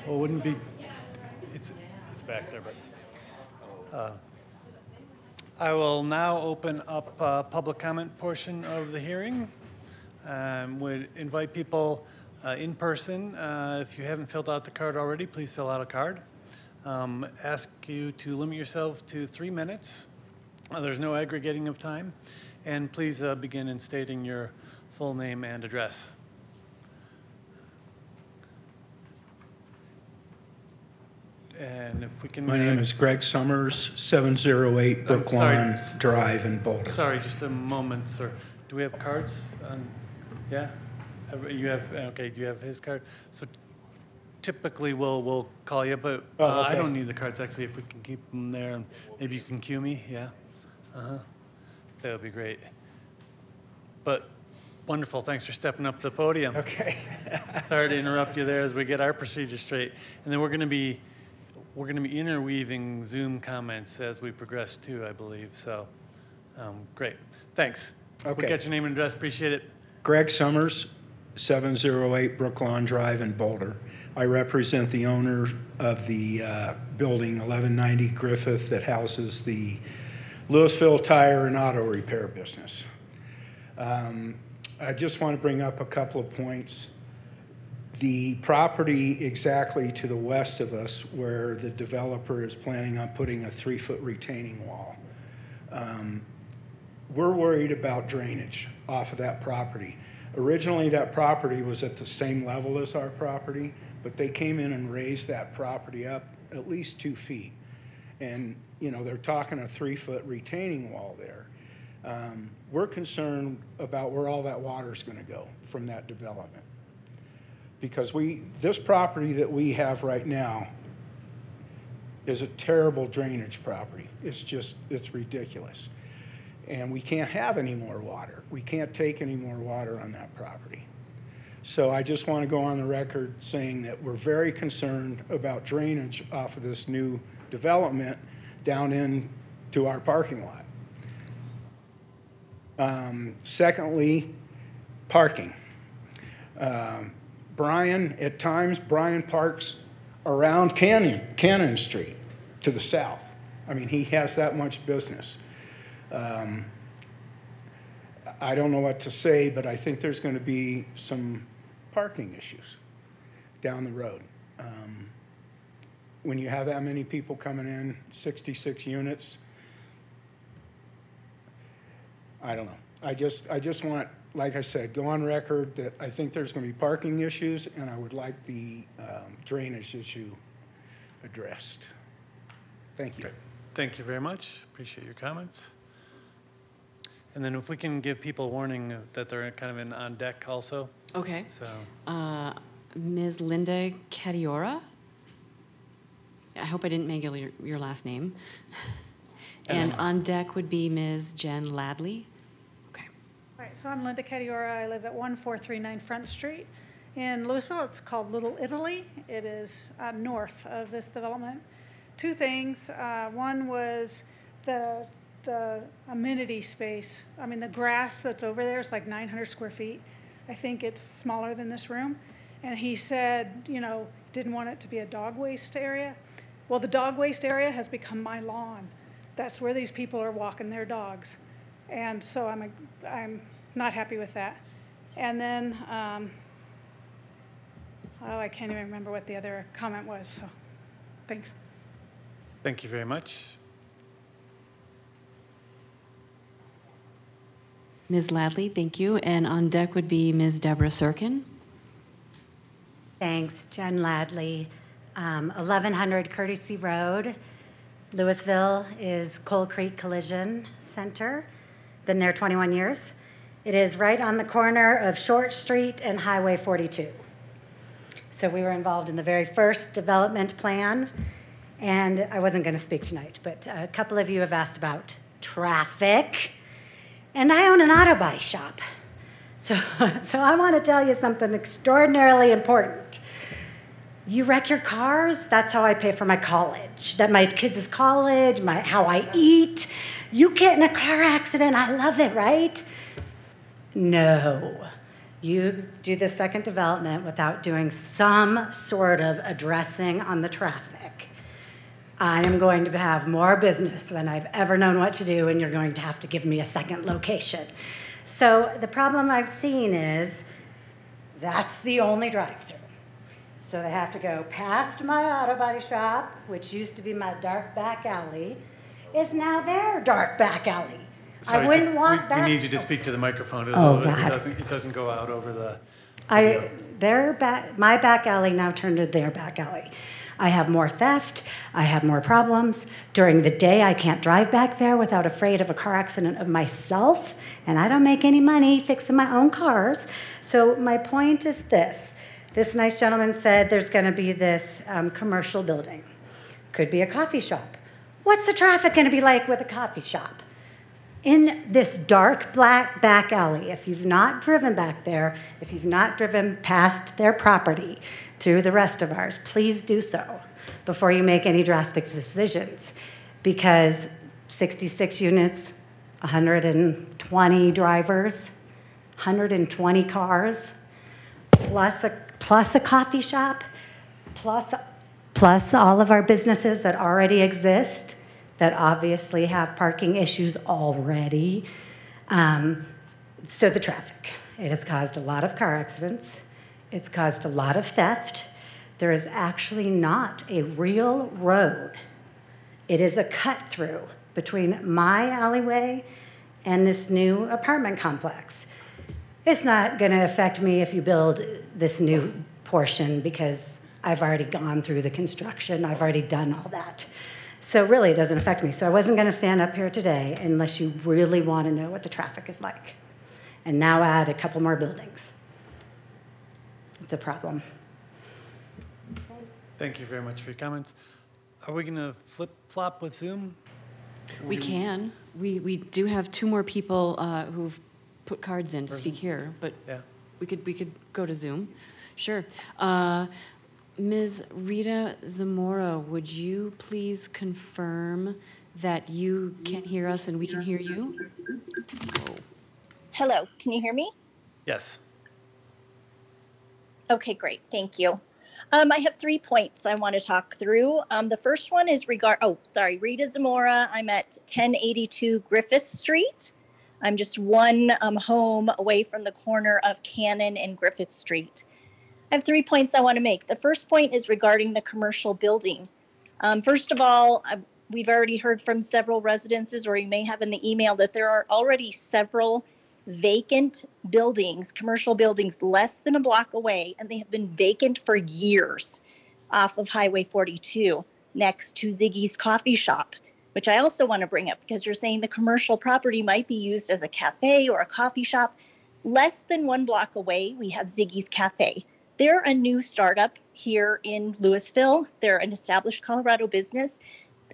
Well, it wouldn't be, it's back there, but I will now open up public comment portion of the hearing. Would invite people in person. If you haven't filled out the card already, please fill out a card. Ask you to limit yourself to 3 minutes. There's no aggregating of time. And please begin in stating your full name and address. And if we can... My name is Greg Summers, 708 Brookline Drive in Boulder. Sorry, just a moment, sir. Do we have cards? Yeah? You have, okay, do you have his card? So typically we'll call you, but Oh, okay. I don't need the cards actually, if we can keep them there. And maybe you can cue me, yeah? That would be great. But wonderful, thanks for stepping up to the podium. Okay. Sorry to interrupt you there as we get our procedure straight. And then we're gonna be interweaving Zoom comments as we progress too, I believe. So, great, thanks. Okay. We'll get your name and address, appreciate it. Greg Summers, 708 Brookline Drive in Boulder. I represent the owner of the building 1190 Griffith that houses the Louisville Tire and Auto Repair business. I just want to bring up a couple of points. The property exactly to the west of us, where the developer is planning on putting a 3-foot retaining wall, we're worried about drainage off of that property. Originally, that property was at the same level as our property, but they came in and raised that property up at least 2 feet. And, you know, they're talking a 3-foot retaining wall there. We're concerned about where all that water is going to go from that development. Because this property that we have right now is a terrible drainage property. It's ridiculous. And we can't have any more water. We can't take any more water on that property. So I just want to go on the record saying that we're very concerned about drainage off of this new development down into our parking lot. Secondly, parking. At times, Brian parks around Cannon Street to the south. I mean, he has that much business. I don't know what to say, but I think there's going to be some parking issues down the road. When you have that many people coming in, 66 units, I don't know. I just want, like I said, go on record that I think there's going to be parking issues, and I would like the drainage issue addressed. Thank you. Okay. Thank you very much. Appreciate your comments. And then if we can give people warning that they're kind of on deck also. Okay. So. Ms. Linda Cadiora. I hope I didn't mangle your last name. And on deck would be Ms. Jen Ladley. Okay. All right, so I'm Linda Cadiora. I live at 1439 Front Street. In Louisville, it's called Little Italy. It is north of this development. Two things. One was the amenity space. I mean, the grass that's over there is like 900 square feet. I think it's smaller than this room. And he said, you know, didn't want it to be a dog waste area. Well, the dog waste area has become my lawn. That's where these people are walking their dogs. And so I'm not happy with that. And then, I can't even remember what the other comment was, so thanks. Thank you very much. Ms. Ladley, thank you. And on deck would be Ms. Deborah Sirkin. Thanks, Jen Ladley. 1100 Courtesy Road, Louisville is Coal Creek Collision Center. Been there 21 years. It is right on the corner of Short Street and Highway 42. So we were involved in the very first development plan, and I wasn't going to speak tonight, but a couple of you have asked about traffic, and I own an auto body shop. So I want to tell you something extraordinarily important. You wreck your cars, that's how I pay for my college, that my kids' college, how I eat. You get in a car accident, I love it, right? No. You do the second development without doing some sort of addressing on the traffic. I am going to have more business than I've ever known what to do, and you're going to have to give me a second location. So the problem I've seen is that's the only drive-through. So they have to go past my auto body shop, which used to be my dark back alley, is now their dark back alley. Sorry, I wouldn't walk back. We need you to speak to the microphone, Oh, otherwise God. it doesn't go out over the. My back alley now turned to their back alley. I have more theft. I have more problems. During the day, I can't drive back there without afraid of a car accident of myself, and I don't make any money fixing my own cars. So my point is this. This nice gentleman said there's going to be this commercial building. Could be a coffee shop. What's the traffic going to be like with a coffee shop? In this dark black back alley, if you've not driven back there, if you've not driven past their property through the rest of ours, please do so before you make any drastic decisions. Because 66 units, 120 drivers, 120 cars, plus a coffee shop, plus all of our businesses that already exist, that obviously have parking issues already. So the traffic. It has caused a lot of car accidents. It's caused a lot of theft. There is actually not a real road. It is a cut through between my alleyway and this new apartment complex. It's not going to affect me if you build this new portion because I've already gone through the construction. I've already done all that. So really, it doesn't affect me. So I wasn't going to stand up here today unless you really want to know what the traffic is like. And now add a couple more buildings. It's a problem. Thank you very much for your comments. Are we going to flip-flop with Zoom? We can. We do have two more people who've put cards in to speak here, but yeah. we could go to Zoom. Sure. Ms. Rita Zamora, would you please confirm that you can hear us and we can hear you? Hello, can you hear me? Yes. Okay, great, thank you. I have 3 points I want to talk through. The first one is Rita Zamora. I'm at 1082 Griffith Street. I'm just one home away from the corner of Cannon and Griffith Street. I have 3 points I want to make. The first point is regarding the commercial building. First of all, we've already heard from several residences, or you may have in the email, that there are already several vacant buildings, commercial buildings less than a block away, and they have been vacant for years off of Highway 42 next to Ziggy's Coffee Shop, which I also want to bring up because you're saying the commercial property might be used as a cafe or a coffee shop. Less than 1 block away, we have Ziggy's Cafe. They're a new startup here in Louisville. They're an established Colorado business.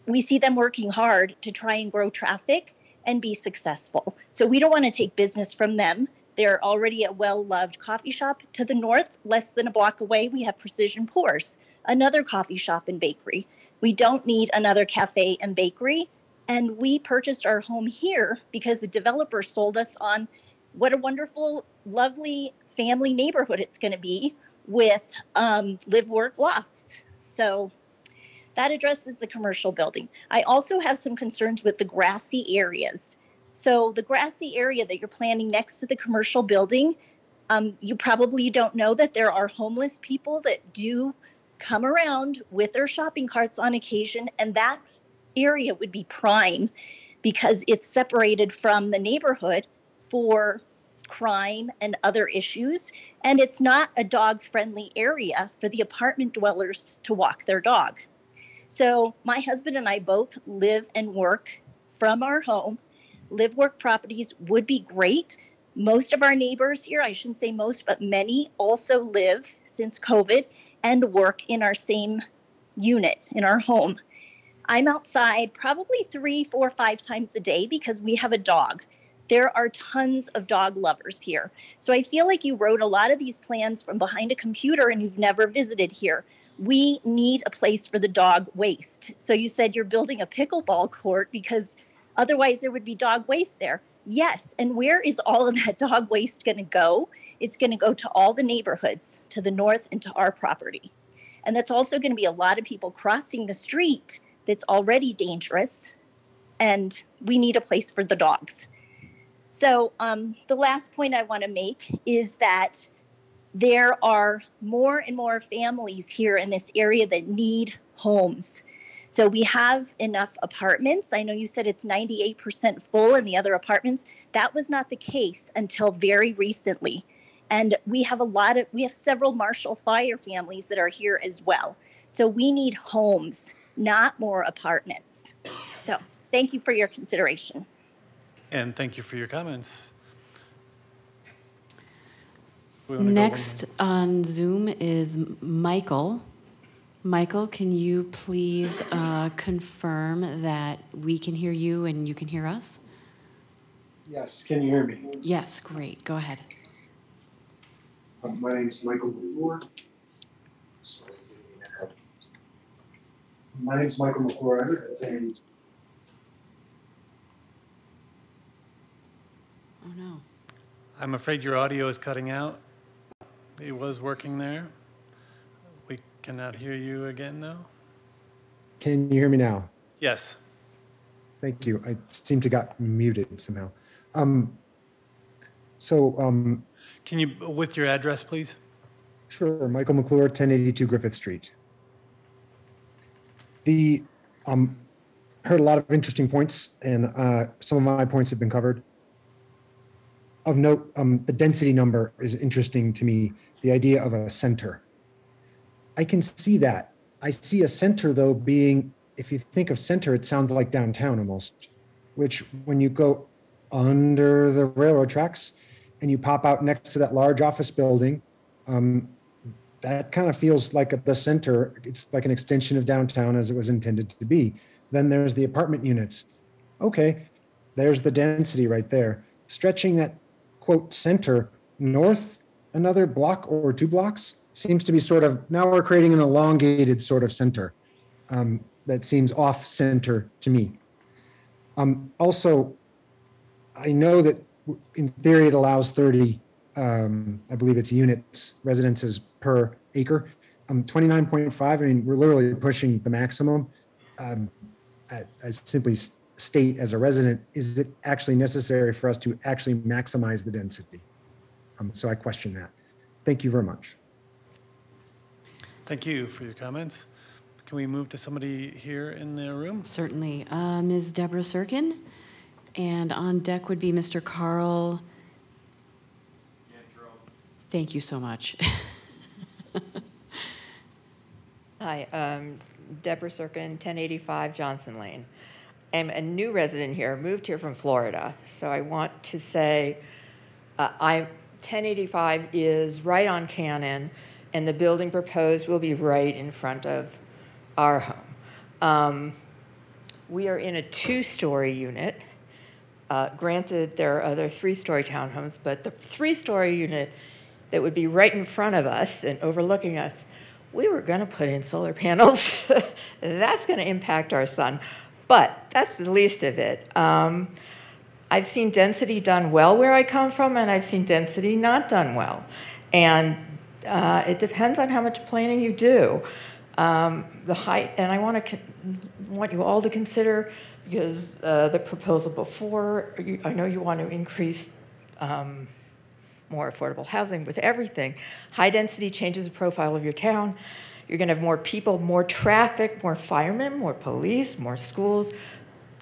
We see them working hard to try and grow traffic and be successful. So we don't want to take business from them. They're already a well-loved coffee shop. To the north, less than a block away, we have Precision Pours, another coffee shop and bakery. We don't need another cafe and bakery. And we purchased our home here because the developer sold us on what a wonderful, lovely family neighborhood it's going to be with live-work lofts. So that addresses the commercial building. I also have some concerns with the grassy areas. So the grassy area that you're planning next to the commercial building, you probably don't know that there are homeless people that do come around with their shopping carts on occasion, and that area would be prime because it's separated from the neighborhood for crime and other issues, and it's not a dog-friendly area for the apartment dwellers to walk their dog. So my husband and I both live and work from our home. Live-work properties would be great. Most of our neighbors here, I shouldn't say most, but many also live since COVID and work in our same unit, in our home. I'm outside probably 3, 4, 5 times a day because we have a dog. There are tons of dog lovers here. So I feel like you wrote a lot of these plans from behind a computer and you've never visited here. we need a place for the dog waste. So you said you're building a pickleball court because otherwise there would be dog waste there. Yes, and where is all of that dog waste going to go? It's going to go to all the neighborhoods to the north and to our property. And that's also going to be a lot of people crossing the street that's already dangerous, and we need a place for the dogs. So the last point I want to make is that there are more and more families here in this area that need homes. So we have enough apartments. I know you said it's 98% full in the other apartments. That was not the case until very recently. And we have several Marshall Fire families that are here as well. So we need homes, not more apartments. So thank you for your consideration. And thank you for your comments. Next on Zoom is Michael. Michael, can you please confirm that we can hear you and you can hear us? Yes, can you hear me? Yes, great. Go ahead. My name is Michael McClure. My name is Michael McClure. I live at 10. Oh no. I'm afraid your audio is cutting out. It was working there. We cannot hear you again, though. Can you hear me now? Yes. Thank you. I seem to got muted somehow. Can you, with your address, please? Sure. Michael McClure, 1082 Griffith Street. Heard a lot of interesting points, and some of my points have been covered. Of note, the density number is interesting to me, the idea of a center. I can see that. I see a center, though, being, if you think of center, it sounds like downtown almost, which when you go under the railroad tracks and you pop out next to that large office building, that kind of feels like the center. It's like an extension of downtown as it was intended to be. Then there's the apartment units. Okay, there's the density right there. Stretching that, quote, center north another block or 2 blocks seems to be sort of, now we're creating an elongated sort of center that seems off center to me. Also, I know that in theory it allows 30, I believe it's units, residences per acre. 29.5, I mean, we're literally pushing the maximum. I simply state as a resident, is it actually necessary for us to actually maximize the density? So I question that. Thank you very much. Thank you for your comments. Can we move to somebody here in the room? Certainly. Ms. Deborah Sirkin. And on deck would be Mr. Carl. Thank you so much. Hi, Deborah Sirkin, 1085 Johnson Lane. I'm a new resident here, moved here from Florida. So I want to say 1085 is right on Cannon, and the building proposed will be right in front of our home. We are in a 2-story unit. Granted, there are other 3-story townhomes, but the 3-story unit that would be right in front of us and overlooking us, we were going to put in solar panels. That's going to impact our sun, but that's the least of it. I've seen density done well where I come from, and I've seen density not done well. And it depends on how much planning you do. The height, and I want you all to consider, because the proposal before, I know you want to increase more affordable housing with everything. High density changes the profile of your town. You're going to have more people, more traffic, more firemen, more police, more schools.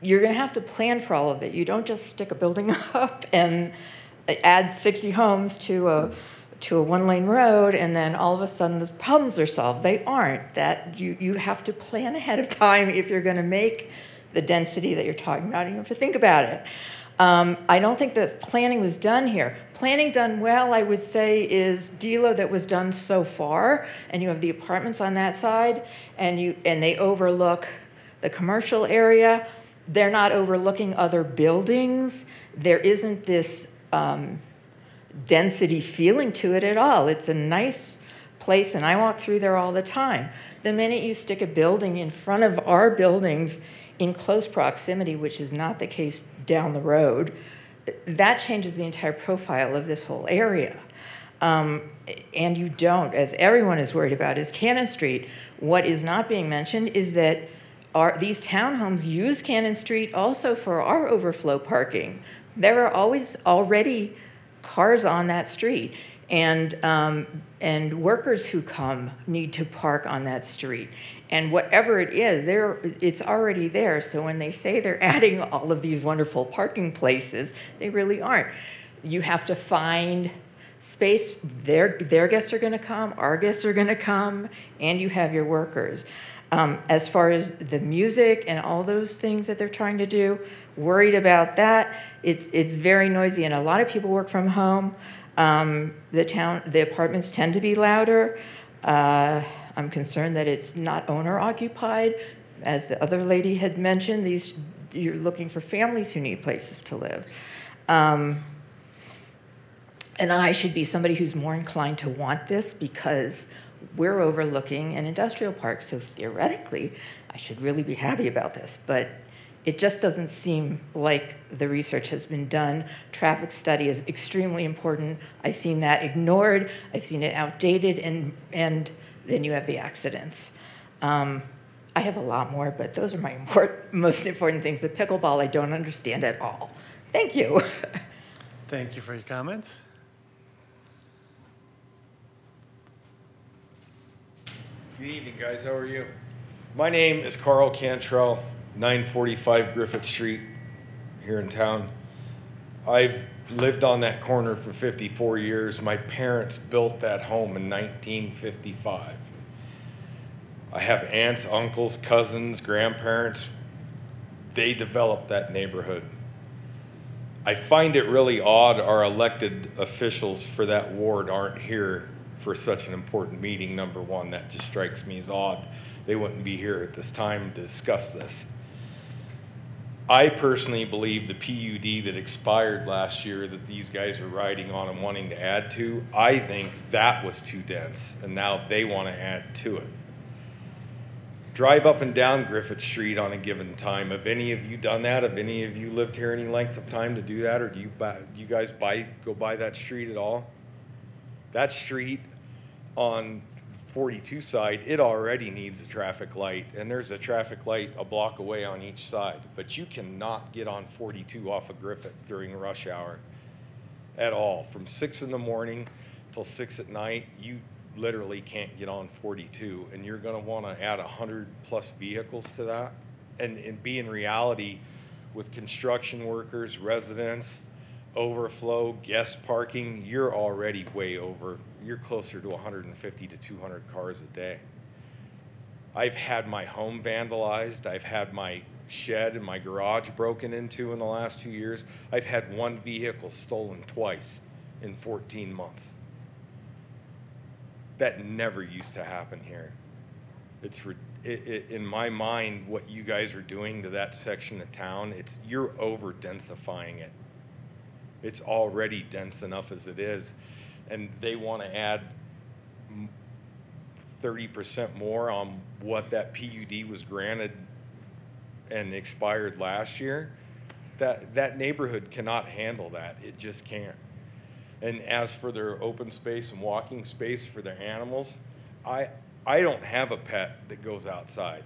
You're going to have to plan for all of it. You don't just stick a building up and add 60 homes to a 1-lane road, and then all of a sudden the problems are solved. They aren't. That you have to plan ahead of time if you're going to make the density that you're talking about. You have to think about it. I don't think that planning was done here. Planning done well, I would say, is Delo that was done so far, and you have the apartments on that side, and they overlook the commercial area. They're not overlooking other buildings. There isn't this density feeling to it at all. It's a nice place, and I walk through there all the time. The minute you stick a building in front of our buildings in close proximity, which is not the case down the road, that changes the entire profile of this whole area. And you don't, as everyone is worried about, is Cannon Street. What is not being mentioned is that these townhomes use Cannon Street also for our overflow parking. There are always already cars on that street, and workers who come need to park on that street. And whatever it is, it's already there. So when they say they're adding all of these wonderful parking places, they really aren't. You have to find space. Their guests are going to come, our guests are going to come, and you have your workers. As far as the music and all those things that they're trying to do, worried about that. It's very noisy, and a lot of people work from home. The apartments tend to be louder. I'm concerned that it's not owner occupied. As the other lady had mentioned, you're looking for families who need places to live. And I should be somebody who's more inclined to want this because we're overlooking an industrial park. So theoretically, I should really be happy about this. But it just doesn't seem like the research has been done. Traffic study is extremely important. I've seen that ignored. I've seen it outdated, and then you have the accidents. I have a lot more, but those are my most important things. The pickleball, I don't understand at all. Thank you. Thank you for your comments. Good evening, guys. How are you? My name is Carl Cantrell, 945 Griffith Street here in town. I've lived on that corner for 54 years. My parents built that home in 1955. I have aunts, uncles, cousins, grandparents. They developed that neighborhood. I find it really odd our elected officials for that ward aren't here for such an important meeting, number one. That just strikes me as odd. They wouldn't be here at this time to discuss this. I personally believe the PUD that expired last year that these guys are riding on and wanting to add to, I think that was too dense, and now they want to add to it. Drive up and down Griffith Street on a given time. Have any of you done that? Have any of you lived here any length of time to do that, or do you guys go by that street at all? That street on 42 side, it already needs a traffic light, and there's a traffic light a block away on each side, but you cannot get on 42 off of Griffith during rush hour at all. From 6 in the morning till 6 at night, you literally can't get on 42, and you're going to want to add 100 plus vehicles to that, and be in reality with construction workers, residents, overflow, guest parking, you're already way over. You're closer to 150 to 200 cars a day. I've had my home vandalized. I've had my shed and my garage broken into in the last 2 years. I've had one vehicle stolen twice in 14 months. That never used to happen here. In my mind, what you guys are doing to that section of town, you're over densifying it. It's already dense enough as it is, and they want to add 30% more on what that PUD was granted and expired last year. That neighborhood cannot handle that. It just can't. And as for their open space and walking space for their animals, I don't have a pet that goes outside,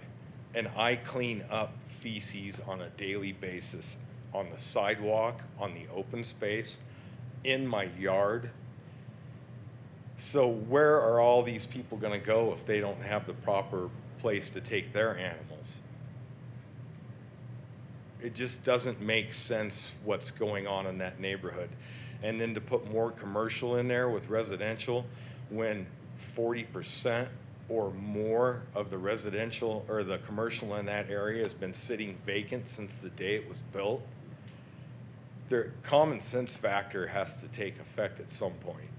and I clean up feces on a daily basis on the sidewalk, on the open space, in my yard. So where are all these people going to go if they don't have the proper place to take their animals? It just doesn't make sense what's going on in that neighborhood. And then to put more commercial in there with residential when 40% or more of the residential or the commercial in that area has been sitting vacant since the day it was built. The common sense factor has to take effect at some point.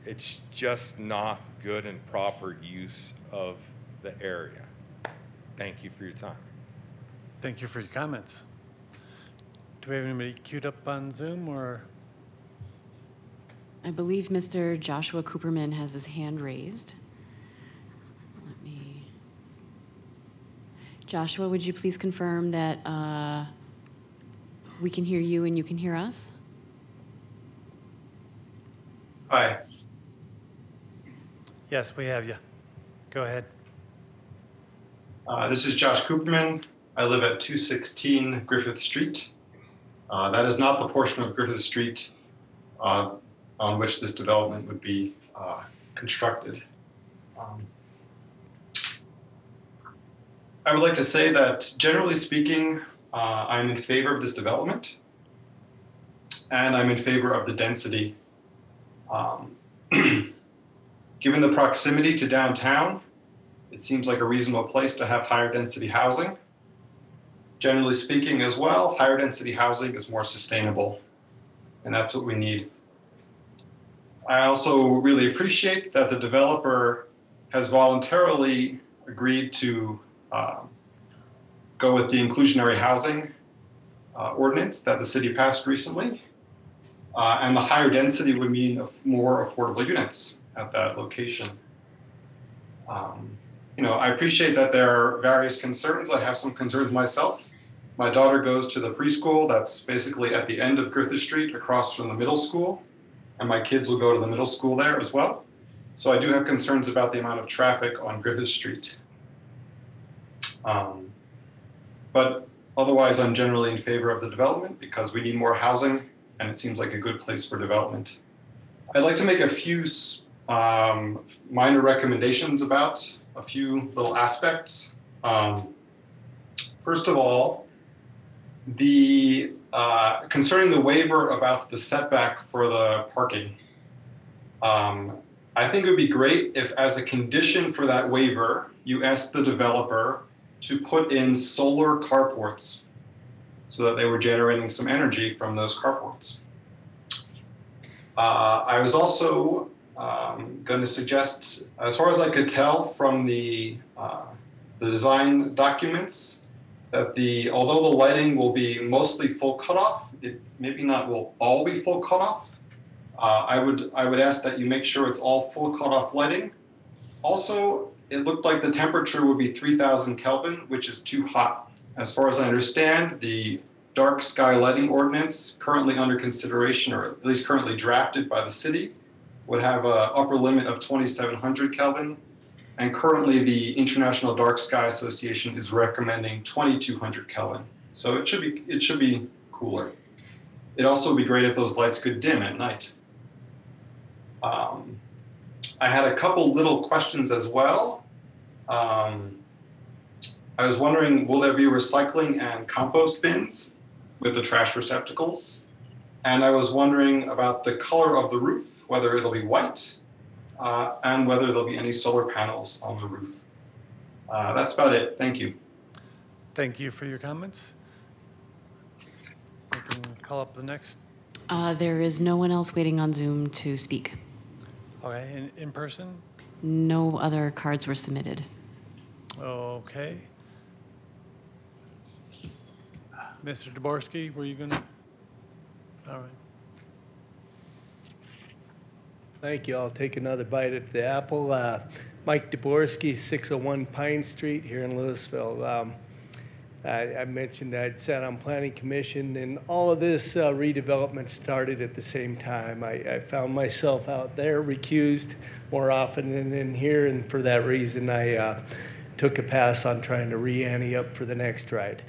It's just not good and proper use of the area. Thank you for your time. Thank you for your comments. Do we have anybody queued up on Zoom or? I believe Mr. Joshua Cooperman has his hand raised. Joshua, would you please confirm that we can hear you and you can hear us? Hi. Yes, we have you. Go ahead. This is Josh Cooperman. I live at 216 Griffith Street. That is not the portion of Griffith Street on which this development would be constructed. I would like to say that, generally speaking, I'm in favor of this development, and I'm in favor of the density. Given the proximity to downtown, it seems like a reasonable place to have higher density housing. Generally speaking as well, higher density housing is more sustainable, and that's what we need. I also really appreciate that the developer has voluntarily agreed to go with the inclusionary housing ordinance that the city passed recently. And the higher density would mean more affordable units at that location. You know, I appreciate that there are various concerns. I have some concerns myself. My daughter goes to the preschool that's basically at the end of Griffith Street across from the middle school, and my kids will go to the middle school there as well. So I do have concerns about the amount of traffic on Griffith Street. But otherwise, I'm generally in favor of the development because we need more housing, and it seems like a good place for development. I'd like to make a few minor recommendations about a few little aspects. First of all, concerning the waiver about the setback for the parking. I think it would be great if, as a condition for that waiver, you ask the developer to put in solar carports so that they were generating some energy from those carports. I was also going to suggest, as far as I could tell from the design documents, that although the lighting will be mostly full cutoff, it maybe not will all be full cutoff. I would ask that you make sure it's all full cutoff lighting. Also, it looked like the temperature would be 3,000 Kelvin, which is too hot. As far as I understand, the dark sky lighting ordinance currently under consideration, or at least currently drafted by the city, would have an upper limit of 2,700 Kelvin. And currently the International Dark Sky Association is recommending 2,200 Kelvin. So it should be cooler. It'd also be great if those lights could dim at night. I had a couple little questions as well. I was wondering, will there be recycling and compost bins with the trash receptacles? And I was wondering about the color of the roof, whether it'll be white, and whether there'll be any solar panels on the roof. That's about it. Thank you. Thank you for your comments. We can call up the next. There is no one else waiting on Zoom to speak. Okay, in person? No other cards were submitted. Okay. Mr. Dabrowski, were you going to? All right. Thank you. I'll take another bite at the apple. Mike Dabrowski, 601 Pine Street here in Louisville. I mentioned I'd sat on Planning Commission, and all of this redevelopment started at the same time. I found myself out there recused more often than in here, and for that reason I took a pass on trying to re-ante up for the next ride.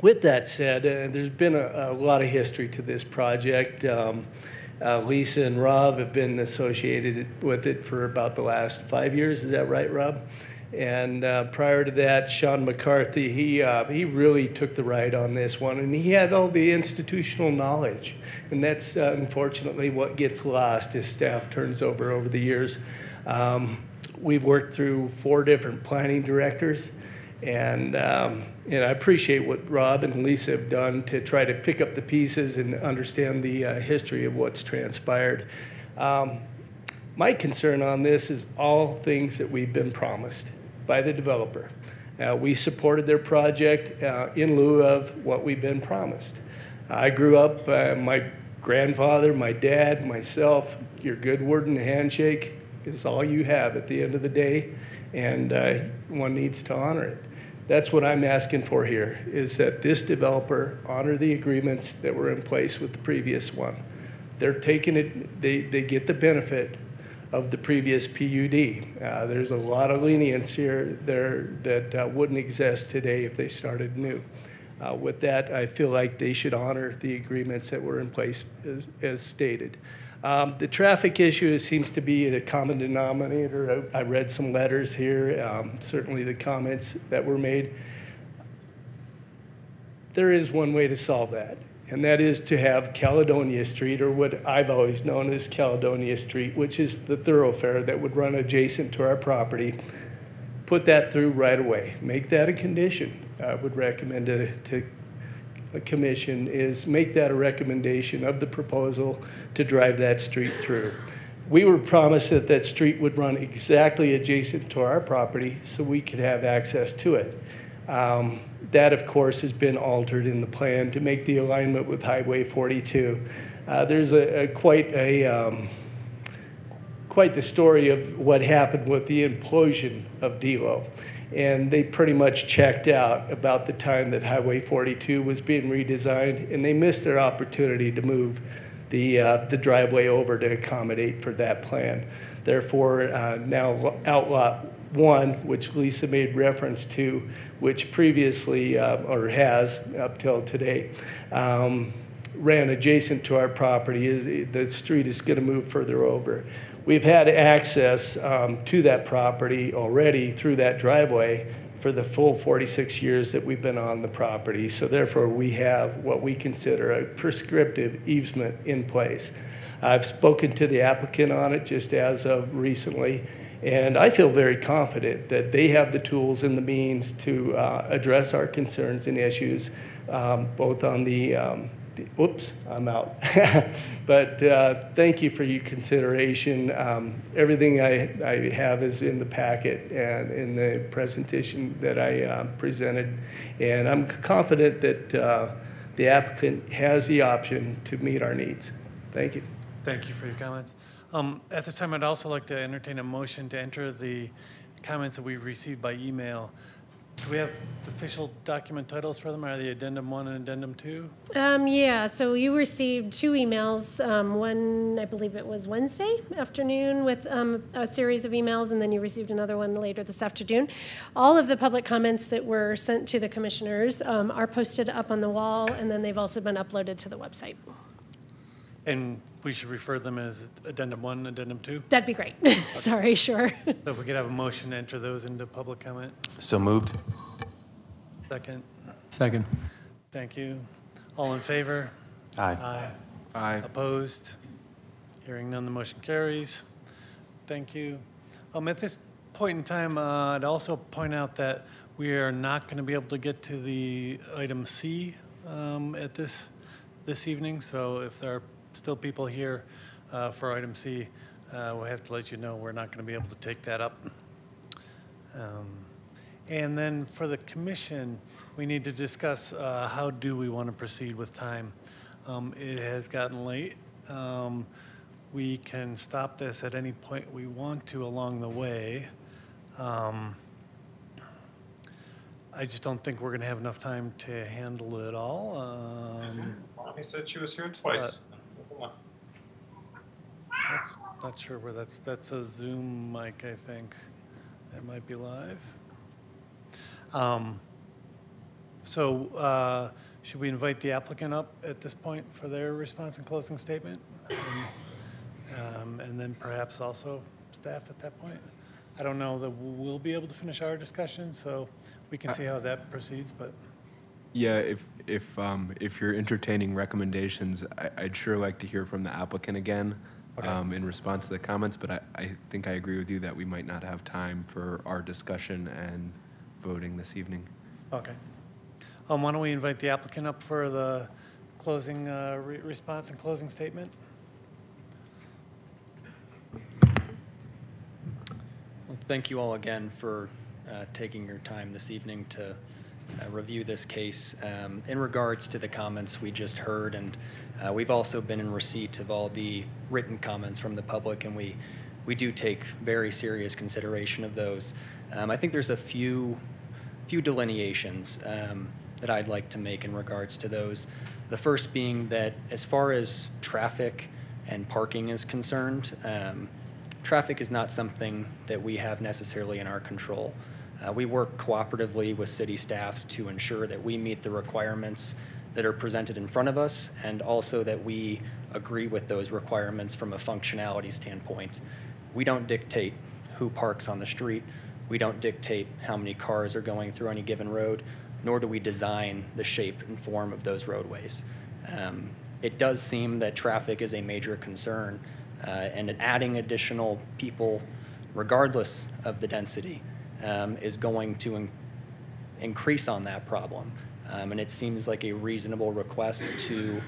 With that said, there's been a lot of history to this project. Lisa and Rob have been associated with it for about the last 5 years. Is that right, Rob? And prior to that, Sean McCarthy, he really took the ride on this one, and he had all the institutional knowledge. And that's unfortunately what gets lost as staff turns over the years. We've worked through 4 different planning directors, and I appreciate what Rob and Lisa have done to try to pick up the pieces and understand the history of what's transpired. My concern on this is all things that we've been promised by the developer. We supported their project in lieu of what we've been promised. I grew up, my grandfather, my dad, myself, your good word and handshake is all you have at the end of the day, and one needs to honor it. That's what I'm asking for here, is that this developer honor the agreements that were in place with the previous one. They're taking it, they get the benefit of the previous PUD. There's a lot of lenience here there that wouldn't exist today if they started new. With that, I feel like they should honor the agreements that were in place as stated. The traffic issue seems to be a common denominator. I read some letters here, certainly the comments that were made. There is one way to solve that, and that is to have Caledonia Street, or what I've always known as Caledonia Street, which is the thoroughfare that would run adjacent to our property. Put that through right away. Make that a condition. I would recommend to a commission is make that a recommendation of the proposal to drive that street through. We were promised that that street would run exactly adjacent to our property so we could have access to it. That, of course, has been altered in the plan to make the alignment with Highway 42. There's quite the story of what happened with the implosion of DELO. And they pretty much checked out about the time that Highway 42 was being redesigned, and they missed their opportunity to move the driveway over to accommodate for that plan. Therefore, now Outlot 1, which Lisa made reference to, which previously, or has up till today, ran adjacent to our property, the street is going to move further over. We've had access to that property already through that driveway for the full 46 years that we've been on the property. So therefore, we have what we consider a prescriptive easement in place. I've spoken to the applicant on it just as of recently, and I feel very confident that they have the tools and the means to address our concerns and issues, both on the oops, I'm out. But thank you for your consideration. Everything I have is in the packet and in the presentation that I presented. And I'm confident that the applicant has the option to meet our needs. Thank you. Thank you for your comments. At this time, I'd also like to entertain a motion to enter the comments that we've received by email. Do we have the official document titles for them? Are they Addendum 1 and Addendum 2? Yeah, so you received 2 emails. One, I believe it was Wednesday afternoon with a series of emails, and then you received another one later this afternoon. All of the public comments that were sent to the commissioners are posted up on the wall, and then they've also been uploaded to the website. And we should refer them as Addendum 1, Addendum 2? That'd be great. Sorry, sure. So if we could have a motion to enter those into public comment. So moved. Second. Second. Thank you. All in favor? Aye. Aye. Aye. Opposed? Hearing none, the motion carries. Thank you. At this point in time, I'd also point out that we are not going to be able to get to the item C at this evening. So if there are still people here for item C, we'll have to let you know we're not going to be able to take that up. And then for the commission, we need to discuss how do we want to proceed with time. It has gotten late. We can stop this at any point we want to along the way. I just don't think we're going to have enough time to handle it all. Bonnie said she was here twice. That's enough. Not sure where that's a Zoom mic, I think. That might be live. So should we invite the applicant up at this point for their response and closing statement? And then perhaps also staff at that point? I don't know that we'll be able to finish our discussion, so we can see how that proceeds, but. Yeah, if you're entertaining recommendations, I'd sure like to hear from the applicant again. Okay. In response to the comments, but I think I agree with you that we might not have time for our discussion and voting this evening. Okay. Why don't we invite the applicant up for the closing response and closing statement? Well, thank you all again for taking your time this evening to review this case. In regards to the comments we just heard, and we've also been in receipt of all the written comments from the public, and we do take very serious consideration of those. I think there's a few delineations that I'd like to make in regards to those. The first being that as far as traffic and parking is concerned, traffic is not something that we have necessarily in our control. We work cooperatively with city staffs to ensure that we meet the requirements that are presented in front of us, and also that we agree with those requirements from a functionality standpoint. We don't dictate who parks on the street. We don't dictate how many cars are going through any given road, nor do we design the shape and form of those roadways. It does seem that traffic is a major concern, and adding additional people, regardless of the density, is going to increase on that problem. And it seems like a reasonable request to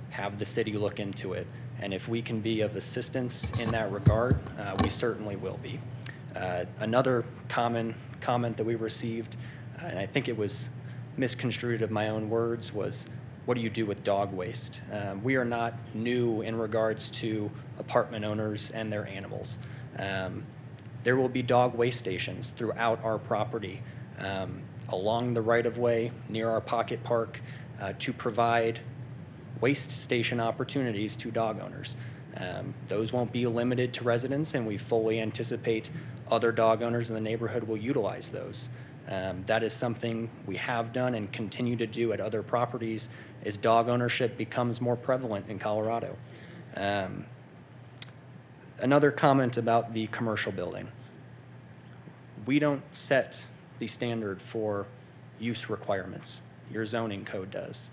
have the city look into it. And if we can be of assistance in that regard, we certainly will be. Another common comment that we received, and I think it was misconstrued of my own words, was, what do you do with dog waste? We are not new in regards to apartment owners and their animals. There will be dog waste stations throughout our property, along the right-of-way, near our pocket park, to provide waste station opportunities to dog owners. Those won't be limited to residents, and we fully anticipate other dog owners in the neighborhood will utilize those. That is something we have done and continue to do at other properties as dog ownership becomes more prevalent in Colorado. Another comment about the commercial building. We don't set the standard for use requirements. Your zoning code does.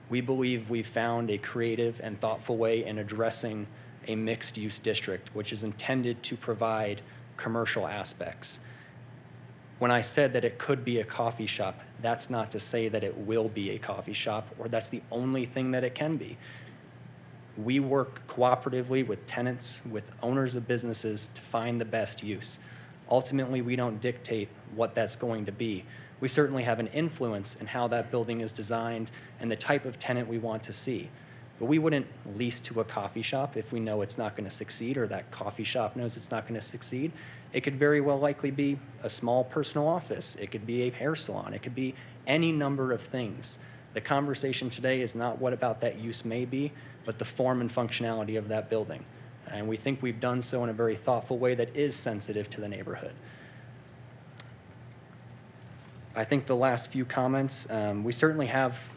We believe we've found a creative and thoughtful way in addressing a mixed-use district, which is intended to provide commercial aspects. When I said that it could be a coffee shop, that's not to say that it will be a coffee shop or that's the only thing that it can be. We work cooperatively with tenants, with owners of businesses to find the best use. Ultimately, we don't dictate what that's going to be. We certainly have an influence in how that building is designed and the type of tenant we want to see. But we wouldn't lease to a coffee shop if we know it's not going to succeed, or that coffee shop knows it's not going to succeed. It could very well likely be a small personal office. It could be a hair salon. It could be any number of things. The conversation today is not what about that use may be, but the form and functionality of that building. And we think we've done so in a very thoughtful way that is sensitive to the neighborhood. I think the last few comments, we certainly have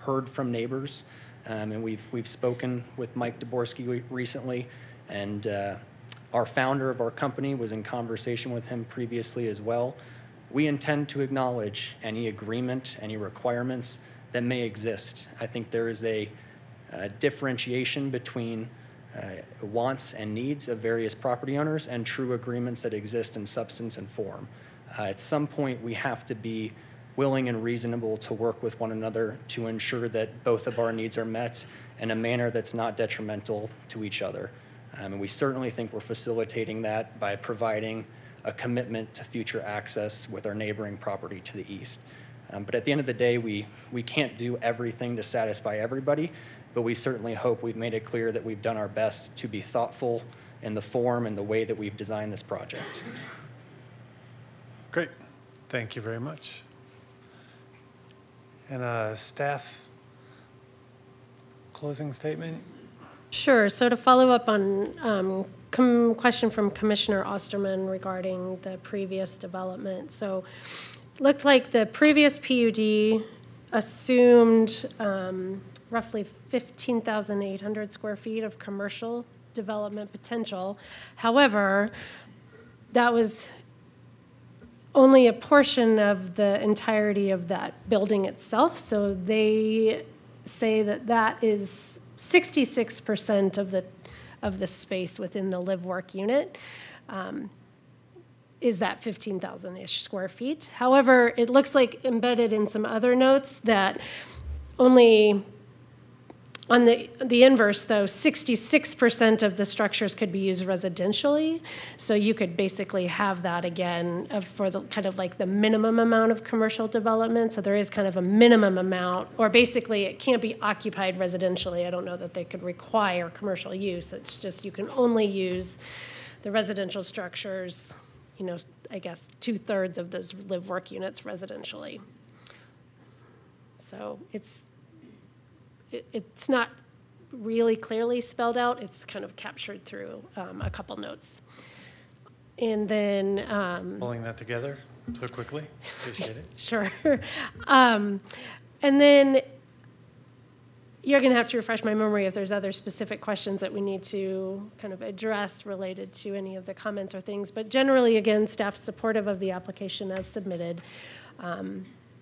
heard from neighbors, and we've spoken with Mike Dvorsky recently, and our founder of our company was in conversation with him previously as well. We intend to acknowledge any agreement, any requirements that may exist. I think there is a differentiation between wants and needs of various property owners and true agreements that exist in substance and form. At some point, we have to be willing and reasonable to work with one another to ensure that both of our needs are met in a manner that's not detrimental to each other. And we certainly think we're facilitating that by providing a commitment to future access with our neighboring property to the east. But at the end of the day, we can't do everything to satisfy everybody, but we certainly hope we've made it clear that we've done our best to be thoughtful in the form and the way that we've designed this project. Great. Thank you very much. And staff closing statement? Sure. So to follow up on question from Commissioner Osterman regarding the previous development. So it looked like the previous PUD assumed roughly 15,800 square feet of commercial development potential. However, that was only a portion of the entirety of that building itself. So they say that that is 66% of the space within the live-work unit is that 15,000-ish square feet. However, it looks like embedded in some other notes that only On the inverse, though, 66% of the structures could be used residentially. So you could basically have that again for the kind of like the minimum amount of commercial development. So there is kind of a minimum amount, or basically it can't be occupied residentially. I don't know that they could require commercial use. It's just you can only use the residential structures, you know, I guess 2/3 of those live-work units residentially. So it's not really clearly spelled out. It's kind of captured through a couple notes. And then... Pulling that together so quickly. Appreciate it. Sure. And then you're going to have to refresh my memory if there's other specific questions that we need to kind of address related to any of the comments or things. But generally, again, staff's supportive of the application as submitted.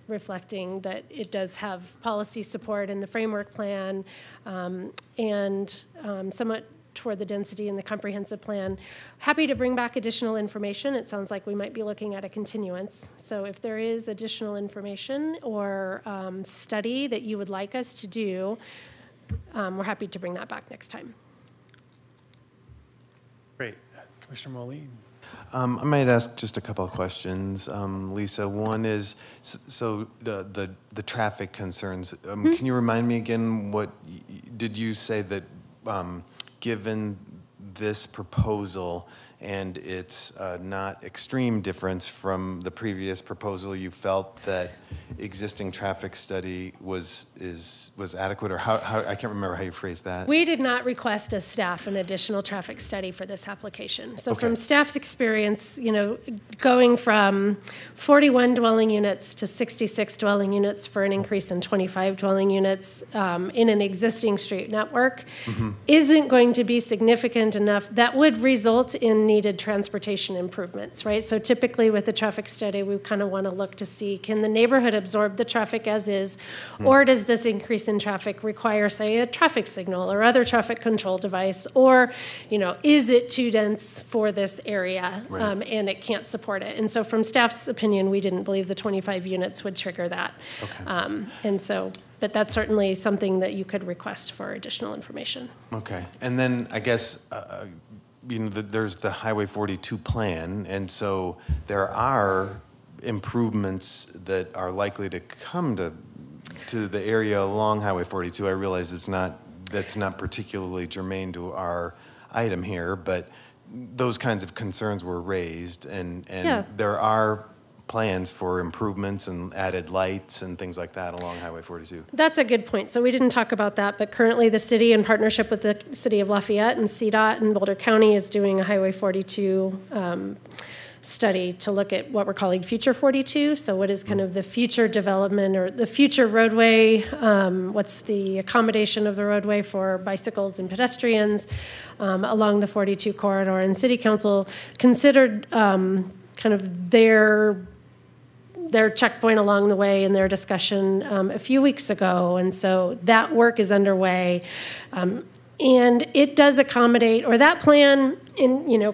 Reflecting that it does have policy support in the framework plan and somewhat toward the density in the comprehensive plan. Happy to bring back additional information. It sounds like we might be looking at a continuance. So if there is additional information or study that you would like us to do, we're happy to bring that back next time. Great. Commissioner Moline. I might ask just a couple of questions, Lisa. One is, so the traffic concerns. Can you remind me again, what did you say that given this proposal and its not extreme difference from the previous proposal, you felt that existing traffic study was adequate, or how I can't remember how you phrased that. We did not request as staff an additional traffic study for this application. So from staff's experience, you know, going from 41 dwelling units to 66 dwelling units for an increase in 25 dwelling units in an existing street network isn't going to be significant enough. That would result in needed transportation improvements, right? So typically with the traffic study, we kind of want to look to see, can the neighborhood absorb the traffic as is, or does this increase in traffic require, say, a traffic signal or other traffic control device, or, you know, is it too dense for this area and it can't support it? And so from staff's opinion, we didn't believe the 25 units would trigger that. And so, but that's certainly something that you could request for additional information. Okay, and then I guess, you know, there's the Highway 42 plan, and so there are improvements that are likely to come to the area along Highway 42. I realize that's not particularly germane to our item here, but those kinds of concerns were raised, and there are plans for improvements and added lights and things like that along Highway 42. That's a good point. So we didn't talk about that, but currently the city, in partnership with the City of Lafayette and CDOT and Boulder County, is doing a Highway 42 study to look at what we're calling Future 42. So what is kind of the future development or the future roadway? What's the accommodation of the roadway for bicycles and pedestrians along the 42 corridor? And City Council considered kind of their checkpoint along the way in their discussion a few weeks ago. And so that work is underway. And it does accommodate, or that plan,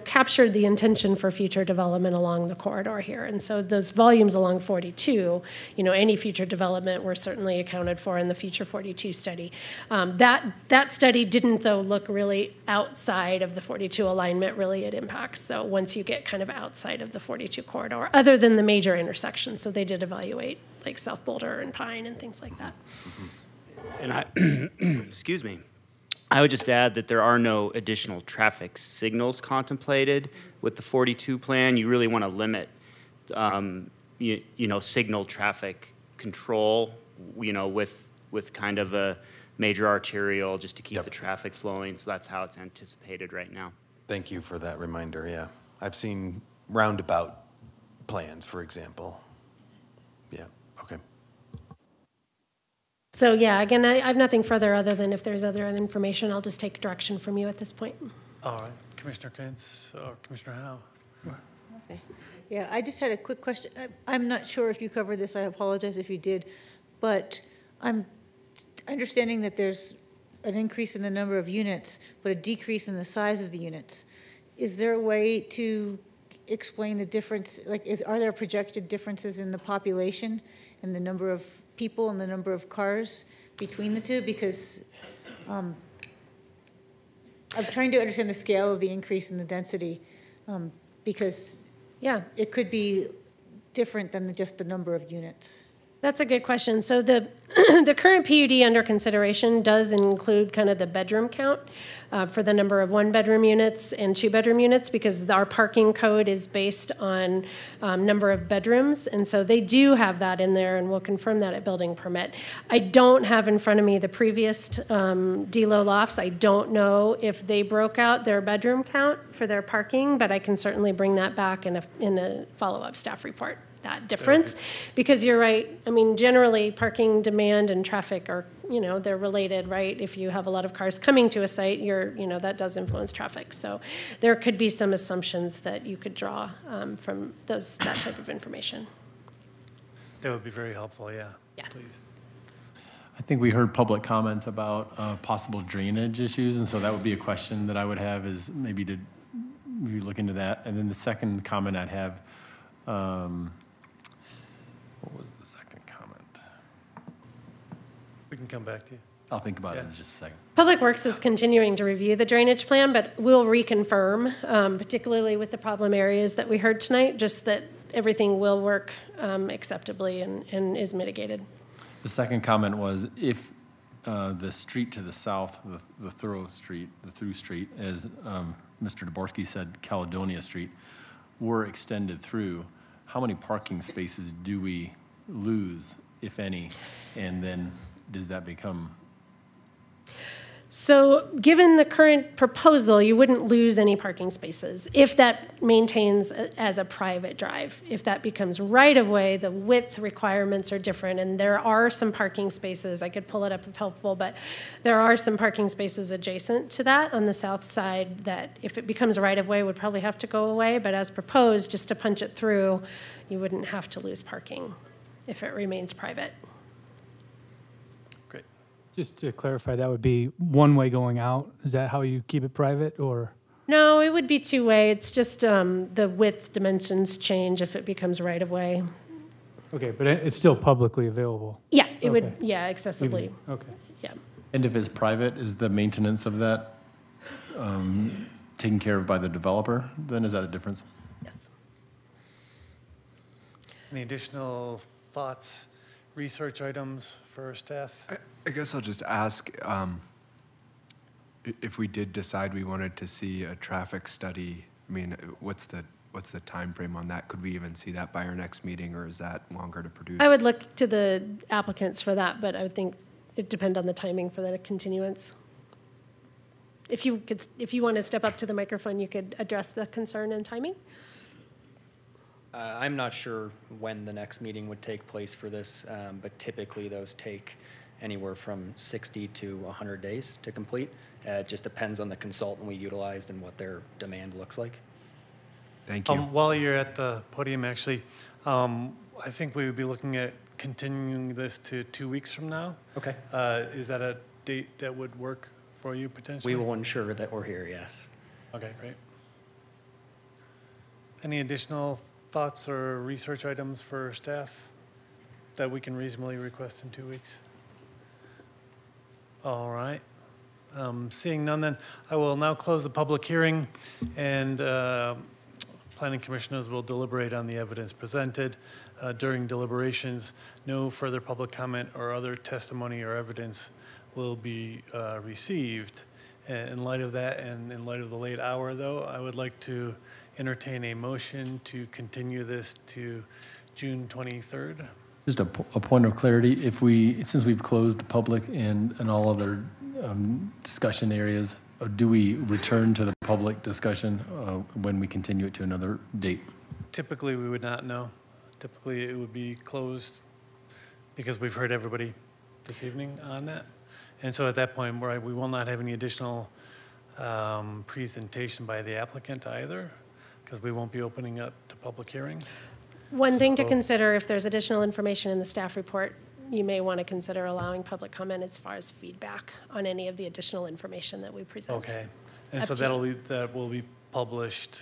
captured the intention for future development along the corridor here. And so those volumes along 42, any future development were certainly accounted for in the Future 42 study. That study didn't, though, look really outside of the 42 alignment. Really, it impacts. So once you get kind of outside of the 42 corridor, other than the major intersections, so they did evaluate like South Boulder and Pine and things like that. And I, excuse me. I would just add that there are no additional traffic signals contemplated with the 42 plan. You really want to limit, signal traffic control, with kind of a major arterial just to keep the traffic flowing. So that's how it's anticipated right now. Thank you for that reminder, yeah. I've seen roundabout plans, for example. Yeah, okay. So yeah, again, I have nothing further other than if there's other information, I'll just take direction from you at this point. All right, Commissioner Kentz or Commissioner Howe. Okay. Yeah, I just had a quick question. I'm not sure if you covered this. I apologize if you did, but I'm understanding that there's an increase in the number of units, but a decrease in the size of the units. Is there a way to explain the difference? Are there projected differences in the population and the number of people and the number of cars between the two? Because I'm trying to understand the scale of the increase in the density, because it could be different than just the number of units. That's a good question. So the the current PUD under consideration does include kind of the bedroom count for the number of one-bedroom units and two-bedroom units, because our parking code is based on number of bedrooms, and so they do have that in there, and we'll confirm that at building permit. I don't have in front of me the previous DLO lofts. I don't know if they broke out their bedroom count for their parking, but I can certainly bring that back in a follow-up staff report. That difference, because you're right. I mean, generally, parking demand and traffic are, they're related, right? If you have a lot of cars coming to a site, that does influence traffic. So there could be some assumptions that you could draw from that type of information. That would be very helpful, yeah. Yeah. Please. I think we heard public comment about possible drainage issues, and so that would be a question that I would have, is maybe to look into that. And then the second comment I'd have, what was the second comment? We can come back to you. I'll think about it in just a second. Public Works is continuing to review the drainage plan, but we'll reconfirm, particularly with the problem areas that we heard tonight, just that everything will work acceptably and is mitigated. The second comment was, if the street to the south, the through street, as Mr. Daborski said, Caledonia Street, were extended through, how many parking spaces do we lose, if any? And then does that become? So given the current proposal, you wouldn't lose any parking spaces if that maintains as a private drive. If that becomes right-of-way, the width requirements are different, and there are some parking spaces. I could pull it up if helpful, but there are some parking spaces adjacent to that on the south side that, if it becomes right-of-way, would probably have to go away. But as proposed, just to punch it through, you wouldn't have to lose parking if it remains private. Just to clarify, that would be one way going out. Is that how you keep it private, or? No, it would be two-way. It's just the width dimensions change if it becomes right-of-way. Okay, but it's still publicly available? Yeah, it would, accessibly. Okay. Yeah. And if it's private, is the maintenance of that taken care of by the developer? Then is that a difference? Yes. Any additional thoughts, research items for staff? I guess I'll just ask, if we did decide we wanted to see a traffic study, I mean, what's the time frame on that? Could we even see that by our next meeting, or is that longer to produce? I would look to the applicants for that, but I would think it depends on the timing for that continuance. If you want to step up to the microphone, you could address the concern and timing. I'm not sure when the next meeting would take place for this, but typically those take anywhere from 60 to 100 days to complete. It just depends on the consultant we utilized and what their demand looks like. Thank you. While you're at the podium, actually, I think we would be looking at continuing this to 2 weeks from now. Okay. Is that a date that would work for you potentially? We will ensure that we're here, yes. Okay, great. Any additional thoughts or research items for staff that we can reasonably request in 2 weeks? All right. Seeing none, then I will now close the public hearing, and planning commissioners will deliberate on the evidence presented. During deliberations, no further public comment or other testimony or evidence will be received. In light of that, and in light of the late hour, though, I would like to entertain a motion to continue this to June 23rd. Just a point of clarity, since we've closed the public and all other discussion areas, do we return to the public discussion when we continue it to another date? Typically, we would not know. Typically, it would be closed because we've heard everybody this evening on that. And so at that point, we will not have any additional presentation by the applicant either, because we won't be opening up to public hearing. One thing to consider, if there's additional information in the staff report, you may want to consider allowing public comment as far as feedback on any of the additional information that we present. Okay. And so that will be published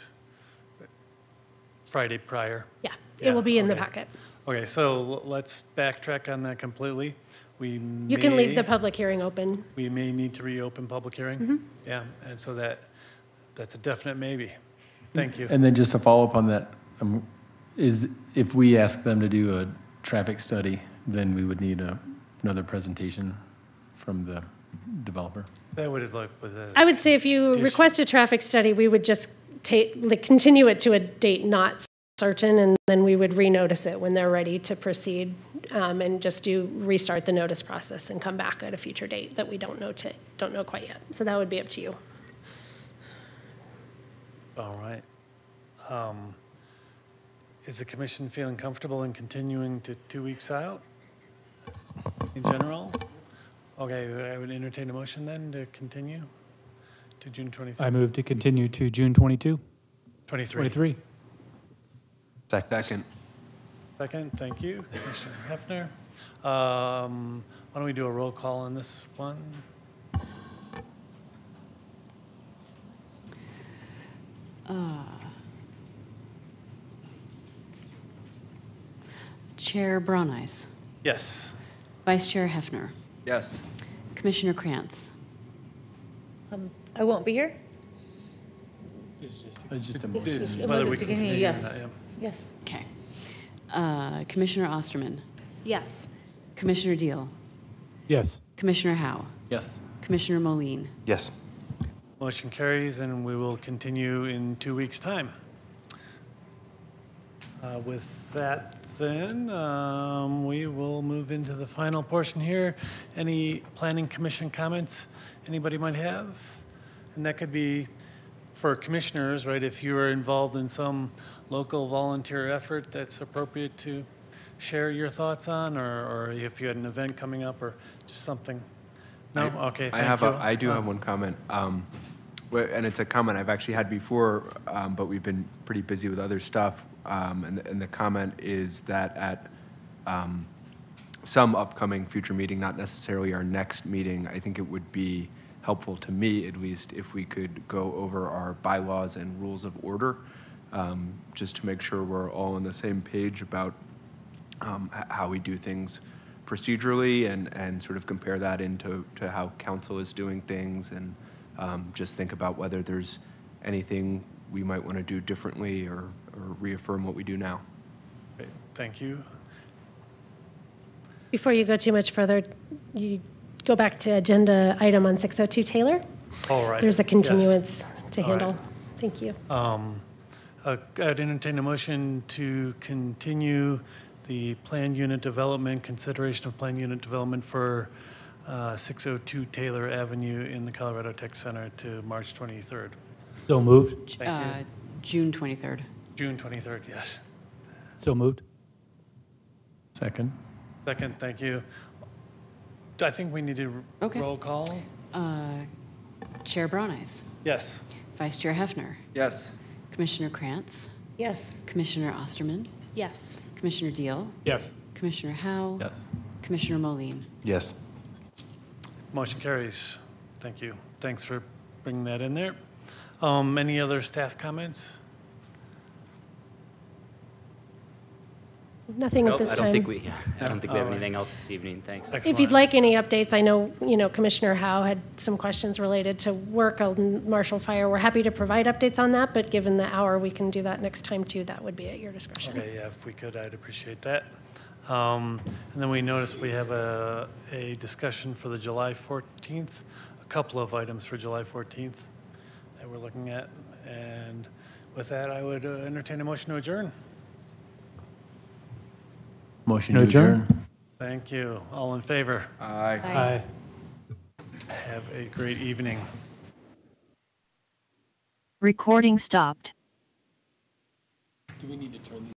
Friday prior? Yeah, it will be in the packet. Okay, so let's backtrack on that completely. You can leave the public hearing open. We may need to reopen public hearing. Mhm. Yeah, and so that's a definite maybe. Thank you. And then just to follow up on that, is if we ask them to do a traffic study, then we would need another presentation from the developer? That would have like with a. I would say if you request a traffic study, we would just continue it to a date not certain, and then we would renotice it when they're ready to proceed, and just restart the notice process and come back at a future date that we don't know quite yet. So that would be up to you. All right. Is the commission feeling comfortable in continuing to 2 weeks out in general? Okay, I would entertain a motion then to continue to June 23rd. I move to continue to June 22. 23. Second. Second, thank you, Commissioner Hefner. Why don't we do a roll call on this one? Chair Brauneis. Yes. Vice Chair Hefner. Yes. Commissioner Krantz. I won't be here. It's just whether we can continue, continue or yes. not, yeah. Yes. Okay. Commissioner Osterman. Yes. Commissioner Deal. Yes. Commissioner Howe. Yes. Commissioner Moline. Yes. Motion carries, and we will continue in 2 weeks' time. With that, then, we will move into the final portion here. Any planning commission comments anybody might have? And that could be for commissioners, right? If you are involved in some local volunteer effort that's appropriate to share your thoughts on, or if you had an event coming up or just something. No? Okay, thank you. I do have one comment. And it's a comment I've actually had before, but we've been pretty busy with other stuff. And the comment is that at some upcoming future meeting, not necessarily our next meeting, I think it would be helpful to me, at least, if we could go over our bylaws and rules of order, just to make sure we're all on the same page about how we do things procedurally, and sort of compare that to how council is doing things, and just think about whether there's anything we might want to do differently or reaffirm what we do now. Great, thank you. Before you go too much further, you go back to agenda item on 602 Taylor. All right. There's a continuance to All handle. right. Thank you. I'd entertain a motion to continue the planned unit development, consideration of planned unit development for 602 Taylor Avenue in the Colorado Tech Center to March 23rd. So moved. Thank you. June 23rd. June 23rd, yes. So moved. Second. Second, thank you. I think we need to roll call. Chair Brauneis. Yes. Vice Chair Hefner. Yes. Commissioner Krantz. Yes. Commissioner Osterman. Yes. Commissioner Deal. Yes. Commissioner Howe. Yes. Commissioner Moline. Yes. Motion carries. Thank you. Thanks for bringing that in there. Any other staff comments? Nothing at this I time. don't think we have All right. anything else this evening. Thanks. If you'd like any updates, I know, Commissioner Howe had some questions related to work on Marshall Fire. We're happy to provide updates on that, but given the hour, we can do that next time too. That would be at your discretion. Okay, yeah, if we could, I'd appreciate that. And then we noticed we have a discussion for the July 14th, a couple of items for July 14th that we're looking at. And with that, I would entertain a motion to adjourn. Motion to adjourn. Thank you. All in favor? Aye. Aye. Have a great evening. Recording stopped. Do we need to turn these?